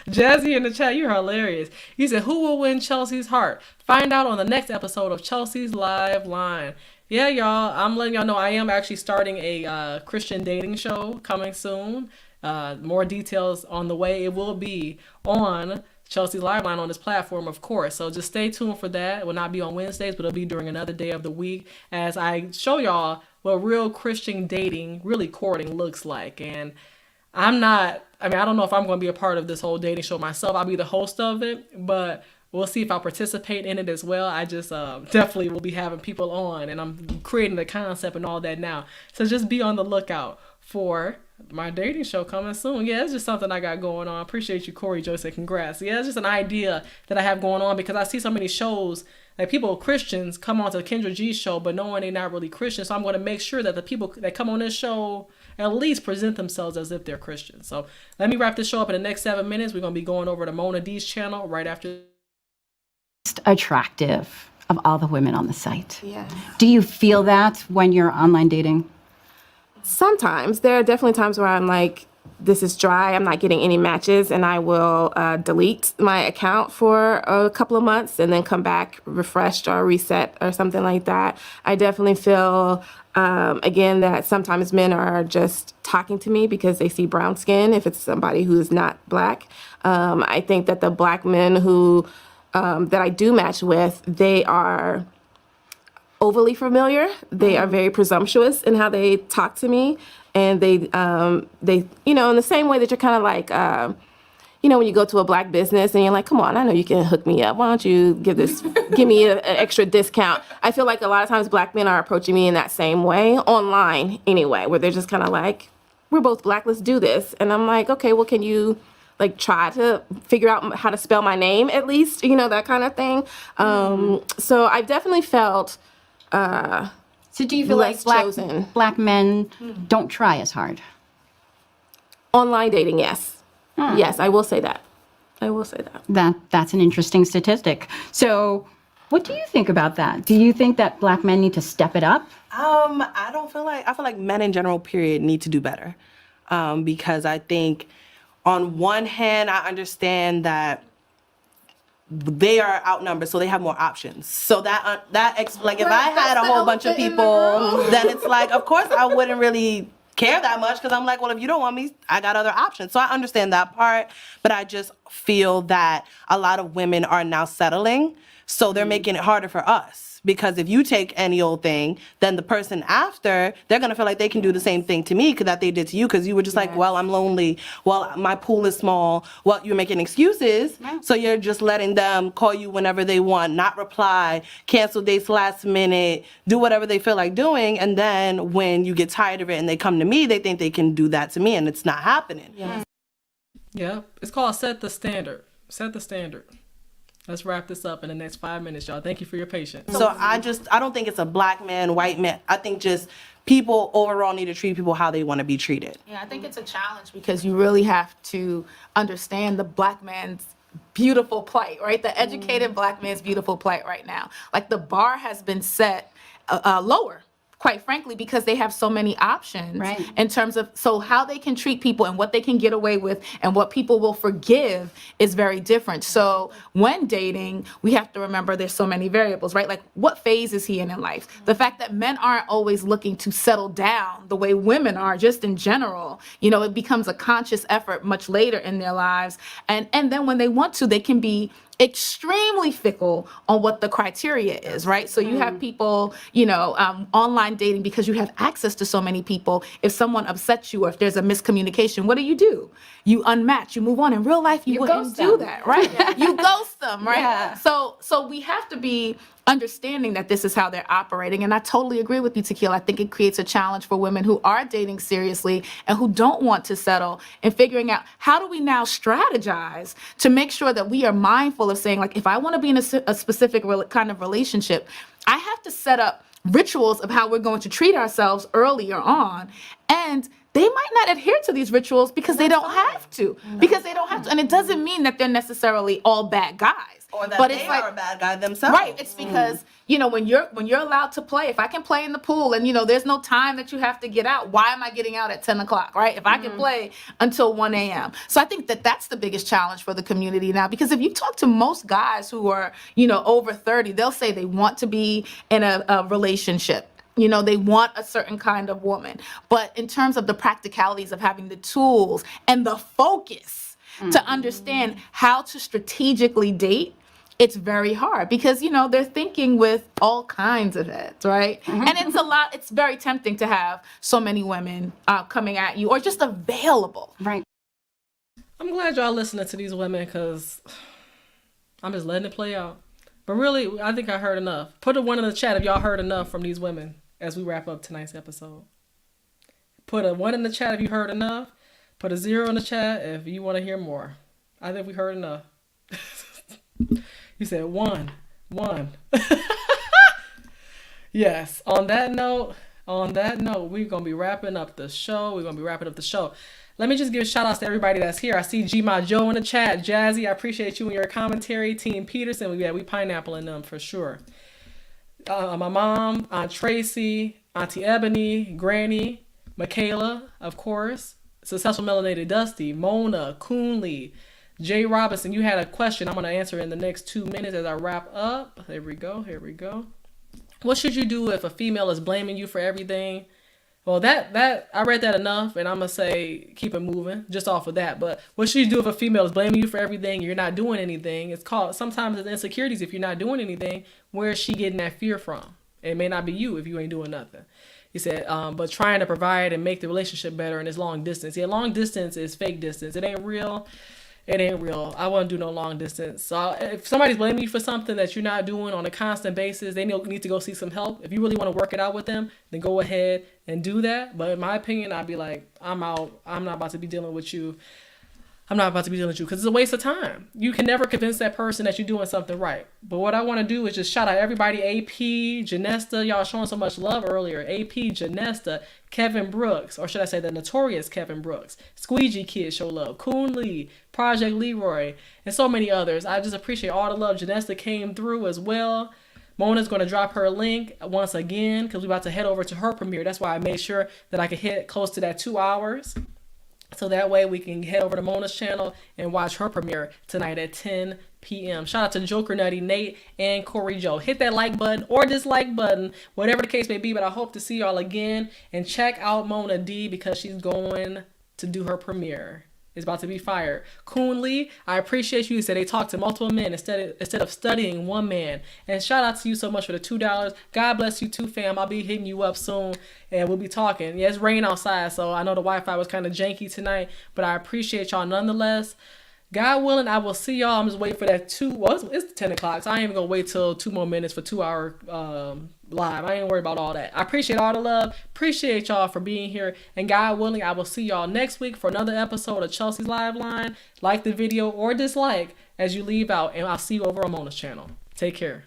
Jazzy in the chat, you're hilarious. He said, who will win Chelsea's heart? Find out on the next episode of Chelsea's Live Line. Yeah, y'all, I'm letting y'all know I am actually starting a Christian dating show coming soon. More details on the way. It will be on Chelsea's Live Line on this platform, of course. So just stay tuned for that. It will not be on Wednesdays, but it'll be during another day of the week as I show y'all what real Christian dating, really courting looks like. And I don't know if I'm going to be a part of this whole dating show myself. I'll be the host of it, but we'll see if I'll participate in it as well. I just definitely will be having people on, and I'm creating the concept and all that now. So just be on the lookout for my dating show coming soon. Yeah, it's just something I got going on. Appreciate you, Corey Joe, said congrats. Yeah, it's just an idea that I have going on because I see so many shows, like people, Christians, come on to the Kendra G show, but knowing they're not really Christian. So I'm going to make sure that the people that come on this show at least present themselves as if they're Christian. So let me wrap this show up in the next 7 minutes. We're going to be going over to Mona D's channel right after. Attractive of all the women on the site. Yeah. Do you feel that when you're online dating? Sometimes. There are definitely times where I'm like, this is dry, I'm not getting any matches, and I will delete my account for a couple of months and then come back refreshed or reset or something like that. I definitely feel, again, that sometimes men are just talking to me because they see brown skin if it's somebody who is not black. I think that the black men who that I do match with, they are overly familiar. They are very presumptuous in how they talk to me, and they you know, in the same way that you're kind of like, you know, when you go to a black business and you're like, come on, I know you can hook me up. Why don't you give me an extra discount? I feel like a lot of times black men are approaching me in that same way, online anyway, where they're just kind of like, we're both black, let's do this. And I'm like, okay, well, can you like try to figure out how to spell my name at least, you know, that kind of thing. So I've definitely felt so do you feel like black men don't try as hard? Online dating, yes. Yes, I will say that. That's an interesting statistic. So what do you think about that? Do you think that black men need to step it up? I feel like men in general, period, need to do better. Because I think on one hand, I understand that they are outnumbered, so they have more options. So like if I had a whole bunch of people, then it's like, of course I wouldn't really care that much, because I'm like, well, if you don't want me, I got other options. So I understand that part, but I just feel that a lot of women are now settling, so they're making it harder for us. Because if you take any old thing, then the person after, they're going to feel like they can do the same thing to me that they did to you, because you were just like, well, I'm lonely. Well, my pool is small. Well, you're making excuses. So you're just letting them call you whenever they want, not reply, cancel dates last minute, do whatever they feel like doing. And then when you get tired of it and they come to me, they think they can do that to me, and it's not happening. Yeah. It's called set the standard. Set the standard. Let's wrap this up in the next 5 minutes, y'all. Thank you for your patience. So I don't think it's a black man, white man. I think just people overall need to treat people how they want to be treated. Yeah, I think it's a challenge because you really have to understand the black man's beautiful plight, right? The educated black man's beautiful plight right now. Like the bar has been set lower, quite frankly, because they have so many options in terms of how they can treat people and what they can get away with and what people will forgive is very different. So when dating, we have to remember there's so many variables, right? Like what phase is he in life? The fact that men aren't always looking to settle down the way women are just in general, it becomes a conscious effort much later in their lives. And then when they want to, they can be extremely fickle on what the criteria is, right? So you have people, online dating because you have access to so many people. If someone upsets you or if there's a miscommunication, what do? You unmatch, you move on. In real life, you wouldn't do that, right? You ghost them, right? Yeah. So we have to be understanding that this is how they're operating. And I totally agree with you, Tequila. I think it creates a challenge for women who are dating seriously and who don't want to settle and figuring out how do we now strategize to make sure that we are mindful of saying, like, if I want to be in a specific kind of relationship, I have to set up rituals of how we're going to treat ourselves earlier on. And they might not adhere to these rituals because they don't have to. And it doesn't mean that they're necessarily all bad guys. Or that they are a bad guy themselves. Right. It's because, when you're allowed to play, if I can play in the pool and, there's no time that you have to get out, why am I getting out at 10 o'clock, right? If I can play until 1 a.m. So I think that that's the biggest challenge for the community now, because if you talk to most guys who are, over 30, they'll say they want to be in a relationship. They want a certain kind of woman. But in terms of the practicalities of having the tools and the focus to understand how to strategically date, it's very hard because, they're thinking with all kinds of heads, right? And it's very tempting to have so many women coming at you or just available. Right. I'm glad y'all listening to these women because I'm just letting it play out. But really, I think I heard enough. Put a 1 in the chat if y'all heard enough from these women as we wrap up tonight's episode. Put a 1 in the chat if you heard enough. Put a 0 in the chat if you want to hear more. I think we heard enough. You said 1. Yes. On that note, we're going to be wrapping up the show. Let me just give shout outs to everybody that's here. I see G-Ma Joe in the chat. Jazzy, I appreciate you and your commentary. Team Peterson, we pineappling them for sure. My mom, Aunt Tracy, Auntie Ebony, Granny, Michaela, of course, Successful Melanated Dusty, Mona, Coonley, Jay Robinson. You had a question. I'm going to answer in the next 2 minutes as I wrap up. Here we go. What should you do if a female is blaming you for everything? Well, that I read that enough, and I'm going to say keep it moving just off of that. But what should you do if a female is blaming you for everything and you're not doing anything? Sometimes it's insecurities if you're not doing anything. Where is she getting that fear from? It may not be you if you ain't doing nothing. He said, but trying to provide and make the relationship better, and it's long distance. Yeah, long distance is fake distance. It ain't real. I wouldn't do no long distance. So if somebody's blaming you for something that you're not doing on a constant basis, they need to go seek some help. If you really want to work it out with them, then go ahead and do that. But in my opinion, I'd be like, I'm out. I'm not about to be dealing with you. Because it's a waste of time. You can never convince that person that you're doing something right. But what I want to do is just shout out everybody. AP, Janesta, y'all showing so much love earlier. AP, Janesta, Kevin Brooks, or should I say the notorious Kevin Brooks. Squeegee Kid show love. Coon Lee, Project Leroy, and so many others. I just appreciate all the love. Janesta came through as well. Mona's going to drop her link once again because we're about to head over to her premiere. That's why I made sure that I could hit close to that 2 hours. So that way we can head over to Mona's channel and watch her premiere tonight at 10 p.m. Shout out to Joker Nutty, Nate, and Corey Joe. Hit that like button or dislike button, whatever the case may be. But I hope to see y'all again. And check out Mona D because she's going to do her premiere. It's about to be fired. Koon Lee, I appreciate you. He said they talked to multiple men instead of studying one man. And shout out to you so much for the $2. God bless you too, fam. I'll be hitting you up soon and we'll be talking. Yeah, it's rain outside, so I know the Wi-Fi was kind of janky tonight, but I appreciate y'all nonetheless. God willing, I will see y'all. I'm just waiting for that it's 10 o'clock, so I ain't even gonna wait till 2 more minutes for 2 hour live. I ain't worried about all that. I appreciate all the love. Appreciate y'all for being here. And God willing, I will see y'all next week for another episode of Chelsea's Live Line. Like the video or dislike as you leave out, and I'll see you over on Mona's channel. Take care.